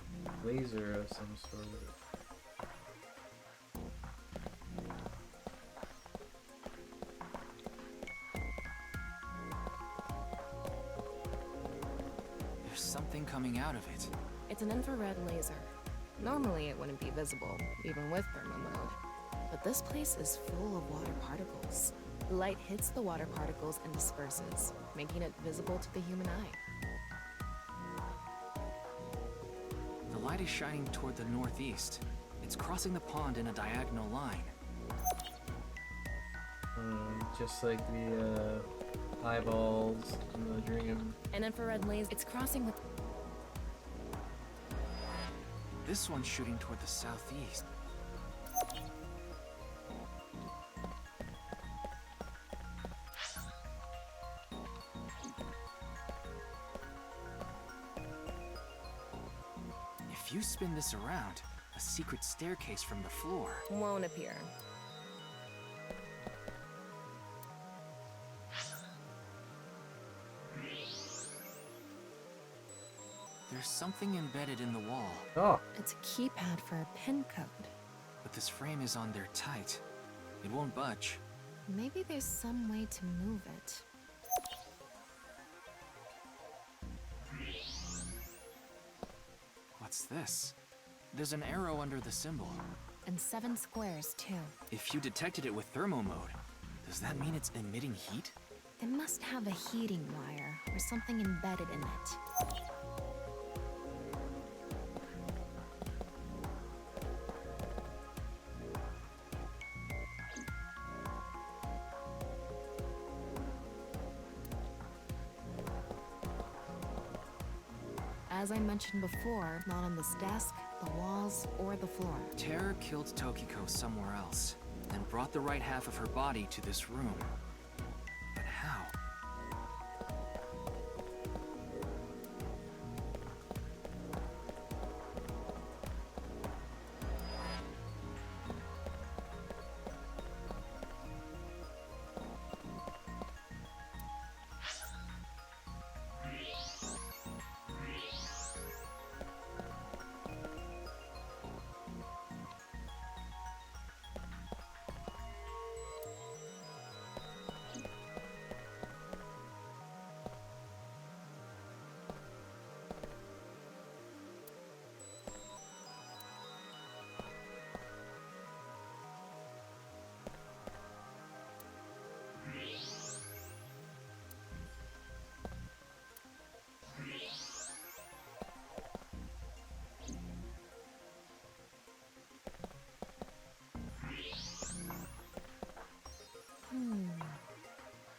laser of some sort. There's something coming out of it. It's an infrared laser. Normally it wouldn't be visible, even with thermal mode. But this place is full of water particles. The light hits the water particles and disperses, making it visible to the human eye. The light is shining toward the northeast. It's crossing the pond in a diagonal line. Just like the eyeballs in the dream. An infrared laser, it's crossing the... This one's shooting toward the southeast. If you spin this around, a secret staircase from the floor won't appear. There's something embedded in the wall. Oh. It's a keypad for a pin code. But this frame is on there tight. It won't budge. Maybe there's some way to move it. What's this? There's an arrow under the symbol. And 7 squares, too. If you detected it with thermo mode, does that mean it's emitting heat? It must have a heating wire or something embedded in it. As I mentioned before, not on this desk, the walls, or the floor. Terror killed Tokiko somewhere else, then brought the right half of her body to this room. But how?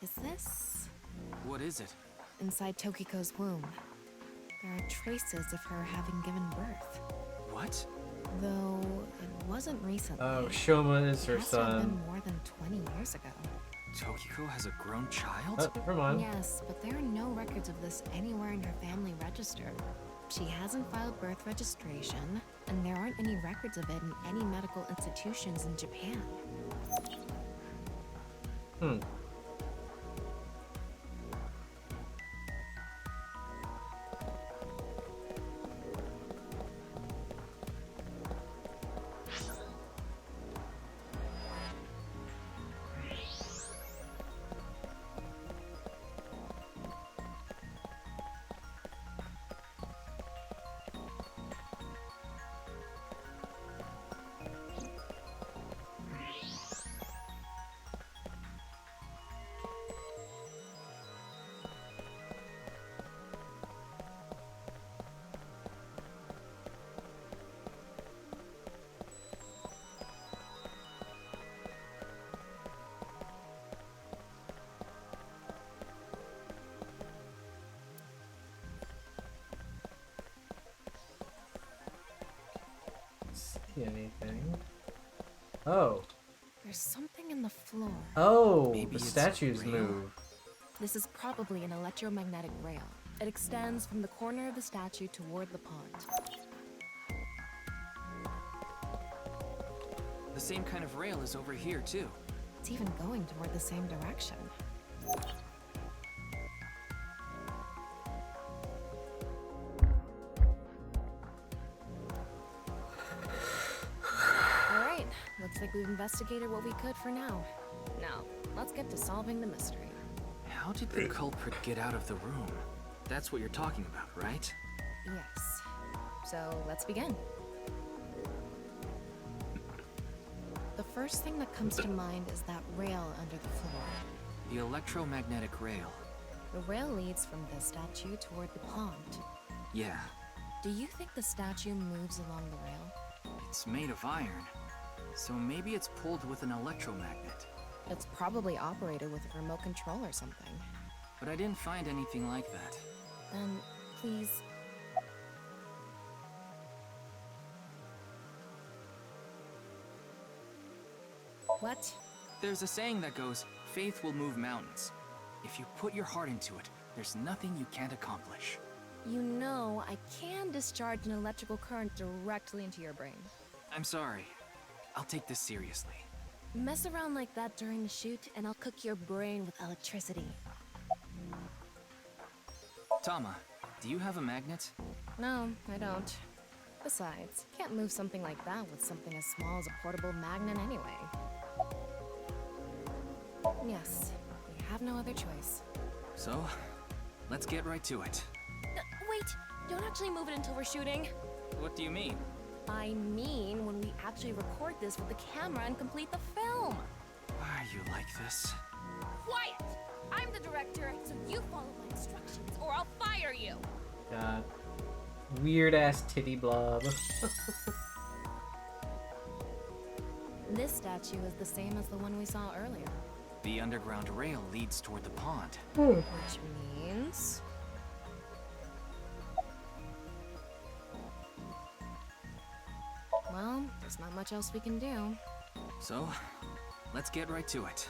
Is this? What is it? Inside Tokiko's womb. There are traces of her having given birth. What? Though it wasn't recently. Oh, Shoma is her It has to have son. been more than 20 years ago. Tokiko has a grown child? Oh, never mind. Yes, but there are no records of this anywhere in her family register. She hasn't filed birth registration, and there aren't any records of it in any medical institutions in Japan. See anything? Oh. There's something in the floor. Oh, Maybe the it's statues real. move. This is probably an electromagnetic rail. It extends from the corner of the statue toward the pond. The same kind of rail is over here, too. It's even going toward the same direction. think we've investigated what we could for now. Now, let's get to solving the mystery. How did the culprit get out of the room? That's what you're talking about, right? Yes. So, let's begin. The first thing that comes to mind is that rail under the floor. The electromagnetic rail. The rail leads from the statue toward the pond. Yeah, Do you think the statue moves along the rail? it's made of iron. So maybe it's pulled with an electromagnet. It's probably operated with a remote control or something. But I didn't find anything like that. Then, please. What? There's a saying that goes, faith will move mountains. If you put your heart into it, there's nothing you can't accomplish. You know, I can discharge an electrical current directly into your brain. I'm sorry. I'll take this seriously. Mess around like that during the shoot, and I'll cook your brain with electricity. Tama, do you have a magnet? No, I don't. Besides, can't move something like that with something as small as a portable magnet anyway. Yes, we have no other choice. So, let's get right to it. Wait, don't actually move it until we're shooting. What do you mean? I mean when we actually record this with the camera and complete the film. Why are you like this? Quiet! I'm the director, so you follow my instructions, or I'll fire you! God. Weird ass titty blob. This statue is the same as the one we saw earlier. The underground rail leads toward the pond. Which means... well, there's not much else we can do. So, let's get right to it.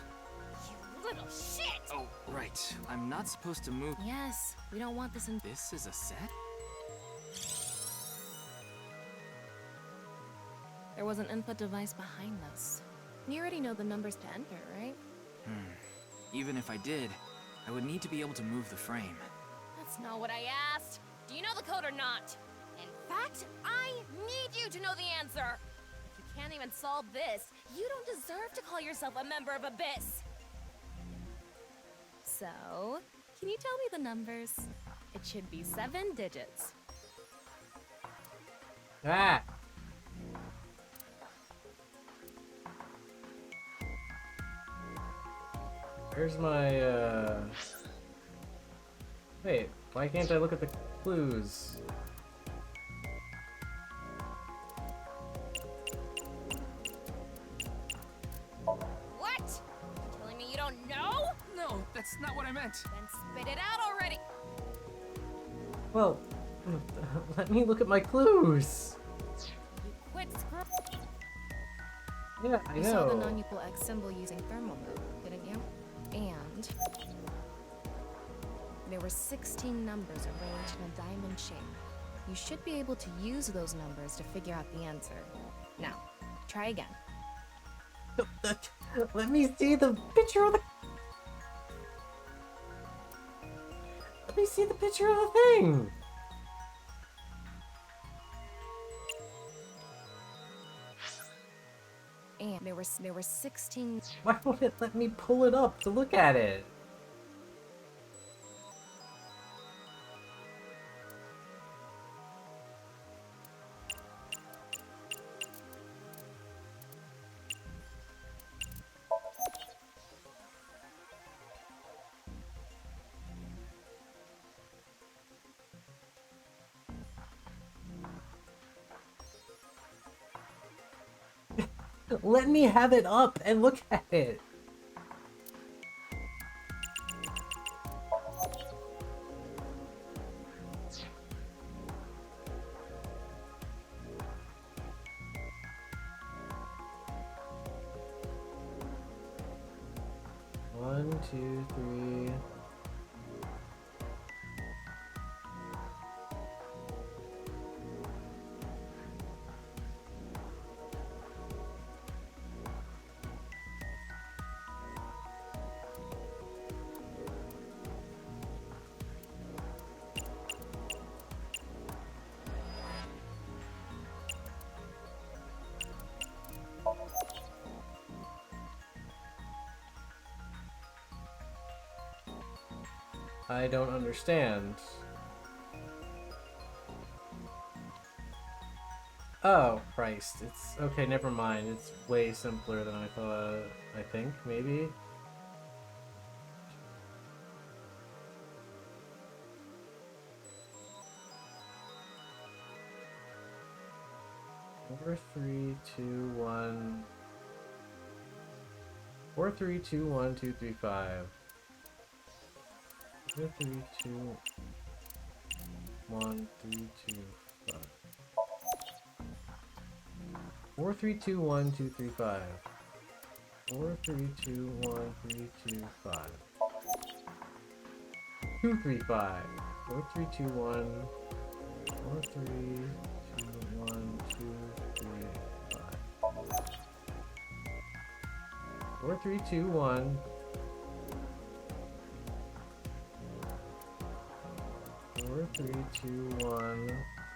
You little shit! Oh, right. I'm not supposed to move. Yes, we don't want this in... This is a set? There was an input device behind this. You already know the numbers to enter, right? Even if I did, I would need to be able to move the frame. That's not what I asked. Do you know the code or not? In fact, I need you to know the answer. If you can't even solve this, you don't deserve to call yourself a member of Abyss. So, can you tell me the numbers? It should be 7 digits. Ah! Where's my, Wait, why can't I look at the clues? What? You telling me you don't know? No, that's not what I meant. Then spit it out already. Well, let me look at my clues! You quit screw. Yeah, I You saw the know. non-equal X symbol using thermal mode, didn't you? And there were 16 numbers arranged in a diamond shape. You should be able to use those numbers to figure out the answer. Now, try again. Let me see the picture of the... Let me see the picture of the thing! And there were 16... Why won't it let me pull it up to look at it? Let me have it up and look at it. One, two, three. I don't understand. Oh, Christ. It's okay, never mind. It's way simpler than I thought. I think, maybe. Four, three, two, one. 4, 3, 2, 1, 2, 3, 5. 4, 3, 2, 1, 3, 2, 5. 4, 3, 2, 1, 2, 3, 5. 4, 3, 2, 1, 3, 2, 5. 2, 3, 5. 4, 3, 2, 1. 4, 3, 2, 1, 2, 3, 5. 4, 3, 2, 1. 4, 3, 2, 1,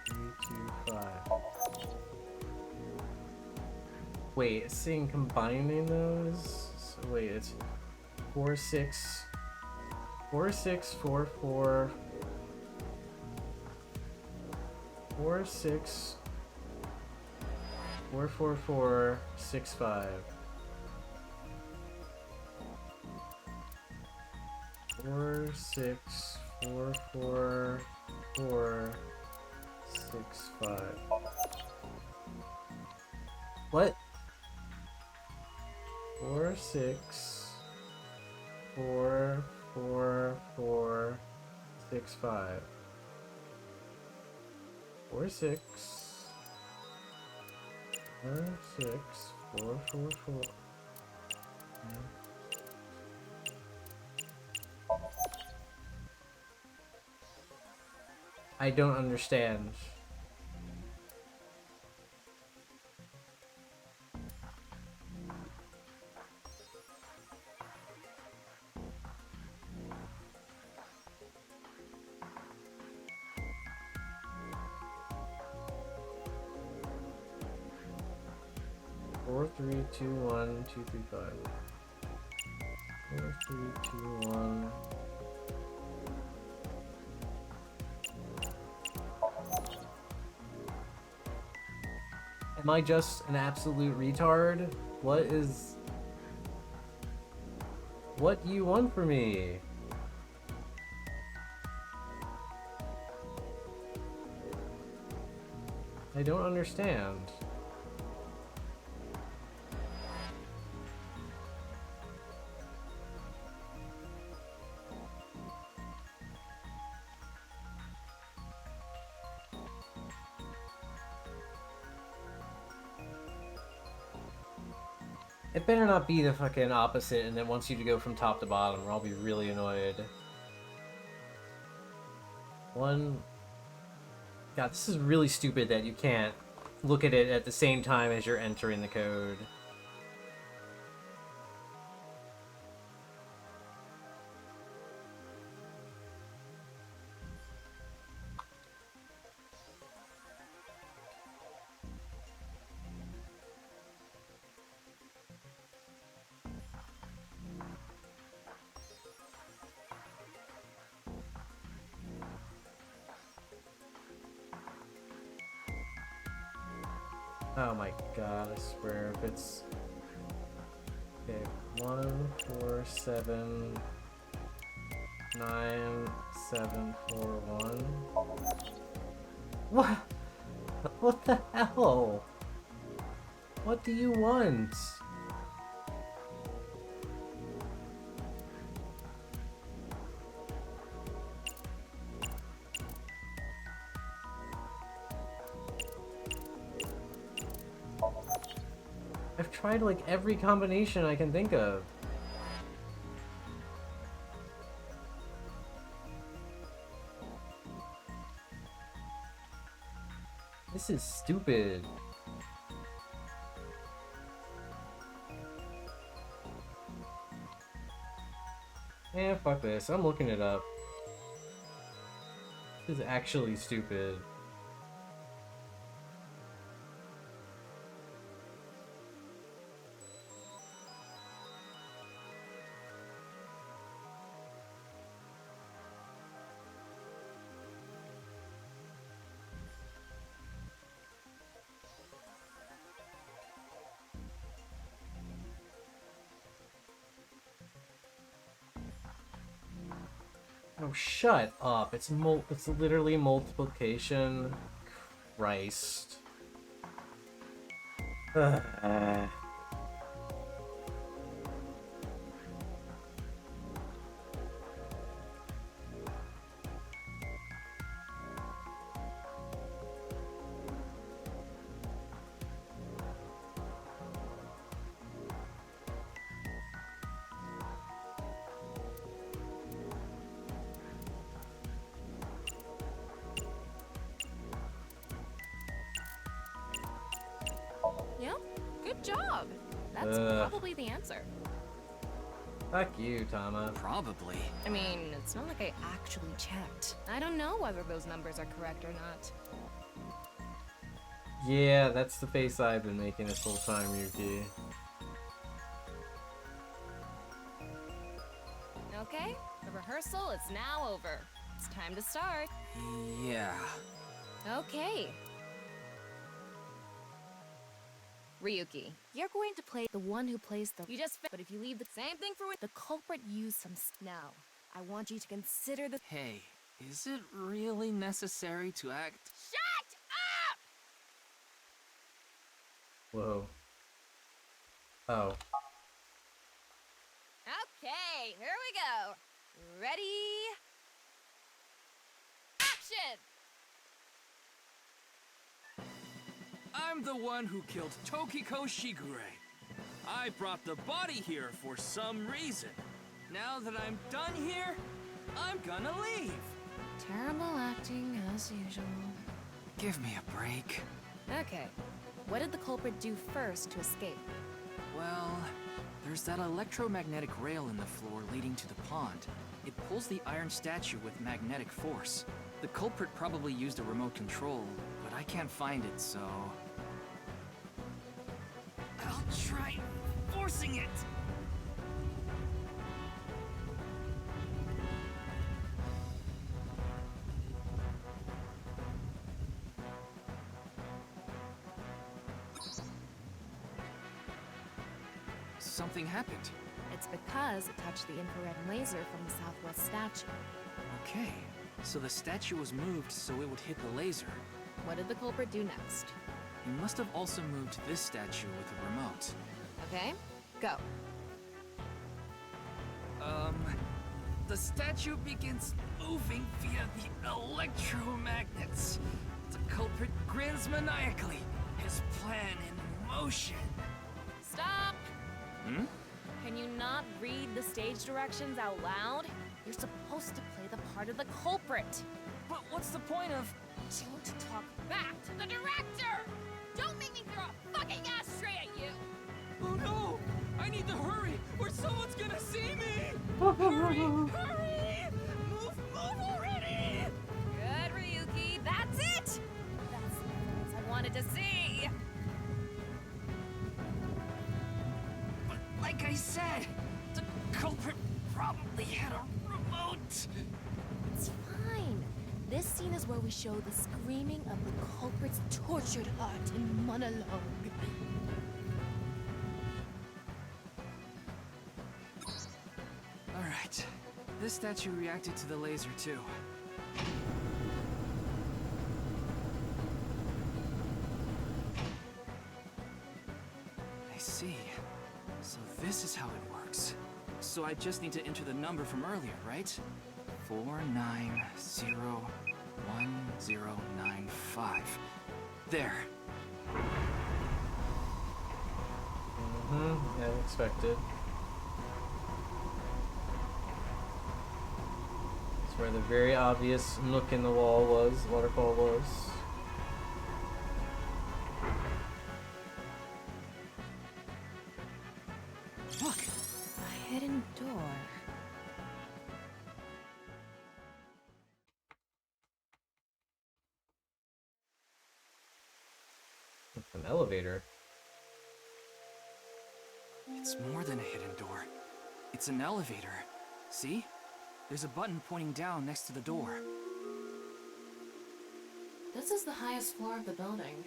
3, 2, 5. Wait, it's saying combining those? So wait, it's 4, 6, 4, 6, 4, 4, 4, 6, 4, 4, 4, 6, 5. 4, 6, 4, 4, 4, 6, 5. What? 4, 6, 4, 4, 4, 6, 5. 4, 6, 4, 6, 4, 4, 4. I don't understand. Four, three, two, one, two, three, five. 4, 3, 2, 1. Am I just an absolute retard? What do you want from me? I don't understand. It better not be the fucking opposite and it wants you to go from top to bottom or I'll be really annoyed. God, this is really stupid that you can't look at it at the same time as you're entering the code. Oh my god, I swear if it's... Okay, 1, 4, 7, 9, 7, 4, 1. What? What the hell? What do you want? I've tried like every combination I can think of. This is stupid. Eh, fuck this. I'm looking it up. This is actually stupid. Oh, shut up. It's literally multiplication. Christ. Ugh. Yeah, good job. That's probably the answer. Fuck you, Tama. Probably. I mean, it's not like I actually checked. I don't know whether those numbers are correct or not. Yeah, that's the face I've been making this whole time, Yuki. Okay, the rehearsal is now over. It's time to start. Yeah. Okay. Ryuki, you're going to play the one who plays the... But if you leave the same thing for the culprit used some... Now, I want you to consider the... Hey, is it really necessary to act? Shut up! Whoa. Oh. Okay, here we go. Ready? Action! I'm the one who killed Tokiko Shigure. I brought the body here for some reason. Now that I'm done here, I'm gonna leave. Terrible acting, as usual. Give me a break. Okay, what did the culprit do first to escape? Well, there's that electromagnetic rail in the floor leading to the pond. It pulls the iron statue with magnetic force. The culprit probably used a remote control, but I can't find it, so... I'll try forcing it! Something happened. It's because it touched the infrared laser from the southwest statue. Okay, so the statue was moved so it would hit the laser. What did the culprit do next? He must have also moved this statue with a remote. Okay, go. The statue begins moving via the electromagnets. The culprit grins maniacally, his plan in motion. Stop! Hmm? Can you not read the stage directions out loud? You're supposed to play the part of the culprit. But what's the point of... Don't talk back to the director! Don't make me throw a fucking ashtray at you! Oh no! I need to hurry, or someone's gonna see me! Hurry! Hurry! Move already! Good, Ryuki, that's it! That's the things I wanted to see! But like I said, the culprit probably had a remote. It's fine. This scene is where we show the screaming of the culprit's tortured heart in monologue. Alright. This statue reacted to the laser too. I see. So this is how it works. So I just need to enter the number from earlier, right? 4901095. There. As expected. It's where the very obvious nook in the wall was, waterfall was. Look! A hidden door. An elevator. It's more than a hidden door. It's an elevator. See? There's a button pointing down next to the door. This is the highest floor of the building.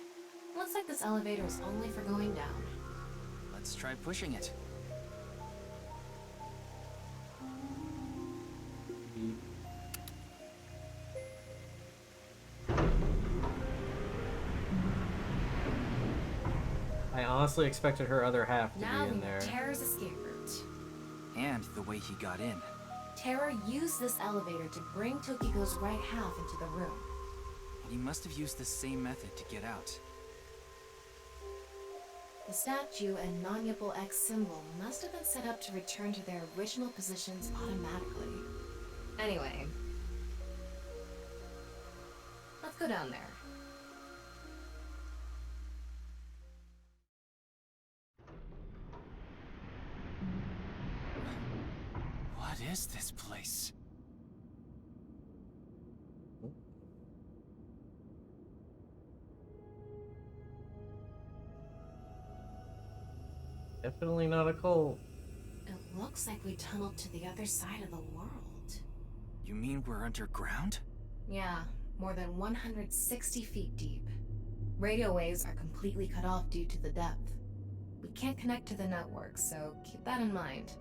Looks like this elevator is only for going down. Let's try pushing it. I honestly expected her other half to Now be we in know there. Terror's escape route. And the way he got in. Terror used this elevator to bring Tokiko's right half into the room. And he must have used the same method to get out. The statue and non-Yipple X symbol must have been set up to return to their original positions automatically. Anyway, let's go down there. What is this place? Definitely not a cult. It looks like we tunneled to the other side of the world. You mean we're underground? Yeah, more than 160 feet deep. Radio waves are completely cut off due to the depth. We can't connect to the network, so keep that in mind.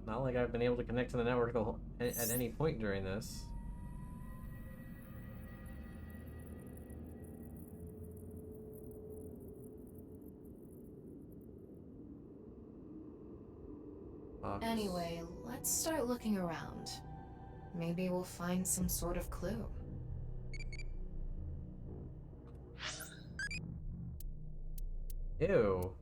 Not like I've been able to connect to the network at any point during this. Box. Anyway, let's start looking around. Maybe we'll find some sort of clue. Ew.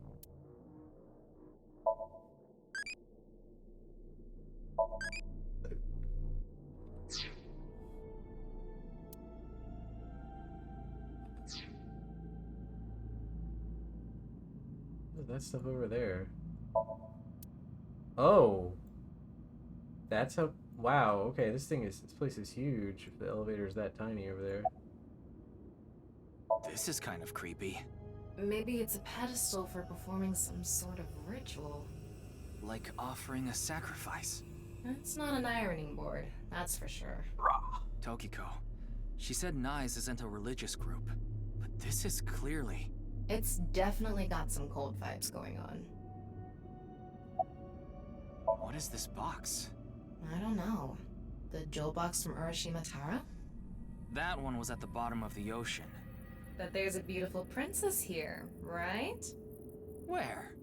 What is that stuff over there? Oh. That's how... Wow, okay, this place is huge if the elevator's that tiny over there. This is kind of creepy. Maybe it's a pedestal for performing some sort of ritual. Like offering a sacrifice. It's not an ironing board, that's for sure. Tokiko. She said Nyes isn't a religious group. But this is clearly... It's definitely got some cold vibes going on. What is this box? I don't know. The jewel box from Urashima Tara? That one was at the bottom of the ocean. But there's a beautiful princess here, right? Where?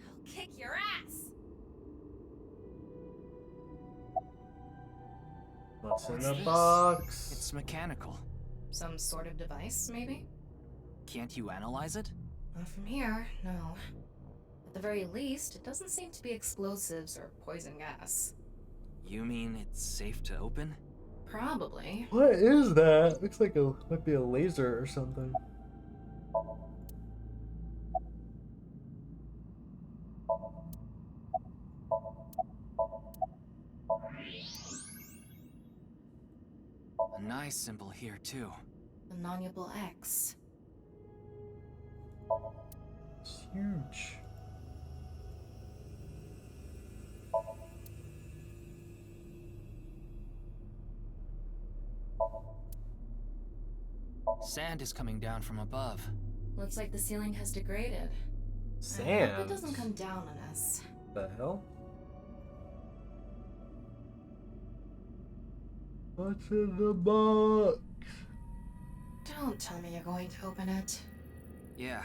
I'll kick your ass! What's in What's the this? box? It's mechanical. Some sort of device, maybe? Can't you analyze it? Not from here, no. At the very least, it doesn't seem to be explosives or poison gas. You mean it's safe to open? Probably. What is that? Looks like might be a laser or something. A nice symbol here, too. The non-Yipple X. It's huge. Sand is coming down from above. Looks like the ceiling has degraded. I Sand? hope it doesn't come down on us. The hell? What's in the box? Don't tell me you're going to open it. Yeah.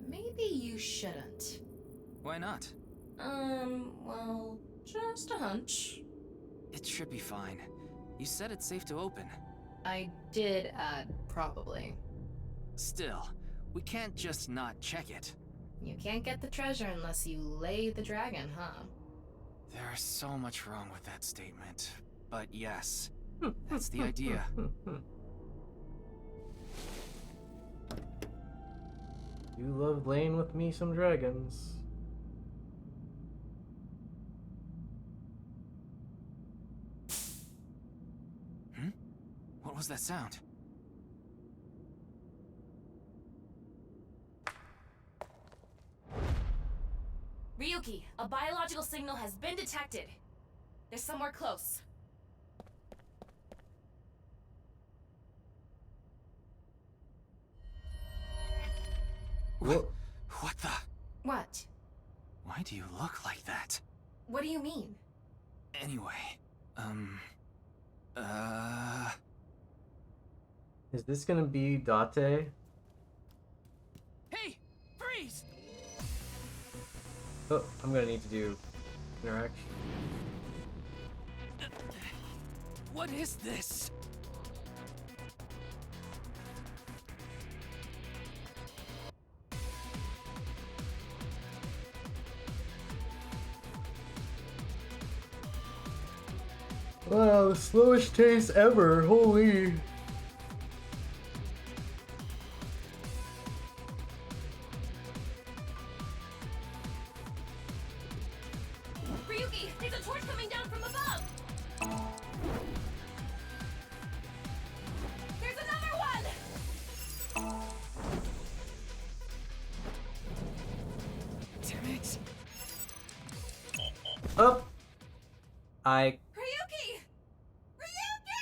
Maybe you shouldn't. Why not? Well, just a hunch. It should be fine. You said it's safe to open. I did add probably. Still, we can't just not check it. You can't get the treasure unless you lay the dragon, huh? There's so much wrong with that statement. But yes, that's the idea. You love laying with me some dragons. What was that sound? Ryuki, a biological signal has been detected. They're somewhere close. What? What the? What? Why do you look like that? What do you mean? Anyway, Is this gonna be Date? Hey! Freeze! Oh, I'm gonna need to do interaction. What is this? Wow, the slowest chase ever, holy. Ryuki, there's a torch coming down from above! There's another one! Damn it! Up! Ryuki! Ryuki!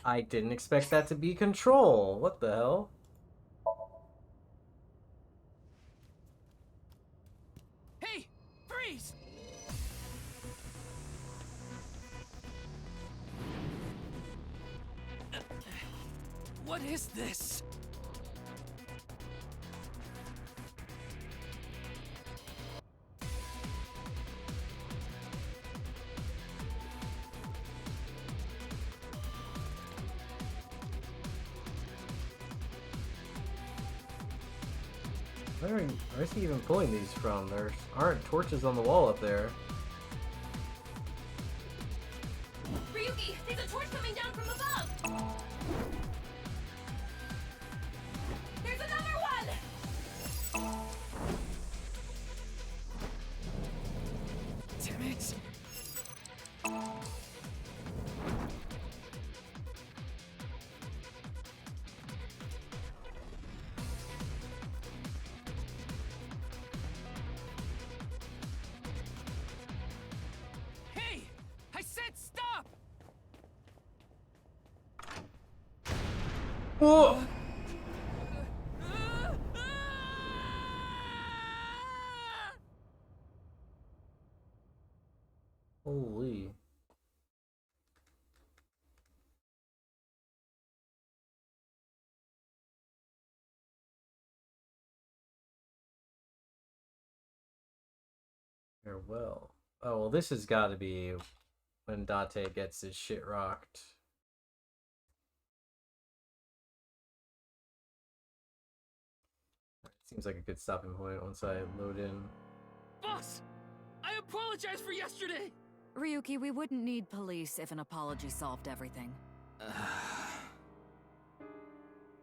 I didn't expect that to be control. What the hell? Hey! Freeze! What is this? Where is he even pulling these from? There aren't torches on the wall up there. Ryuki, there's a torch coming down from above! There's another one! Damn it! Hey! I said stop! Whoa! Holy. Farewell. Oh, well, this has got to be when Date gets his shit rocked. Seems like a good stopping point once I load in. Boss! I apologize for yesterday! Ryuki, we wouldn't need police if an apology solved everything.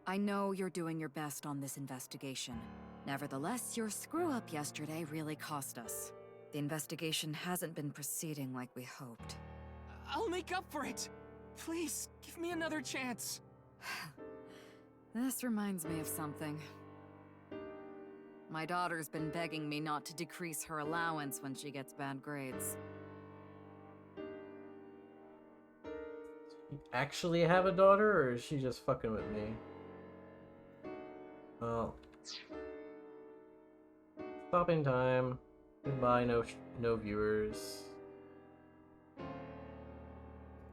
I know you're doing your best on this investigation. Nevertheless, your screw-up yesterday really cost us. The investigation hasn't been proceeding like we hoped. I'll make up for it! Please, give me another chance. This reminds me of something. My daughter's been begging me not to decrease her allowance when she gets bad grades. You actually have a daughter, or is she just fucking with me? Well, stopping time. Goodbye, no viewers.